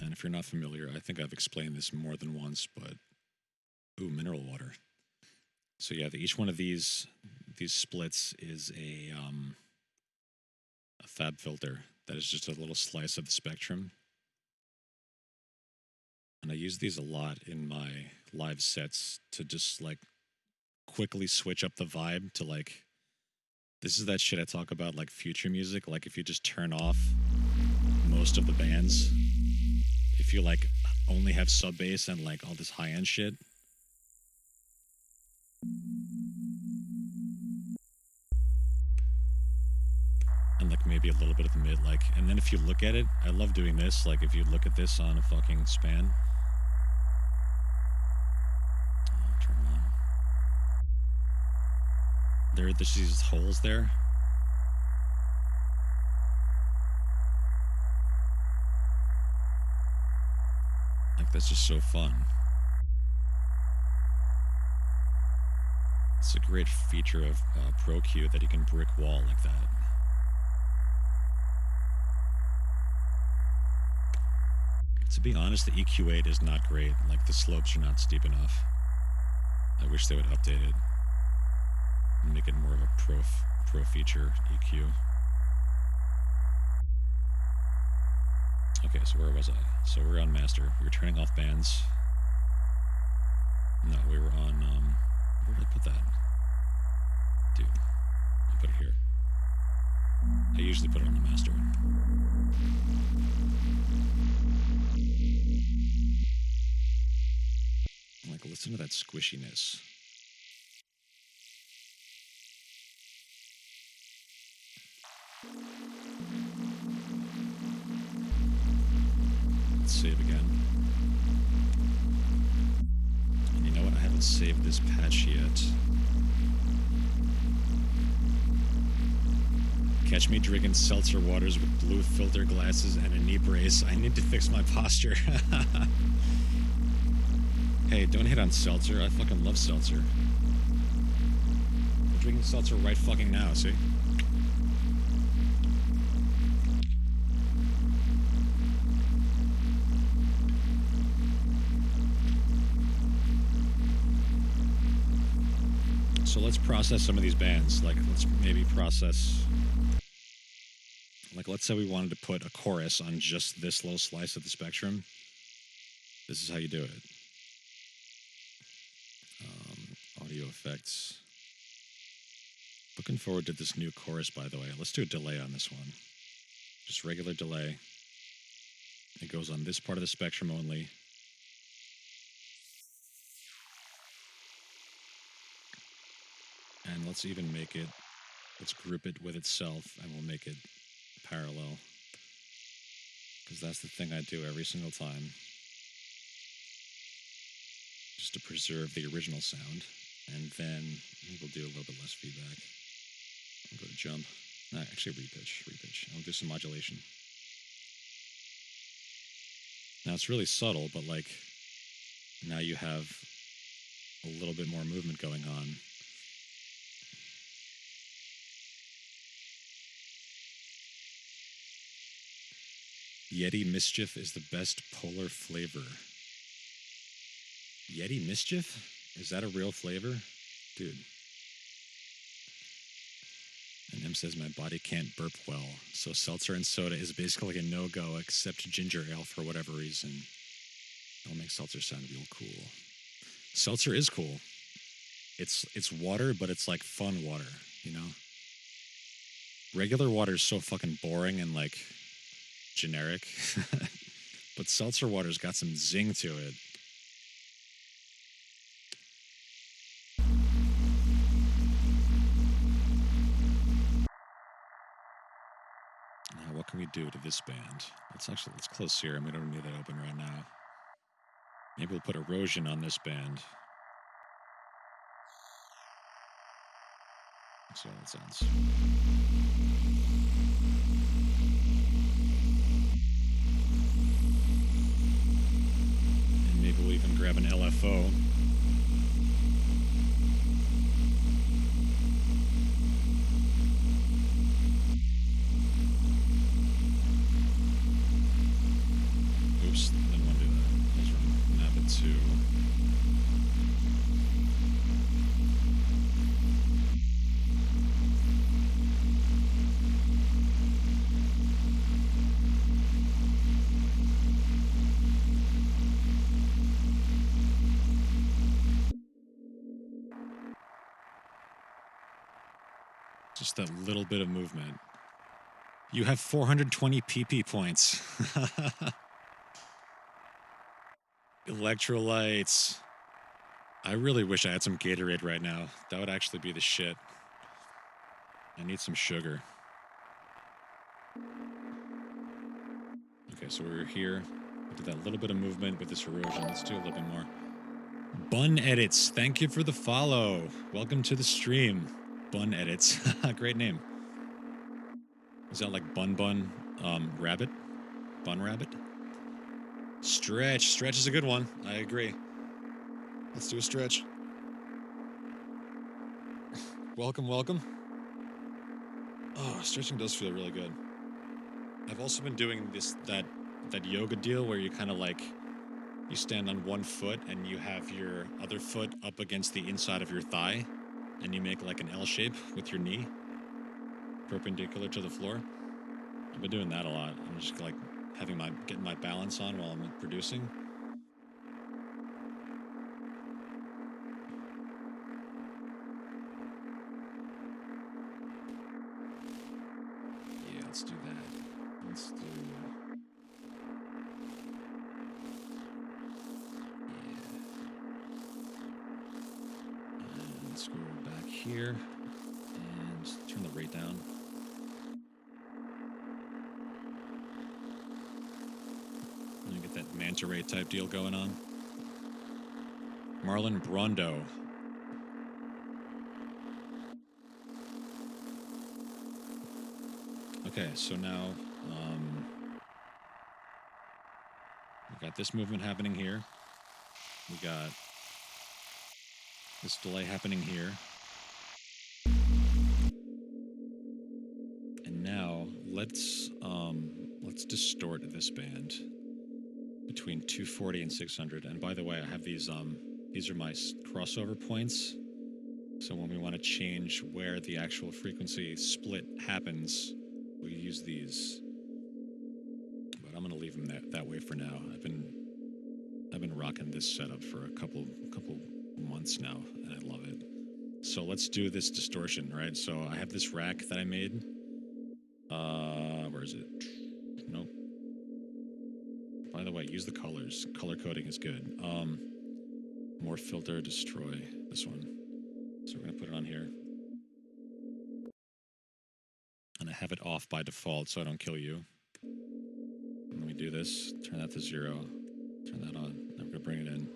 And if you're not familiar, I think I've explained this more than once, but ooh, mineral water. So yeah, each one of these splits is a fab filter that is just a little slice of the spectrum. And I use these a lot in my live sets to just like quickly switch up the vibe to like, this is that shit I talk about like future music. Like if you just turn off most of the bands, if you like only have sub bass and like all this high end shit. And like maybe a little bit of the mid, like, and then if you look at it, I love doing this. Like if you look at this on a fucking span. Turn on. There's these holes there. Like that's just so fun. It's a great feature of ProQ that you can brick wall like that. To be honest, the EQ8 is not great. Like, the slopes are not steep enough. I wish they would update it and make it more of a pro feature EQ. Okay, so where was I? So we're on master. We were turning off bands. No, we were on, where did I put that? Dude, I put it here. I usually put it on the master. Like, listen to that squishiness. Let's save again. And you know what? I haven't saved this patch yet. Catch me drinking seltzer waters with blue filter glasses and a knee brace. I need to fix my posture. Hey, don't hit on seltzer. I fucking love seltzer. I'm drinking seltzer right fucking now, see? So let's process some of these bands. Like, let's maybe process... Like, let's say we wanted to put a chorus on just this little slice of the spectrum. This is how you do it. Audio effects. Looking forward to this new chorus, by the way. Let's do a delay on this one. Just regular delay. It goes on this part of the spectrum only. And let's even make it, let's group it with itself, and we'll make it parallel. Because that's the thing I do every single time. Just to preserve the original sound. And then we'll do a little bit less feedback. I'll go to jump. No, actually repitch. I'll do some modulation. Now it's really subtle, but like, now you have a little bit more movement going on. Yeti Mischief is the best polar flavor. Yeti Mischief? Is that a real flavor? Dude. And M says my body can't burp well, so seltzer and soda is basically a no-go except ginger ale for whatever reason. It'll make seltzer sound real cool. Seltzer is cool. It's water, but it's like fun water, you know? Regular water is so fucking boring and like generic. But seltzer water's got some zing to it. Now, what can we do to this band? Let's close here, and we don't need that open right now. Maybe we'll put erosion on this band. Let's see how that sounds. And maybe we'll even grab an LFO. Oops, didn't want to do that. Let's run map it to... Just that little bit of movement. You have 420 PP points. Electrolytes. I really wish I had some Gatorade right now. That would actually be the shit. I need some sugar. Okay, so we're here. We did that little bit of movement with this erosion. Let's do a little bit more. Bun Edits. Thank you for the follow. Welcome to the stream. Bun Edits. Great name. Is that like Bun Rabbit? Bun Rabbit? Stretch. Stretch is a good one. I agree. Let's do a stretch. Welcome, welcome. Oh, stretching does feel really good. I've also been doing that yoga deal where you kind of like, you stand on one foot and you have your other foot up against the inside of your thigh and you make like an L shape with your knee perpendicular to the floor. I've been doing that a lot. I'm just like getting my balance on while I'm producing. Yeah, let's do that. Let's do... And let's go back here and turn the rate down. And get that manta ray type deal going on. Marlon Brando. Okay, so now we got this movement happening here. We got this delay happening here. And now let's distort this band between 240 and 600. And by the way, I have these are my crossover points. So when we want to change where the actual frequency split happens, we use these. But I'm gonna leave them that way for now. I've been rocking this setup for a couple months now, and I love it. So let's do this distortion, right? So I have this rack that I made. Where is it? Nope. By the way, use the colors. Color coding is good. More filter, destroy this one. So we're gonna put it on here. And I have it off by default so I don't kill you. And then we do this, turn that to 0, turn that on. Now we're gonna bring it in.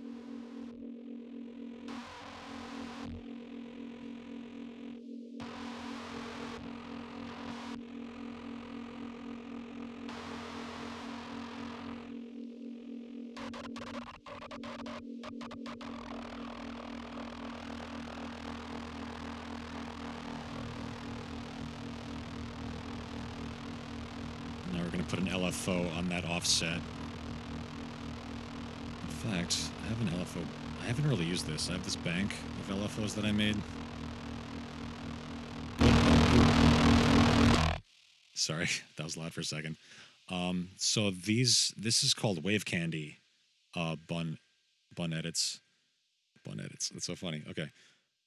Now we're gonna put an LFO on that offset. In fact, I have an LFO. I haven't really used this. I have this bank of LFOs that I made. Sorry, that was loud for a second. So this is called Wave Candy, bun edits. Bun edits. That's so funny. Okay,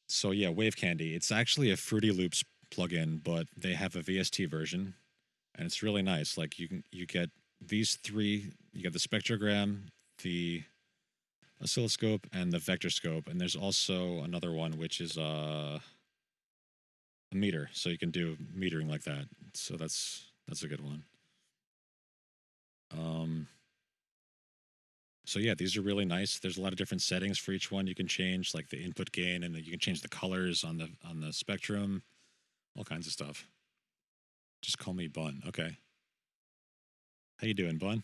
so yeah, Wave Candy. It's actually a Fruity Loops plugin, but they have a VST version, and it's really nice. Like you get these three. You get the spectrogram, the oscilloscope, and the vector scope, and there's also another one which is a meter, so you can do metering like that. So that's a good one. So yeah, these are really nice. There's a lot of different settings for each one you can change, like the input gain, and you can change the colors on the spectrum, all kinds of stuff. Just call me Bun. Okay. How you doing, Bun?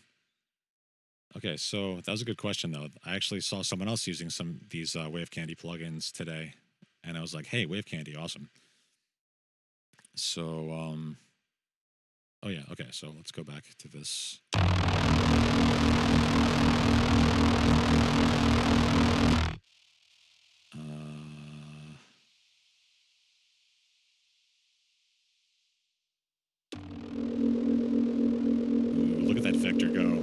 Okay, so that was a good question though. I actually saw someone else using these Wave Candy plugins today, and I was like, "Hey, Wave Candy, awesome!" So, oh yeah, okay. So let's go back to this. Ooh, look at that vector go.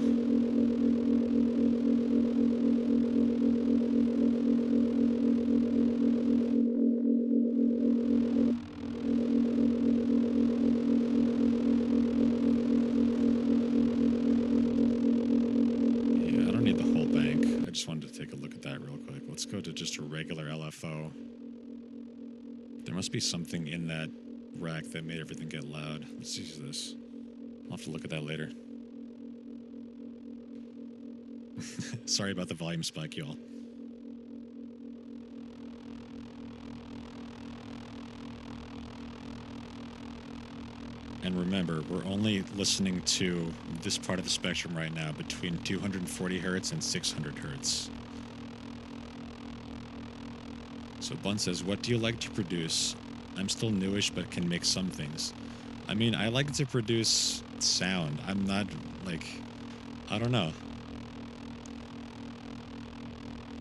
Wanted to take a look at that real quick. Let's go to just a regular LFO. There must be something in that rack that made everything get loud. Let's use this. I'll have to look at that later. Sorry about the volume spike, y'all. And remember, we're only listening to this part of the spectrum right now between 240 hertz and 600 hertz. So Bun says, what do you like to produce? I'm still newish, but can make some things. I mean, I like to produce sound. I'm not, like, I don't know.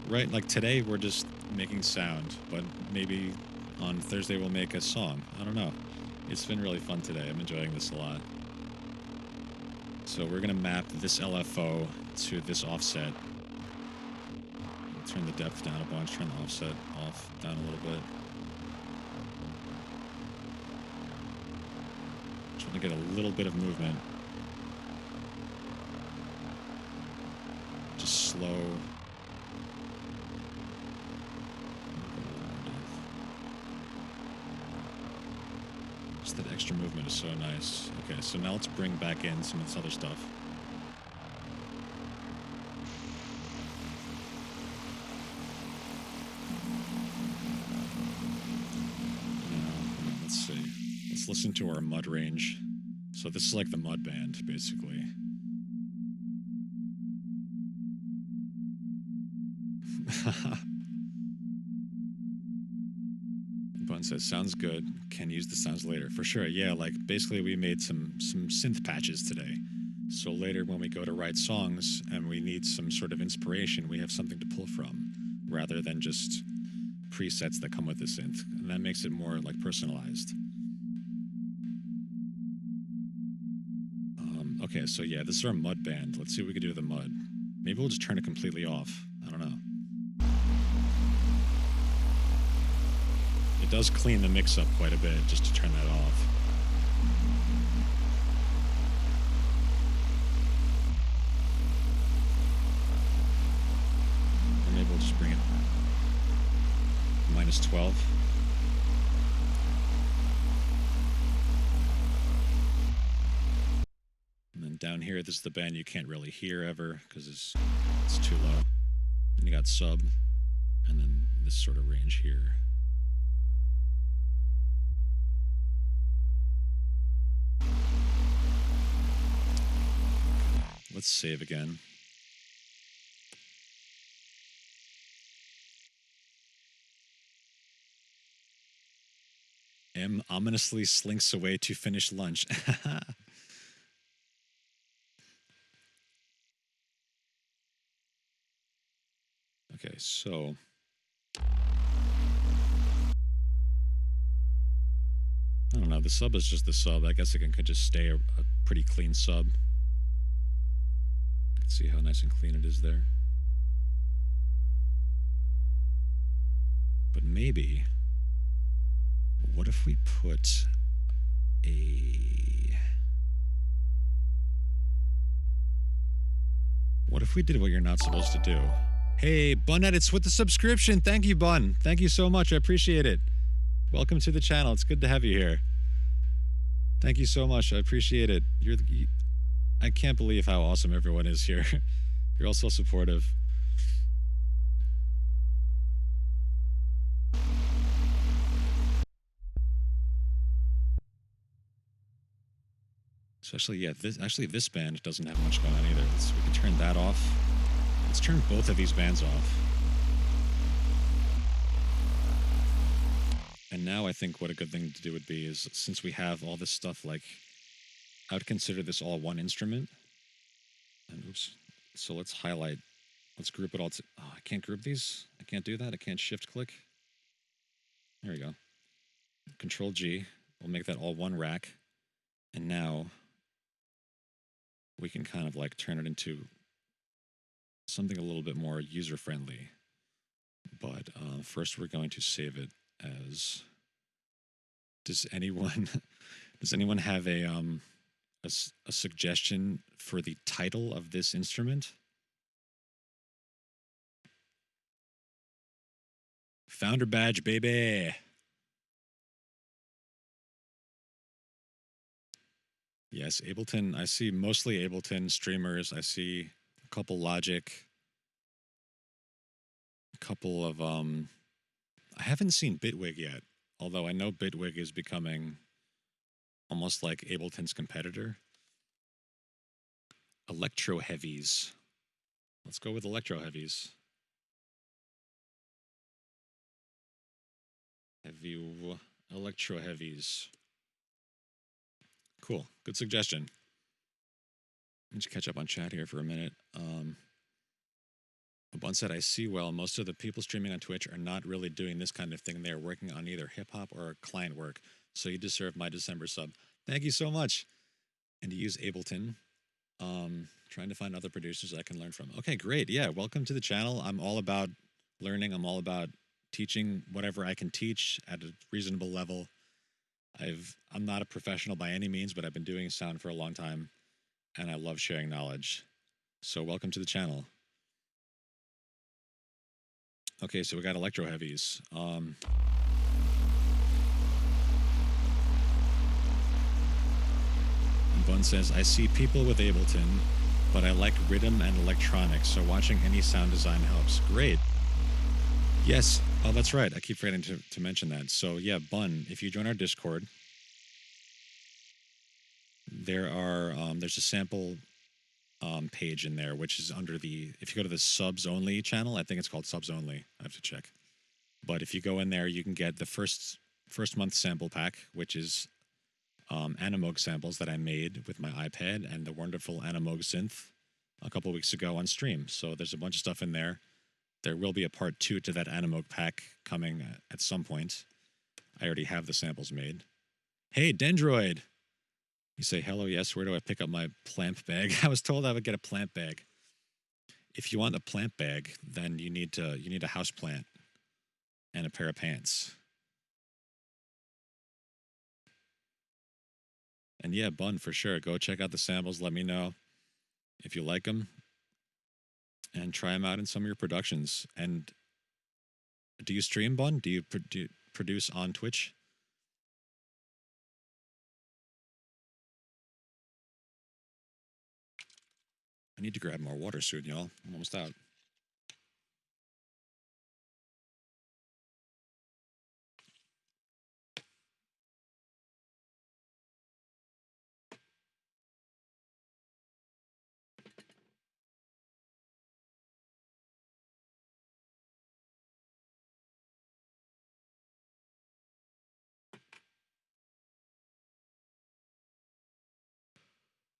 Right, like today we're just making sound, but maybe on Thursday we'll make a song. I don't know. It's been really fun today. I'm enjoying this a lot. So we're going to map this LFO to this offset. Turn the depth down a bunch, turn the offset off, down a little bit. Trying to get a little bit of movement. Just slow. Just that extra movement is so nice. Okay, so now let's bring back in some of this other stuff. Let's see. Let's listen to our mud range. So this is like the mud band, basically. Bun says, sounds good. Can use the sounds later. For sure, yeah, like basically we made some synth patches today. So later when we go to write songs and we need some sort of inspiration, we have something to pull from rather than just presets that come with the synth, and that makes it more like personalized. Okay, so yeah, this is our mud band. Let's see what we can do with the mud. Maybe we'll just turn it completely off. I don't know. It does clean the mix up quite a bit just to turn that off. Or maybe we'll just bring it -12. And then down here, this is the band you can't really hear ever because it's too low. And you got sub, and then this sort of range here. Let's save again. M ominously slinks away to finish lunch. Okay, so I don't know. The sub is just the sub. I guess it could just stay a pretty clean sub. You can see how nice and clean it is there. But maybe, what if we put a... What if we did what you're not supposed to do? Hey, Bun Edits with the subscription. Thank you, Bun. Thank you so much. I appreciate it. Welcome to the channel. It's good to have you here. Thank you so much. I appreciate it. I can't believe how awesome everyone is here. You're all so supportive. Especially, yeah, this band doesn't have much going on either. We can turn that off. Let's turn both of these bands off. And now I think what a good thing to do would be is, since we have all this stuff, like, I would consider this all one instrument. And oops. So let's highlight. Let's group it all. Oh, I can't group these. I can't do that. I can't shift click. There we go. Control G. We'll make that all one rack. And now we can kind of like turn it into something a little bit more user-friendly. But first we're going to save it as... Does anyone have a suggestion for the title of this instrument? Founder badge, baby! Yes, Ableton. I see mostly Ableton streamers. I see a couple Logic. A couple of... I haven't seen Bitwig yet, although I know Bitwig is becoming almost like Ableton's competitor. Electro Heavies. Let's go with Electro Heavies. Electro Heavies. Cool. Good suggestion. Let me just catch up on chat here for a minute. One said, I see well, most of the people streaming on Twitch are not really doing this kind of thing. They are working on either hip-hop or client work. So you deserve my December sub. Thank you so much. And you use Ableton. Trying to find other producers I can learn from. Okay, great. Yeah, welcome to the channel. I'm all about learning. I'm all about teaching whatever I can teach at a reasonable level. I'm not a professional by any means, but I've been doing sound for a long time, and I love sharing knowledge. So welcome to the channel. Okay, so we got Electro Heavies. Bun says, I see people with Ableton, but I like rhythm and electronics, so watching any sound design helps. Great. Yes. Oh, that's right. I keep forgetting to mention that. So yeah, Bun, if you join our Discord, there's a sample page in there, which is under the, if you go to the subs only channel, I think it's called subs only. I have to check. But if you go in there, you can get the first month sample pack, which is Animoog samples that I made with my iPad and the wonderful Animoog synth a couple weeks ago on stream. So there's a bunch of stuff in there. There will be a part 2 to that Animogue pack coming at some point. I already have the samples made. Hey, Dendroid! You say, hello, yes, where do I pick up my plant bag? I was told I would get a plant bag. If you want a plant bag, then you need a house plant and a pair of pants. And yeah, Bun, for sure. Go check out the samples. Let me know if you like them. And try them out in some of your productions. And do you stream, Bun? Do you produce on Twitch? I need to grab more water soon, y'all. I'm almost out.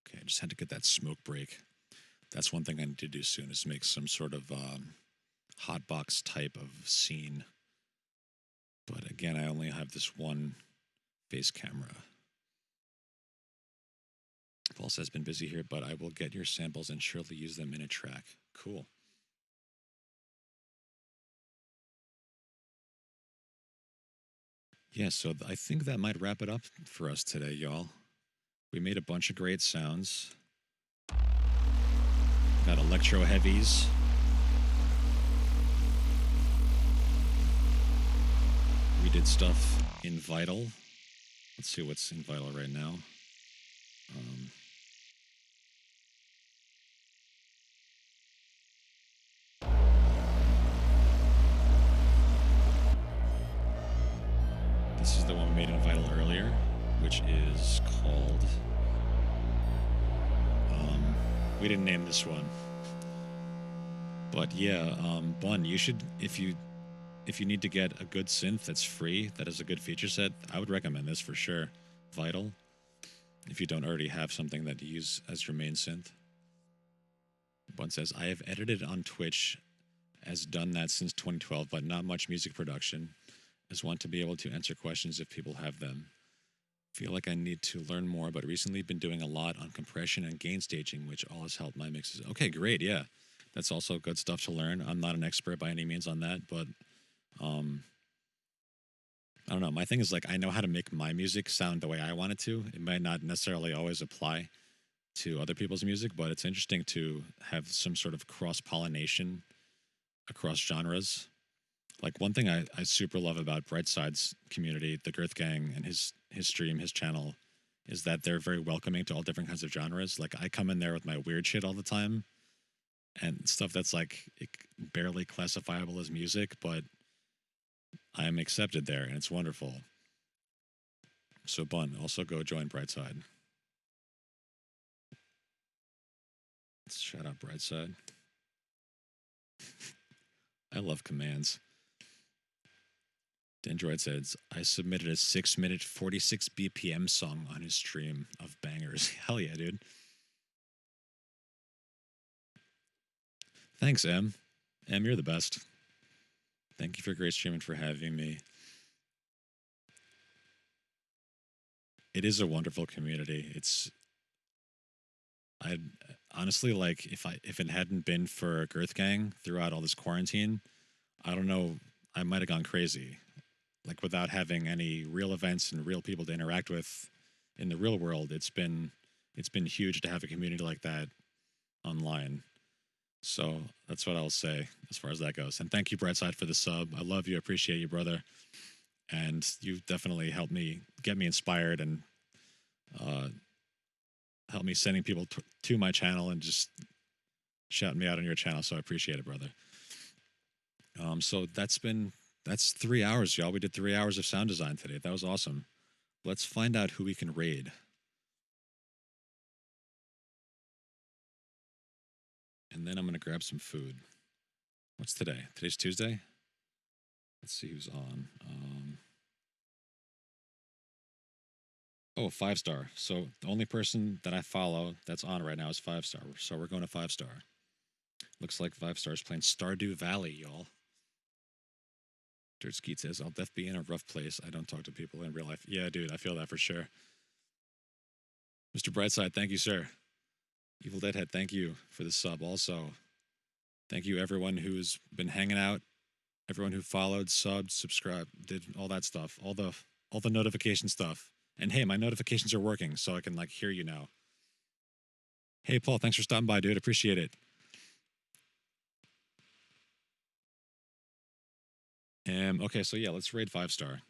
Okay, I just had to get that smoke break. That's one thing I need to do soon is make some sort of hotbox type of scene. But again, I only have this one face camera. Paul says, been busy here, but I will get your samples and surely use them in a track. Cool. Yeah, so I think that might wrap it up for us today, y'all. We made a bunch of great sounds. Got electro heavies. We did stuff in Vital. Let's see what's in Vital right now. This is the one we made in Vital earlier, which is called... we didn't name this one. But yeah, Bun, you should, if you need to get a good synth that's free, that has a good feature set, I would recommend this for sure. Vital, if you don't already have something that you use as your main synth. Bun says, I have edited on Twitch, has done that since 2012, but not much music production. Just want to be able to answer questions if people have them. Feel like I need to learn more, but recently been doing a lot on compression and gain staging, which all has helped my mixes. Okay, great, yeah. That's also good stuff to learn. I'm not an expert by any means on that, but I don't know. My thing is, like, I know how to make my music sound the way I want it to. It might not necessarily always apply to other people's music, but it's interesting to have some sort of cross-pollination across genres. Like, one thing I super love about Brightside's community, the Girth Gang, and his stream, his channel, is that they're very welcoming to all different kinds of genres. Like, I come in there with my weird shit all the time, and stuff that's, like, barely classifiable as music, but I am accepted there, and it's wonderful. So, Bun, also go join Brightside. Let's shout out Brightside. I love commands. Dendroid says, I submitted a 6-minute, 46 BPM song on his stream of bangers. Hell yeah, dude. Thanks, M. M, you're the best. Thank you for great streaming, for having me. It is a wonderful community. I honestly, like, if it hadn't been for Girth Gang throughout all this quarantine, I don't know, I might have gone crazy. Like, without having any real events and real people to interact with in the real world, it's been huge to have a community like that online. So that's what I'll say as far as that goes. And thank you, Brightside, for the sub. I love you, appreciate you, brother. And you've definitely helped me, get me inspired, and help me sending people to my channel and just shouting me out on your channel. So I appreciate it, brother. So that's 3 hours, y'all. We did 3 hours of sound design today. That was awesome. Let's find out who we can raid. And then I'm going to grab some food. What's today? Today's Tuesday? Let's see who's on. Oh, 5-star. So the only person that I follow that's on right now is 5-star. So we're going to 5-star. Looks like 5 stars playing Stardew Valley, y'all. Dirt Skeet says, I'll def be in a rough place. I don't talk to people in real life. Yeah, dude, I feel that for sure. Mr. Brightside, thank you, sir. Evil Deadhead, thank you for the sub also. Thank you, everyone who's been hanging out, everyone who followed, subbed, subscribed, did all that stuff, all the notification stuff. And hey, my notifications are working, so I can like hear you now. Hey, Paul, thanks for stopping by, dude. Appreciate it. Okay, so yeah, let's raid 5-star.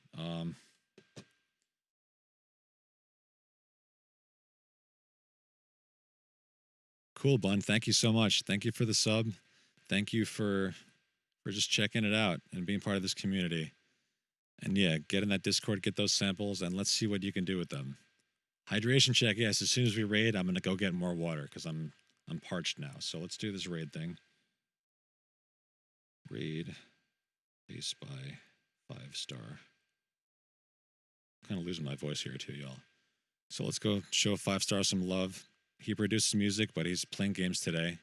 Cool, Bun. Thank you so much. Thank you for the sub. Thank you for just checking it out and being part of this community. And yeah, get in that Discord, get those samples, and let's see what you can do with them. Hydration check. Yes, as soon as we raid, I'm gonna go get more water because I'm parched now. So let's do this raid thing. Raid base by 5-star. Kind of losing my voice here too, y'all. So let's go show 5-star some love. He produces music, but he's playing games today.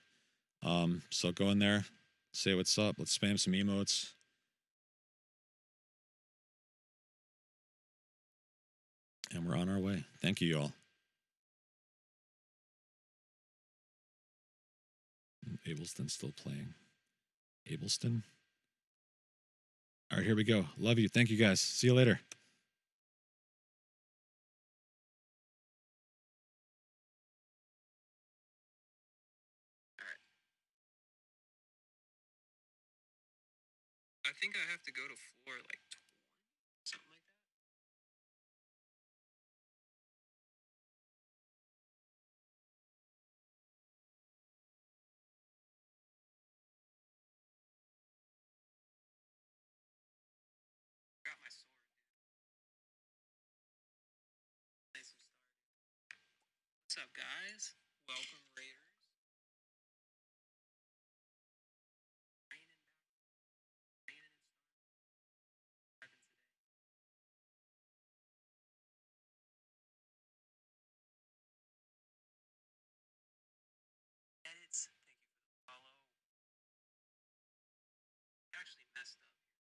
So go in there, say what's up. Let's spam some emotes. And we're on our way. Thank you, y'all. Ableston still playing. Ableston? All right, here we go. Love you. Thank you, guys. See you later. I think I have to go to floor like 20, something like that. Got my sword, dude. Nice and started. What's up, guys? Welcome, Raiders. Raining back, raining and starting today. Edits. Thank you for the follow. You actually messed up here.